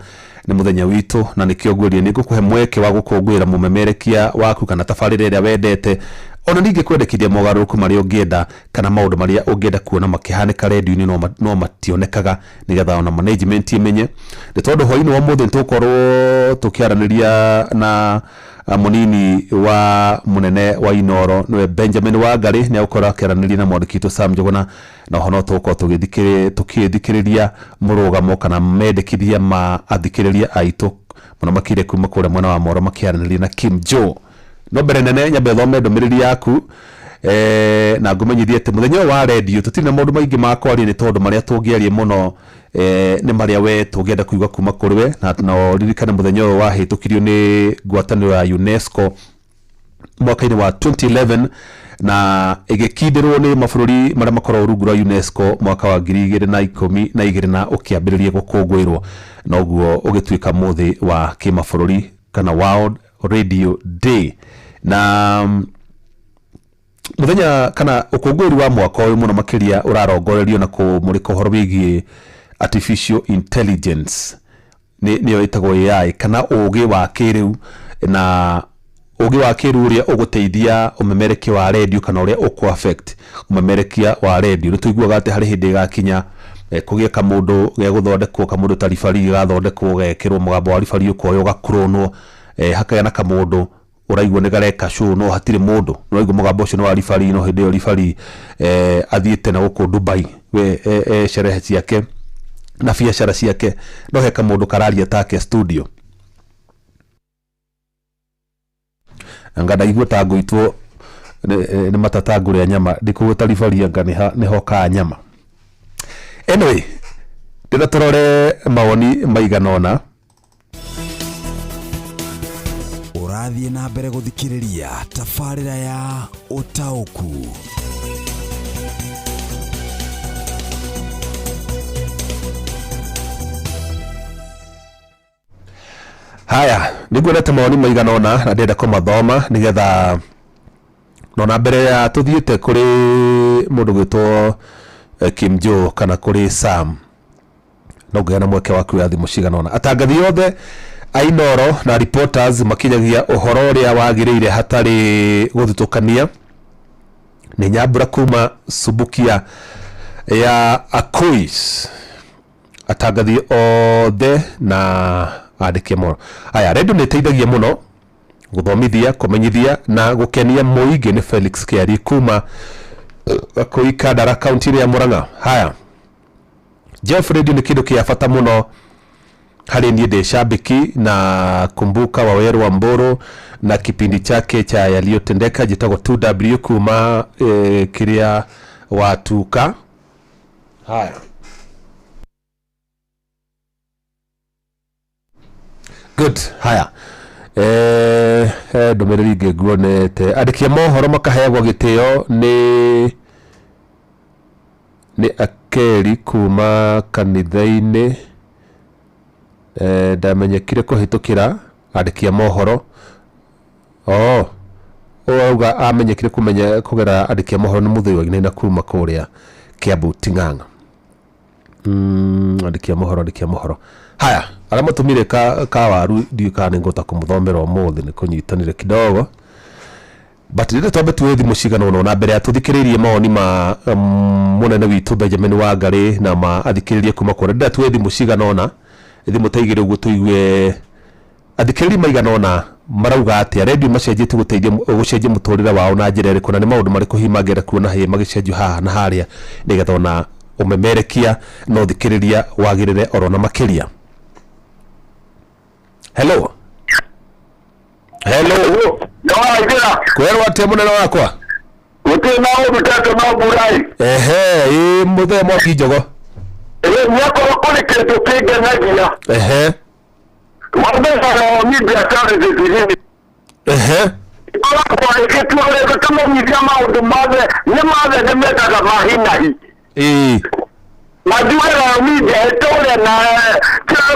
ni muthenya witu na nikio ngweria ni ngukuhe mweke wa gukungwira mumemerekia waku kana tabarira iria wendete ona ningi kwendekithia mogaruku maria ungienda kana maundu maria ungienda kuona makihanika radio-ini no mationekaga nigetha ona management imenye ni tondu hwaini wa muthu tukorwo tukiaraniria na munini wa munene wa Inoro niwe Benjamin Wangari ni ukora kiaraniria na mwandikito Sam Njuguna na hono tuko tukithikiriria murugamo kana mendekithia ma athikiriria aitu muno makire kuma kure mwana wa moro makiaraniria na Kim Jo no mbere nene nyambe thome ndomiriri yaku na ngumenyithie ati muthenya wa radio tutina maundu maingi makwaria ni tondu maria tungiarie muno ni maria we tungienda kuigwa kuma kuri we na ririkane muthenya wa hitukirio ni ngwataniro ya UNESCO mwaka-ini wa 2011 na igikindirwo ni mabururi maria makorwo rungu rwa UNESCO mwaka wa 2012 na ukiambiriria gukungwirwo na uguo ugituika muthi wa kimabururi kana World Radio Day na muthenya kana ukungwiri wa mwaka uyu muno makiria urarongorerio na kumurika uhoro wigie artificial intelligence niyo itagwo AI kana ugi wa kiriu na ugi wa kiriu uria uguteithia umemerekia wa radio kana uria uku affect umemerekia wa radio ni tuiguaga ati hari hindi gakinya kugia kamundu ge guthondekwo kamundu ta ribari gathondekwo gekirwo mugambo wa ribari ukoyo gakuronwo hakaya na kamundu uraigwo ni gareka show no hatire mundu uraigwo mugambo ucio no wa ribari no hindi yo ribari athiete na guku Dubai we sherehe ciake na biacara ciake no heka mundu kararia take studio anga ndaigua ta nguitwo ni matatangure ya nyama ndikuguta ribari anga ni hoka nyama. Anyway, ndina turore mawoni maiganona urathie na mbere guthikiriria tafarira ya Utauku. Haya, niguonete mawoni maiganona na ndenda kumathoma nigetha nona mbere ya tuthiete kuri mundu gwitwo Kim Jo kana kuri Sam no gana mweke wa kuyathi mushiganona atangathi yothe ainoro na reporters makinyagia uhoro ria wagirire hatari guthutukania ni Nyambura kuma Subukia ya Akuis atangathi othe na andike mo aya redio ni teithagia muno guthomithia kumenyithia na gukenia muingi ni Felix Kiari kuma Kuika Dara County ya Murang'a. Haya Jeff Radio ni kitu kia fata muno hali ndiye de shabiki na kumbuka Waweru wa Mboro na kipindi chake cha yaliyotendeka jitago 2W kuma kiria watuka. Haya good. Haya domereri geguonete adikia mohoro makaheagwa gitio ni Akeri kuma kanithaini ndamenyekire kuhitukira adikia mohoro auga amenyekire kumenya kugera adikia mohoro ni muthuri wa na kuma kuria Kiambu Ting'ang'a. Adikia mohoro. Haya, alama tumire ka waru ndiukane ngota kumuthomera umuthi ni kunyitanire kidogo. But ndire tobe twethi mushigano na mbere atuthikiririe maoni ma munene witu Benjamin Wangari na ma athikiririe kuma kore ndire twethi mushigano na ithi mutaigire uguo tuigue athikiririe maigano na marauga ati radio macenjete guteithia gucenjia muturire wao na njira iri kuna ni maundu mariku himagera kuona he magicenjio haha na haria nigetha na umemerekia no thikiriria wagirire oro na makiria. Hello. Kwerwa te munene wakwa uti na ubutata maburai muthe mo kijogo nyako kule keto kega nagia wabesa na media services zini kwa kitu wale kama mjama udumaze nyamaze nemeka kama mahina hii majua la media itole na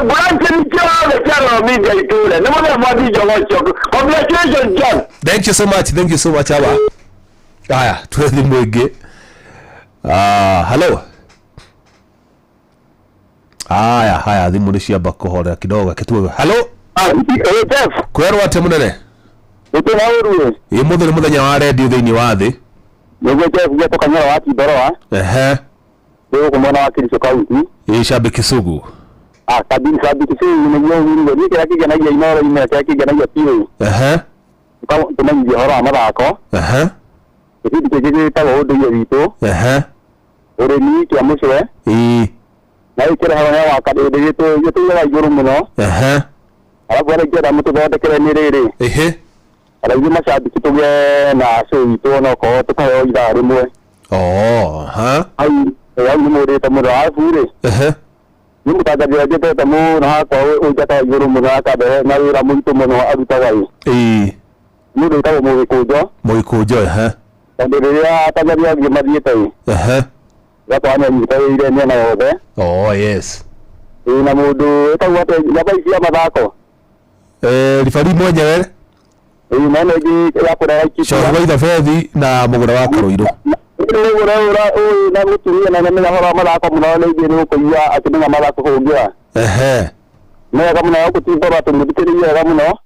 branch ni cha media itole na mwana mwadi jogo. Congratulations John. Thank you so much aba. Haya twethi mwege. Hello. Haya thimu ni ciamba kuhorera kidogo kitugo. Hello. Jeff. Kwerwa te munene. Uti na uruwe. Muthuri muthenya wa radio thiini wa thi. Niguo Jeff getoka nyara wa Kidoroa. Leo kumona wakili County. Shabiki sugu. Kabisa shabiki sugu ni yeye ni kila kijana yeye inoro ina kijana yeye pio. Kama tumenye horo amarako. Kitu kile tawo odo yito. Ore ni kia muswe. Na ikira hawa wa kade yito ya yoro muno. Alafu wale kira mtu bote kile ni rere. Alafu mashabiki tuge na so yito no ko tukayo ida rimwe. Ai muri tamu afure ni mutagaje jete tamu na kwa ujata yoro muga ka be na ira muntu muno abutagai muri tawo mu kujo ndio tagaria gimadiete ya kwa ni mtawe ile ni na wobe yes na mudu tawo te yabaisi ya madako rifari mwenyewe nene ji ya kuna kitu shoro ida fethi na mugura wa karoiro ura na guturia na nĩ horo mathako mũno nĩ ingĩ nĩ gũkũigua akĩmenya mathako kũhũngĩra mega mũno gũtindora tũmũthikĩrĩrie wega mũno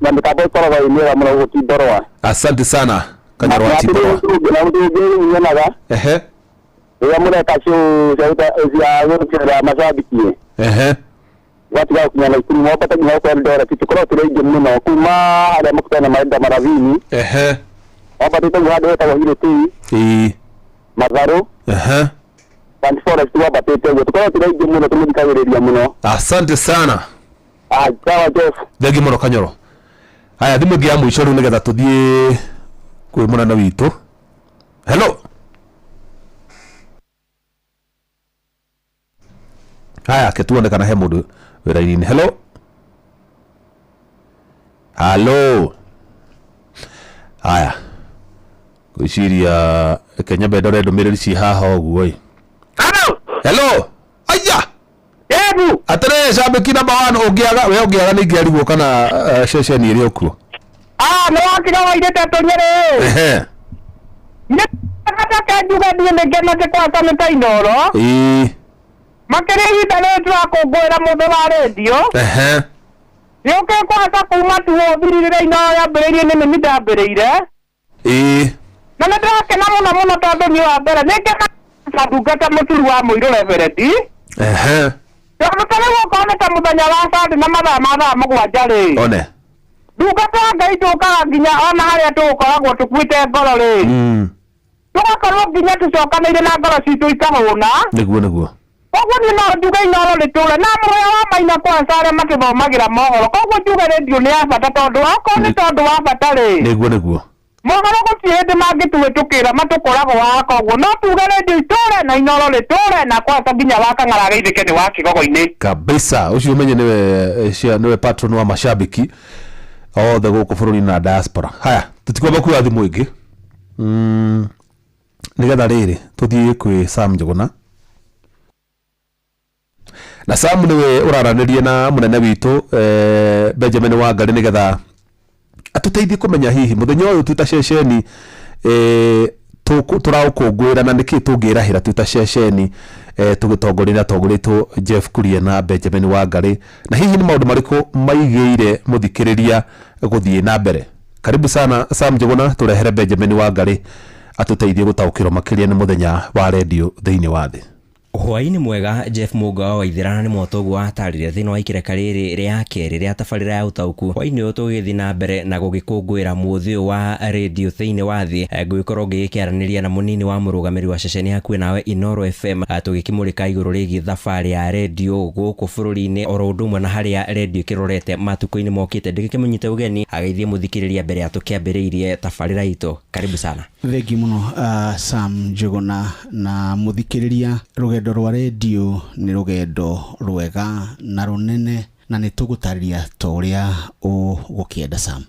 na mĩtambo ĩkoragwo ĩ mĩega mũno gũtindorwa. Asante sana Kanyoro wa Tindorwa. Na mtu ũngĩ nyonaga rĩrĩa mũreka cia gũkĩra macambiki watiga kunya na ikuru mopata nginya kwa ndora titukorwo tũrĩ aingĩ mũno kuma harĩa mũkutana maenda maravini wabatĩte mũhande wetagwo Hirĩti Matharũ and forest wabatĩte ũguo tũkorwo tũrĩ aingĩ mũno tũmũthikagĩrĩria mũno. Asante sana. Sawa Jeff. Thegi mũno Kanyoro. Haya thimũ ĩngĩ ya mũico rĩu nĩgetha tũthiĩ kwĩ mũnana witũ. Hello. Haya ketuone kana he mũndũ wĩra-inĩ. Hello. Hello. Haya. Gwĩciria Kenya ndore ndũmĩrĩri ci haha ũguo ĩ. Hello. Aya. Ebu. Atere shabiki namba 1 ũngĩaga we ũngĩaga nĩ ingĩarigwo kana ceceni ĩrĩa ũkuo. No wakiga wairĩte tũnyere. Nĩ kata njuga ndiĩ ngenete kwa Samita Inoro. Makĩria ihinda rĩrĩ tũrakũngũĩra mũthĩ wa redio. Nĩũkĩ kwasa kuma tuo thirĩrĩra-inĩ yambĩrĩirie nĩ mĩmi ndambĩrĩire. Na nĩ ndĩrakena mũno tondũ nĩ wa mbere nĩ ngena ndungata mũturu wa Mũirũ Reverendi. Tondũ tarĩu okorwo nĩ ta mũthenya wa Sunday na mathaa mũgwanja rĩ. One. Ndungata Ngai tũkaga nginya ona harĩa tũgũkoragwo tũkuĩte ngoro rĩ. Tũgakorwo nginya tũcokanĩire na ngoro citũ ikahũna. Nĩguo. Koguo nĩ no njuga Inoro rĩtũre na mũrĩa wa Maina Kwanza arĩa matũthomagĩra mohoro. Koguo njuga redio nĩ ya bata tondũ okorwo nĩ tondũ wa bata rĩ. Nĩguo. Mohoro gũtirĩ hĩndĩ mangĩtũhĩtũkĩra matũkoragwo wa koguo no tuga redio itũre na Inoro rĩtũre na Kwanza nginya wa Kang'ara Geithĩke nĩ wa Kigogo-inĩ. Kabisa ũcio umenye nĩwe patron wa mashabiki othe gũkũ bũrũri na diaspora. Haya tũtikwamba kuoya thimũ ĩngĩ nĩgetha rĩrĩ tũthiĩ kwĩ Sam Njuguna. Na Sam nĩwe ũraranĩrie na mũnene witũ Benjamin Wangari nĩgetha atũteithie kũmenya hihi mũthenya ũyũ twĩta ceceni tũraũkũngũĩra na nĩkĩ tũngĩrahĩra twĩta ceceni tũgĩtongoria na tongorĩtwo Jeff Kuria na Benjamin Wangari na hihi nĩ maũndũ marĩkũ maigĩire mũthikĩrĩria gũthiĩ na mbere. Karibu sana Sam Njuguna tũrehere Benjamin Wangari atũteithie gũtaũkĩrwo makĩria nĩ mũthenya wa redio thĩinĩ wa thĩ. Hwaĩ-inĩ mwega Jeff Mũnga wa Waithĩra nĩ mũtoguo atarĩria thĩinĩ wa ikereka rĩrĩ rĩa kerĩ rĩa tabarĩra ya ũtaũku. Hwaĩ-inĩ ũyũ tũgĩthiĩ na mbere na gũgĩkũngũĩra mũthĩ wa redio thĩinĩ wa thĩ ngũgĩkorwo ngĩkĩaranĩria na mũnini wa mũrũgamĩrĩri wa ceceni hakuhĩ nawe Inoro FM tũgĩkĩmũrĩka igũrũ rĩgiĩ thabarĩ ya redio gũkũ bũrũri-inĩ oro ũndũ ũmwe na harĩa redio ĩkĩrorete matukũ-inĩ mokĩte. Ndĩgĩkĩmũnyite ũgeni ageithie mũthikĩrĩria mbere ya tũkĩambĩrĩirie tabarĩra itũ. Karibu sana. Thengi mũno Sam Njuguna na mũthikĩrĩria. Rũgendo rwa redio nĩ rũgendo rwega na rũnene na nĩ tũgũtarĩria ta ũrĩa ũgũkĩenda Sam.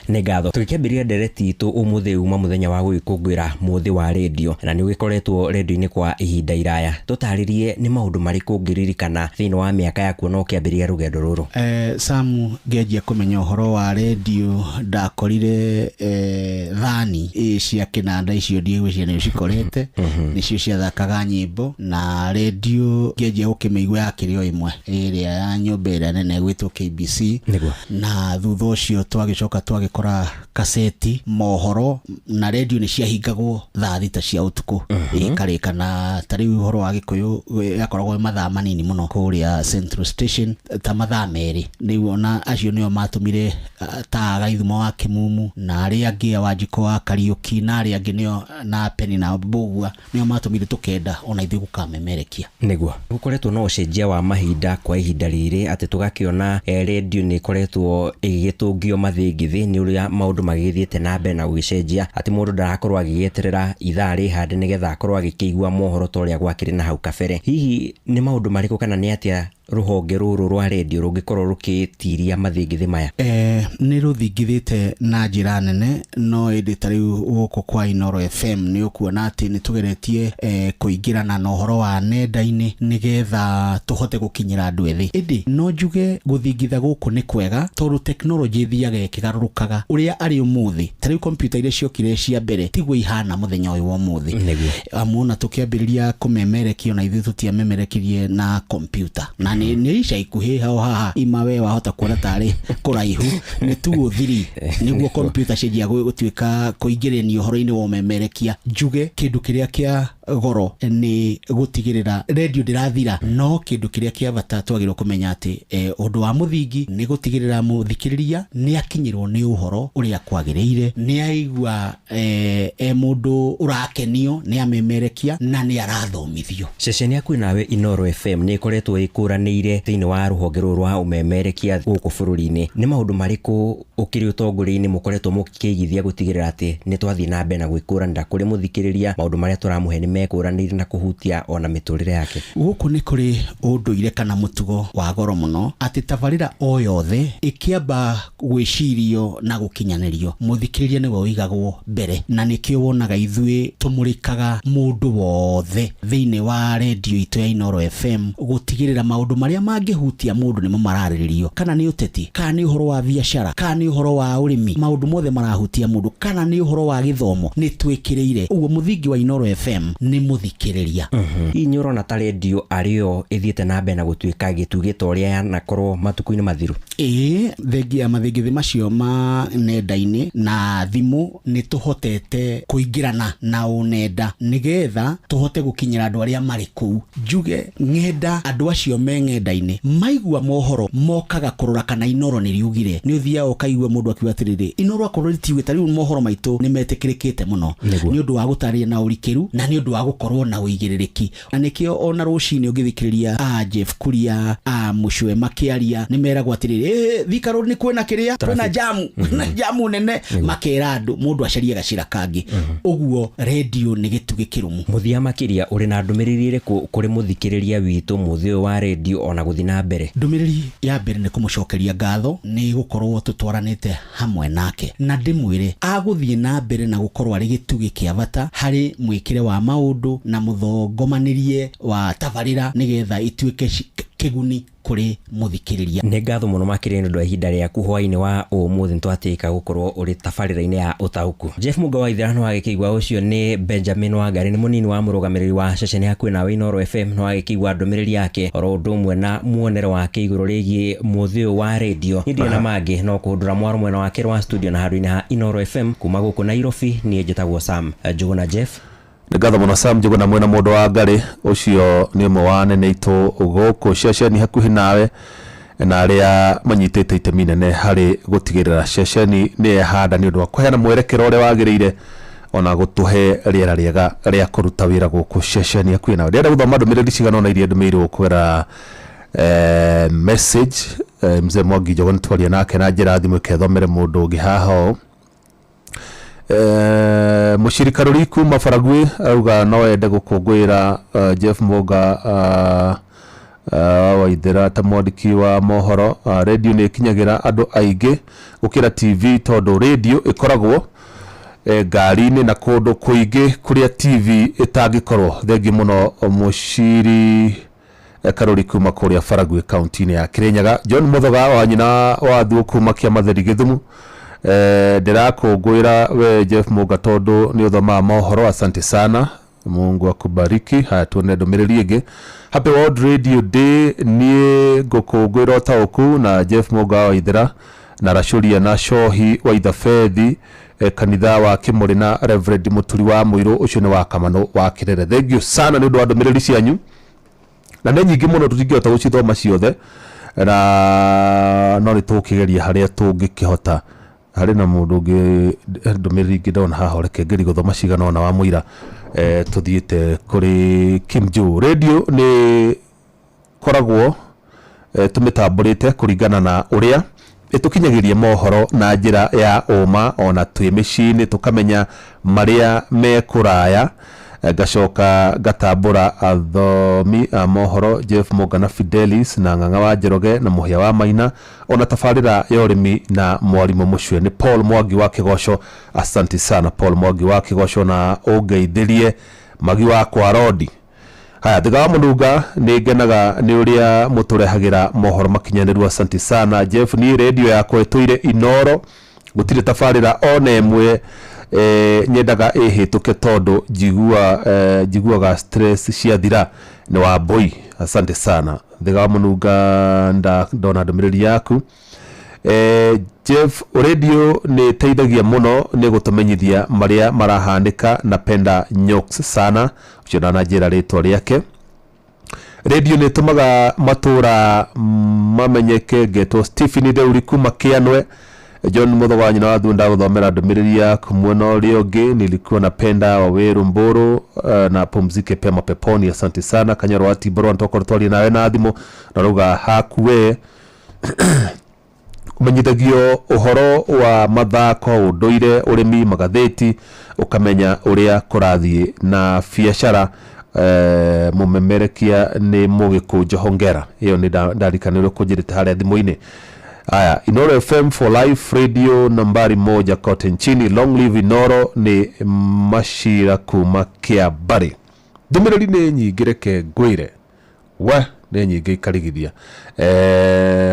Nĩ ngatho tũgĩkĩambĩrĩria ndereti itũ ũmũthĩ uma mũthenya wa gũgĩkũngũĩra mũthĩ wa redio na nĩ ũgĩkoretwo redio-inĩ kwa ihinda iraya. Tũtarĩrie nĩ maũndũ marĩkũ ũngĩririkana thĩinĩ wa mĩaka yaku na ũkĩambĩrĩria rũgendo rũrũ. Sam ngĩanjia kũmenya ũhoro wa redio ndakorire thani cia kĩnanda icio ndigwĩciria nĩ cikorete nĩcio ciathakaga nyĩmbo na redio ngĩanjia gũkĩmĩigua yakĩrĩ o ĩmwe ĩrĩa ya nyũmba ĩrĩa nene gwĩtwo KBC na thutha ũcio twagĩcoka twagĩkora kaseti mohoro na redio nĩ ciahingagwo thaa thita cia ũtukũ ĩkarĩka na tarĩu ũhoro wa Gĩkũyũ yakoragwo mathaa manini mũno kũrĩa Central Station ta mathaa merĩ nĩguo na acio nĩo matũmire ta Gaithumo wa Kĩmumu na arĩa angĩ Wanjikũ wa Kariũki na arĩa angĩ nĩo na Peni na Mbũgua nĩo matũmire tũkenda ona ithuĩ gũkamemerekia. Nĩguo gũkoretwo na ũcenjia wa mahinda kwa ihinda rĩrĩ atĩ tũgakĩona redio nĩ ĩkoretwo ĩgĩgĩtũngio mathĩngĩthĩ nĩ ũrĩa maũndũ magĩthiĩte na mbere na gũgĩcenjia atĩ mũndũ ndarakorwo agĩgĩeterera ithaa rĩhande nĩgetha akorwo agĩkĩigua mohoro ta ũrĩa gwakĩrĩ na hau kabere. Hihi nĩ maũndũ marĩkũ kana nĩ atĩa ruhonge ruru rwa radio rungikorwo rukitiria mathingithi maya? Ni ruthingithite na njira nene, no indi tariu guko kwa Inoro FM ni ukuona ati ni tugeretie kuingirana na uhoro wa nenda-ini nigetha tuhote gukinyira andu ethi. Indi no njuge guthingitha guku ni kwega tondu technology thiaga ikigarurukaga uria ari umuthi. Tariu computer ile ciokire cia mbere tigwo ihana muthenya uyu wa umuthi. Amuna tukiambiriria kumemerekio na ithu tutiamemerekirie na computer na ni ica ikuhi haha imawe wahota kuona tari kuraihu ni 203 niguo computer cia gutuika kuingirania uhoro-ini wa umemerekia. Njuge kindu kiria kia goro ni gutigirira radio ndirathira, no kindu kiria kia bata twagirwo kumenya ati undu wa muthingi ni gutigirira muthikiriria ni akinyirwo ni uhoro uria kwagiriire, ni aigua mundu urakenio, ni amemerekia na ni arathomithio. Ceceni yaku nawe Inoro FM ni ikoretwo ikuranire thiini wa ruhonge rwa umemerekia guku bururi-ini. Ni maundu mariku ukiri utongori-ini mukoretwo mukigithia gutigirira ati ni twathii na mbere na gwikuranira kuri muthikiriria maundu maria turamuhe ni mekuranire na kuhutia ona miturire yake? Guku ni kuri unduire kana mutugo wa goro muno ati tabarira o yothe ikiamba gwicirio na gukinyanirio muthikiriria niwe uigagwo mbere, na nikio wonaga ithui tumurikaga mundu wothe thiini wa radio itu ya Inoro FM gutigirira maundu maria mangihutia mundu ni marariririo, kana ni uteti, kana ni uhoro wa biashara, kana ni uhoro wa urimi, maundu mothe marahutia mundu, kana ni uhoro wa githomo, ni twikiriire. Ugo muthingi wa Inoro FM ni muthikiriria. Inyoro na ta radio ario ithiete na mbere na gutuika gitugita uria nakorwo matuku-ini mathiru. Thengia mathingithi macio ma nenda-ini na thimu ni tuhotete kuingirana na unenda nigetha tuhote gukinyira andu aria mari kuu. Njuge ngenda andu acio me ngenda-ini maigua mohoro mokaga kurora kana Inoro ni riugire, ni uthia ukaigua mundu akiuga atiriri Inoro akorwo ritiuge tari mohoro maitu ni metikirikite muno ni undu wa gutaria na urikiru na ni undu wa gukorwo na uigiririki. Na nikio ona rucini ugithikiriria Jeff Kuria Mushwe makiaria ni meragwo atiriri thikaro ni kwena kiria kwena jamu na jamu nene makera andu mundu acaria gacira kangi. Uguo radio ni gitugi kirumu. Muthia makiria uri na ndumiriri iriku kuri muthikiriria witu muthi wa radio ona guthi na mbere? Ndumiriri ya mbere ni kumucokeria ngatho ni gukorwo tutwaranite hamwe nake, na ndimwire aguthie na mbere na gukorwo ari gitugi kia bata hari mwikire wa maundu na muthongomanirie wa tabarira nigetha ituike kiguni kuri muthikiriria. Ni ngatho muno makire ndu ihinda ria kuhwa-ini wa umuthi ntwatika gukorwo uri tabarira-ini ya utauku. Jeff Muga wa ithirano agikigwa ucio ni Benjamin Wangari, ni munini wa murugamiriri wa ceceni yaku nawe Inoro FM, no agikigwa ndumiriri yake oro undu umwe na muonere wake iguru rigie muthi wa radio. Hindi na mangi no kuhundura mwaro mwena wake wa studio na haru-ini ha Inoro FM kuma guku Nairobi. Ni njitagwo Sam Njuguna Jeff. Ngatho muno Sam Njuguna mwena mundu wa Ngari ucio ni umwe wa nene itu guku ceceni hakuhi nawe na aria manyitite itemi nene hari gutigirira ceceni ni handa ni undu wa kuheana mwerekero uria wagiriire ona gutuhe riera riega ria kuruta wira guku ceceni hakuhi nawe. Riera guthoma ndumiriri cigana na iria ndumiriri gukwira message mzee Mwangi Njogona twaria nake na njira thimu ikethomere mundu ungi haha. Mushirika ruriku mafaragwe auga no ende gukungwira Jeff Muga wa ithira ta mwandiki wa mohoro. Radio ni kinyagira andu aingi gukira TV tondu radio ikoragwo ngari-ini na kundu kuingi kuria TV itangikorwo. Thengi muno mushiri karori kuma kuria Faragwe county-ini ya Kirinyaga. John Muthoga wa nyina wa Thuo kuma Kiamatheri Githumu ndirakungwira we Jeff Muga tondu ni uthoma mohoro. Asante sana, Mungu akubariki. Haya tuone ndumiriri ingi. Happy World Radio Day ni gukungwira utauku na Jeff Muga wa ithira na Rachuria na Shohi wa Ithafethi kanitha wa Kimuri na Reverend Muturi wa Muiru ucio ni wa Kamano wa Kirere. Thank you sana ni undu wa ndumiriri cianyu na ni nyingi muno tutingihota gucithoma ciothe na no ni tukigeria haria tungikihota. Hari na mundu ungi ndumiriri ngidona haha reke ngeri guthoma cigana ona wa muira tuthiite kuri Kimju. Radio ni koragwo tumitamburite kuringana na uria itukinyagiria mohoro na njira ya uma ona twi micini tukamenya maria me kuraya gacoka gatambura athomi a mohoro Jeff Muga na Fidelis na Ng'ang'a wa Njoroge na Muhia wa Maina ona tabarira ya urimi na mwarimu mucwe ni Paul Mwangi wa Kigosho. Asante sana Paul Mwangi wa Kigosho na ungeithirie magi wa kwa rodi. Haya tiga mununga ni ngenaga ni uria muturehagira mohoro makinyaniru. Asante sana Jeff, ni radio yakwa etuire Inoro gutire tabarira ona emwe nyendaga ihituke tondu jiguaga stress cia thira ni wa boy. Asante sana thiga mununga ndona ndumiriri yaku. Jeff, radio ni teithagia muno ni gutumenyithia maria marahanika. Napenda Nyox sana ucio na njira ritwa riake. Radio ni tumaga matura mamenyeke. Getwo Stephen Deuri kuma Kianwe. John Muthoganyi na thunda guthomera ndumiriri yaku mwena uria ungi. Nilikuwa napenda Waweru Mburu na pumzike pema peponi. Asante sana Kanyarwa Tiboro ntoko twali nawe na thimo na ruga hakuwe umenyithagio uhoro wa mathako, unduire, urimi, magatheti, ukamenya uria kurathie na biashara. Mumemerekia ni Mugikunjo hongera. Iyo ni ndarikaniro kujirite haria thimu-ini. Aya, Inoro FM for Life Radio nambari 1 kote nchini. Long live Inoro. Ni Mashira kuma Kiabari. Ndumiriri ni nyingi reke ngwire we ni nyingi ikarigithia.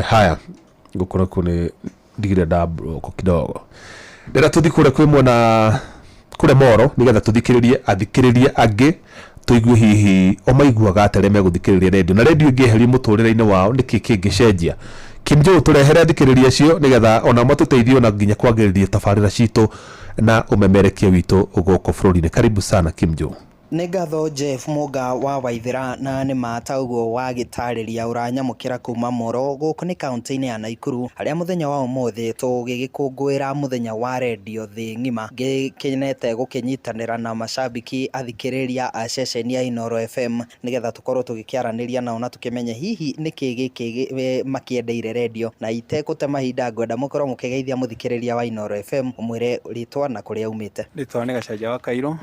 Haya gukora kune digire dabro ko kidogo ndera tuthikure kwi mwana kure Moro nigetha tuthikiririe athikiririe angi tuigue hihi o maiguaga atare meguthikiriria radio na radio ingeheri muturire-ini wao niki kingicenjia. Kimjo turehere athikiriria cio nigetha ona matuteithio na nginya kwagiriria tabarira citu na umemerekia witu uguko bururi-ini. Karibu sana Kimjo. Nĩ ngatho Jeff Muga wa Waithira na nĩ mataugo wa gĩtarĩria ũranyamũkĩra kuma Moro gũkũ nĩ kaunti-inĩ ya Naikuru harĩa mũthenya wa ũmũthĩ tũgĩgĩkũngũĩra mũthenya wa radio thĩ ng'ima gĩkenete gũkĩnyitanĩra na macambiki athikĩrĩria a ceceni ya Inoro FM nĩgetha tũkorwo tũgĩkĩaranĩria nao na tũkĩmenye hihi nĩkĩ gĩkĩ makĩendeire radio na itegũte mahinda ngwenda mũkorwo mũkĩgeithia mũthikĩrĩria wa Inoro FM ũmwĩre rĩtwa na kũrĩa umĩte. Rĩtwa nĩ Gacanja wa Kairũ,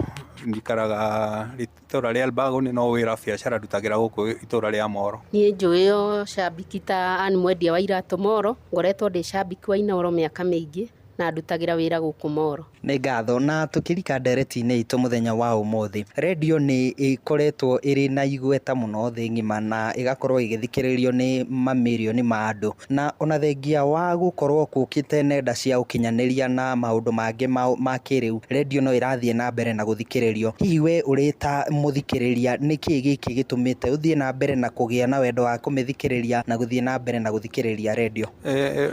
ndikaraga itora ria Albago ni no wira biashara dutagira guku itora ria Moro. Ni njuyo shabiki ta ani mwendia wa iratu Moro, ngoretwo ndi shabiki wa Inoro miaka mingi na ndutagira wira guku Moro. Nĩ ngatho na tukirika ndereti-inĩ itũ mũthenya wa ũmũthĩ. Radio nĩ ĩkoretwo ĩrĩ na igweta mũno thĩ ng'ima na ĩgakorwo ĩgĩthikĩrĩrio nĩ mamirioni ma andũ na ona thengia wa gũkorwo kũkĩte nenda cia ũkinyanĩria na maũndũ mangĩ ma kĩrĩu, radio no ĩrathiĩ na mbere na gũthikĩrĩrio. Hihi we ũrĩ ta mũthikĩrĩria nĩkĩ gĩkĩ gĩtũmĩte ũthiĩ na mbere na kũgĩa na wendo wa kũmĩthikĩrĩria na gũthiĩ na mbere na gũthikĩrĩria radio?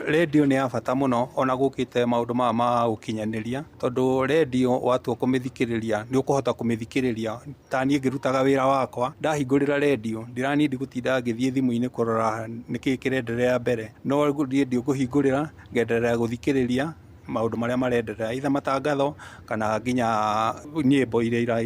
Radio nĩ ya bata mũno ona gũkĩte maũndũ ma ũkinyanĩria tondu radio watu kumithikiriria ni ukuhota kumithikiriria ta nie ngirutaga wira wakwa ndahingurira radio ndiranindi gutinda ngithie thimu-ini kurora niki kirenderea mbere no radio kuhingurira ngenderea guthikiriria maundu maria marenderea itha matangatho kana nginya nyimbo iria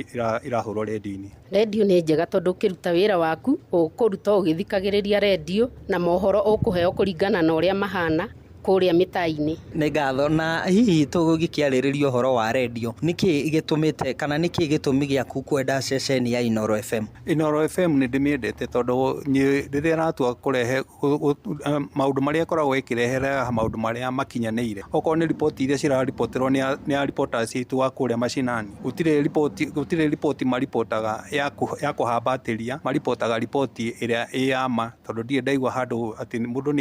irahurwo radio-ini. Radio nĩ njega tondu ukiruta wira waku ukuruta ugithikagiriria radio na mohoro ukuheo kuringana na uria mahana kuria mitai-ini. Nĩ ngatho na hihi tũgĩkĩarĩrĩria ũhoro wa radio nĩkĩ gĩtũmĩte kana nĩkĩ gĩtũmi gĩaku kwenda ceceni ya Inoro FM? Inoro FM nĩ ndĩmĩendete tondu rĩrĩa ratua kũrehe maũndũ marĩa ĩkoragwo ĩkĩrehere maũndũ marĩa makinyanĩire. Okorwo nĩ ripoti iria ciraripoterwo nĩ reporters aitũ wa kũrĩa macinani, gũtirĩ ripoti maripotaga ya kũhambatĩria, maripotaga ripoti ĩrĩa ĩyama tondu ndiĩ ndaigua handũ atĩ mũndũ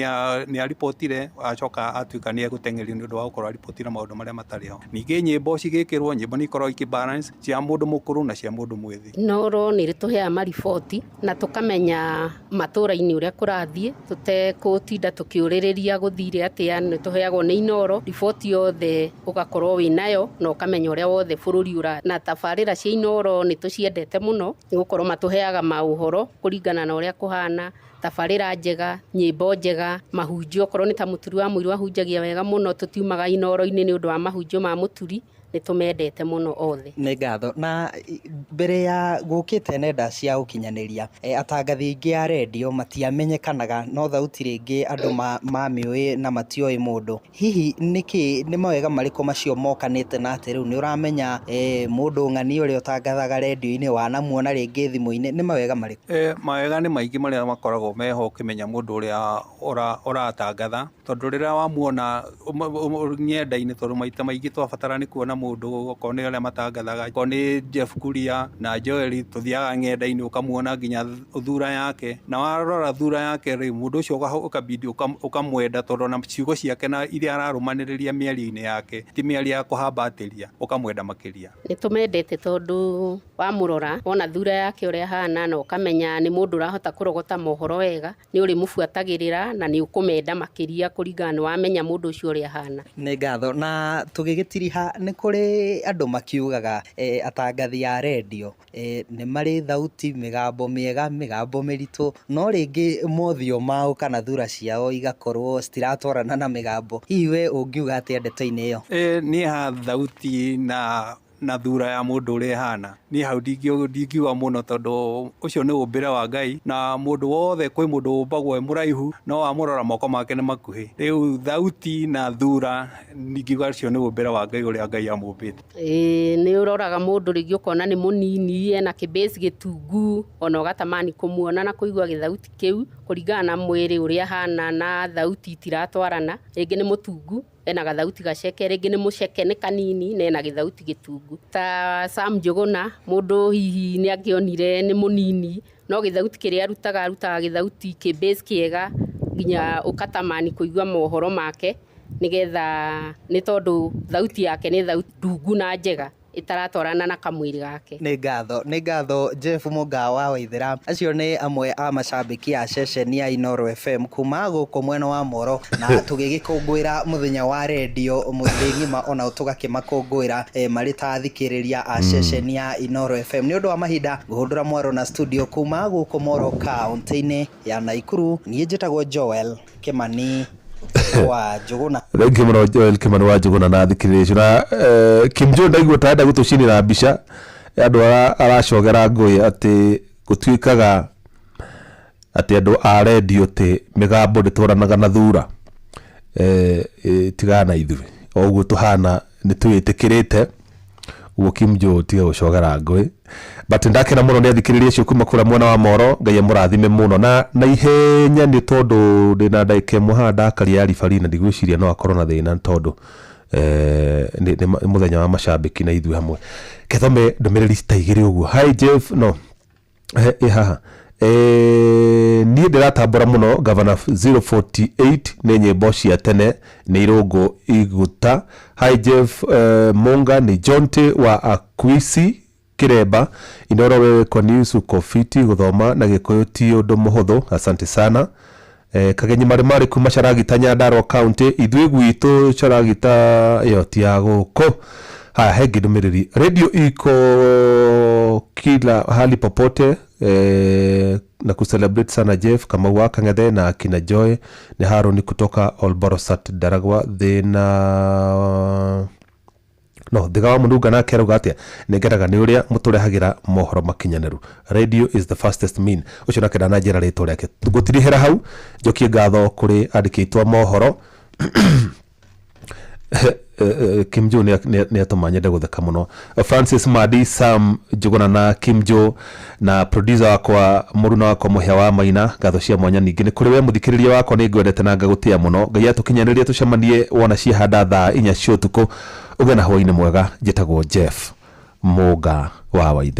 nĩ aripotire acoka atuika ni egũtengerio nĩ ũndũ wa gũkorwo ripoti na maũndũ marĩa matarĩ ho. Ningĩ nyĩmbo cigĩkĩrwo nyĩmbo nĩ ikoragwo ikĩbalance cia mũndũ mũkũrũ na cia mũndũ mwĩthĩ. Inoro nĩ rĩtũheaga mariboti na tũkamenya matũra-inĩ ũrĩa kũrathiĩ tũtegũtinda tũkĩũrĩrĩria gũthire atĩa. Nĩ tũheagwo nĩ Inoro riboti yothe ũgakorwo wĩnayo na ũkamenya ũrĩa wothe bũrũri ũra na tabarĩra cia Inoro nĩ tũciendete mũno nĩ gũkorwo matũheaga maũhoro kũringana na ũrĩa kũhana, tabarĩra njega, nyĩmbo njega, mahunjio okorwo nĩ ta mũturi wa mũiru ahunjagia wega mũno tũtiumaga Inoro-inĩ nĩ ũndũ wa mahunjio ma mũturi nitumendete muno othe. Nĩ ngatho. Na mbere ya gũkĩte nenda cia ũkinyanĩria, atangathi aingĩ a redio matiamenyekanaga, no thauti rĩngĩ andũ mamĩũĩ na matioĩ mũndũ. Hihi nĩ mawega marĩkũ macio mokanĩte na atĩ rĩu nĩ ũramenya mũndũ ng'ani ũrĩa ũtangathaga redio-inĩ wanamuona rĩngĩ thimũ-inĩ, nĩ mawega marĩkũ? Mawega nĩ maingĩ marĩa makoragwo meho ũkĩmenya mũndũ ũrĩa ũratangatha, tondũ rĩrĩa wamuona ng'enda-inĩ, tondũ maita maingĩ twabatara nĩ kuona mũndũ okorwo nĩ arĩa matangathaga, okorwo nĩ Jeff Kuria na Joel, tuthiaga ng'enda-inĩ ukamuona nginya thura yake, na warora thura yake rĩ, mũndũ ũcio ũkabidi ũkamwenda, tondũ na ciugo ciake na iria ararũmanĩrĩria mĩario-inĩ yake ti mĩario ya kũhambatĩria, ũkamwenda makĩria. Nĩtumendete tondũ wamũrora wona thura yake ũrĩa hana na ũkamenya nĩ mũndũ ũrahota kũrogota mohoro wega, nĩ ũrĩ mũbuatagĩrĩra na nĩ ũkũmenda makĩria kũringana na wamenya mũndũ ũcio ũrĩa hana. Nĩ ngatho. Na tũgĩgĩtiriha, nĩ kũrĩ andũ makiugaga atangathi a redio nĩ marĩ thauti, mĩgambo mĩega, mĩgambo mĩritũ, no rĩngĩ mothiũ mao kana thura ciao igakorwo citiratwarana na mĩgambo. Hihi we ũngiuga atĩa ndeto-inĩ ĩyo? Niĩ ha thauti na thura ya mũndũ ũrĩa hana, niĩ hau ndingiuga mũno, tondũ ũcio nĩ ũmbĩre wa Ngai, na mũndũ wothe, kwĩ mũndũ ũmbagwo mũraihu, no wamũrora moko make nĩ makuhĩ. Rĩu thauti na thura ndingiuga ũcio nĩ ũmbĩre wa Ngai ũrĩa Ngai amũmbĩte. Nĩ ũroraga mũndũ rĩngĩ ũkona nĩ mũnini, ena kĩbĩci gĩtungu, ona ũgatamani kũmuona na kũigua gĩthauti kĩu, kũringana na mwĩrĩ ũrĩa hana na thauti itiratwarana. Rĩngĩ nĩ mũtungu, ena gathauti gaceke, rĩngĩ nĩ mũceke, nĩ kanini na ena gĩthauti gĩtungu. Ta Sam Njuguna, mũndũ hihi nĩ angĩonire nĩ mũnini, no gĩthauti kĩrĩa arutaga gĩthauti kĩbĩci kĩega, nginya ũkatamani kũigua mohoro make, nĩgetha nĩ tondũ thauti yake nĩ thauti ndungu na njega, itaratwarana na kamwĩrĩ gake. Nĩ ngatho Jeff Mũnga wa Waithĩra. Acio nĩ amwe a macambĩki a ceceni ya Inooro FM kuma gũkũ mwena wa Moro, na tũgĩgĩkũngũĩra mũthenya wa redio mũthĩ ng'ima, ona tũgakĩmakũngũĩra marĩ ta athikĩrĩria a ceceni ya Inooro FM. Nĩ ũndũ wa mahinda ngũhũndũra mwaro na studio kuma gũkũ Moro kaunti-inĩ ya Naikuru, niĩ njĩtagwo Joel Kimani wa Njuguna. Thank you muno Joel Kimani wa Njuguna na thikĩrĩria. Na Kim Jo ndaigua tarenda gũtũcinĩra mbica andũ aracogera ngũĩ atĩ gũtuĩkaga atĩ andũ a redio tĩ mĩgambo ndĩtwaranaga na thura, tigana na ithuĩ o ũguo tũhana nĩ twĩtĩkĩrĩte, ũguo Kim Jo tiga gũcogera ngũĩ. But ndakena mũno nĩ athikĩrĩria acio kuma kũrĩa mwena wa Moro, Ngai amũrathime mũno na ihenya, nĩ tondũ ndĩna ndagĩka ĩmwe haha ndakaria ya ribari na ndigwĩciria no akorwo na thĩna, tondũ nĩ mũthenya wa macambĩki na ithuĩ hamwe. Kethome ndũmĩrĩri ta igĩrĩ ũguo. Hi Jeff, no haha niĩ ndĩratambũra mũno Governor 048 nĩ nyĩmbo cia tene nĩ irũngũ iguta. Hi Jeff Munga nĩ Jonte wa Akwisi Kiremba. Inooro wewe kwa news uko fiti gũthoma na Gĩkũyũ ti ũndũ mũhũthũ, asante sana. Kagenyi marĩ kuma Charagita Nyandarua County, ithuĩ gwitũ Charagita ĩyo ti ya gũkũ. Haya, he ndũmĩrĩri. Radio iko kila hali popote na kucelebrate sana Jeff kama wa Kang'ethe na akina Joy ni Haruni kutoka Olborosat Daragwa thiga wa Mũnunga na keruga atia nĩngeraga nĩ ũrĩa mũtũrehagĩra mohoro makinyanĩru. Radio is the fastest mean. Ũcio nake na njĩra rĩtwa rĩake gũtirihĩra hau, njokie ngatho kũrĩ andĩki aitũ mohoro. Kim Jo nĩ atũma nyende gũtheka mũno. Francis Madi, Sam Njuguna na Kim Jo na producer wakwa mũruna wakwa Mũhĩa wa Maina, ngatho cia mwanya ningĩ nĩ kũrĩ we mũthikĩrĩria wakwa nĩ ngwendete na ngagũtĩa mũno. Ngai atũkinyanĩrie tũcemanie wona ciahanda thaa 4 cia ũtukũ. Ũgĩe na hwaĩ-inĩ mwega. Njĩtagwo Jeff Mũnga wa Waithĩra.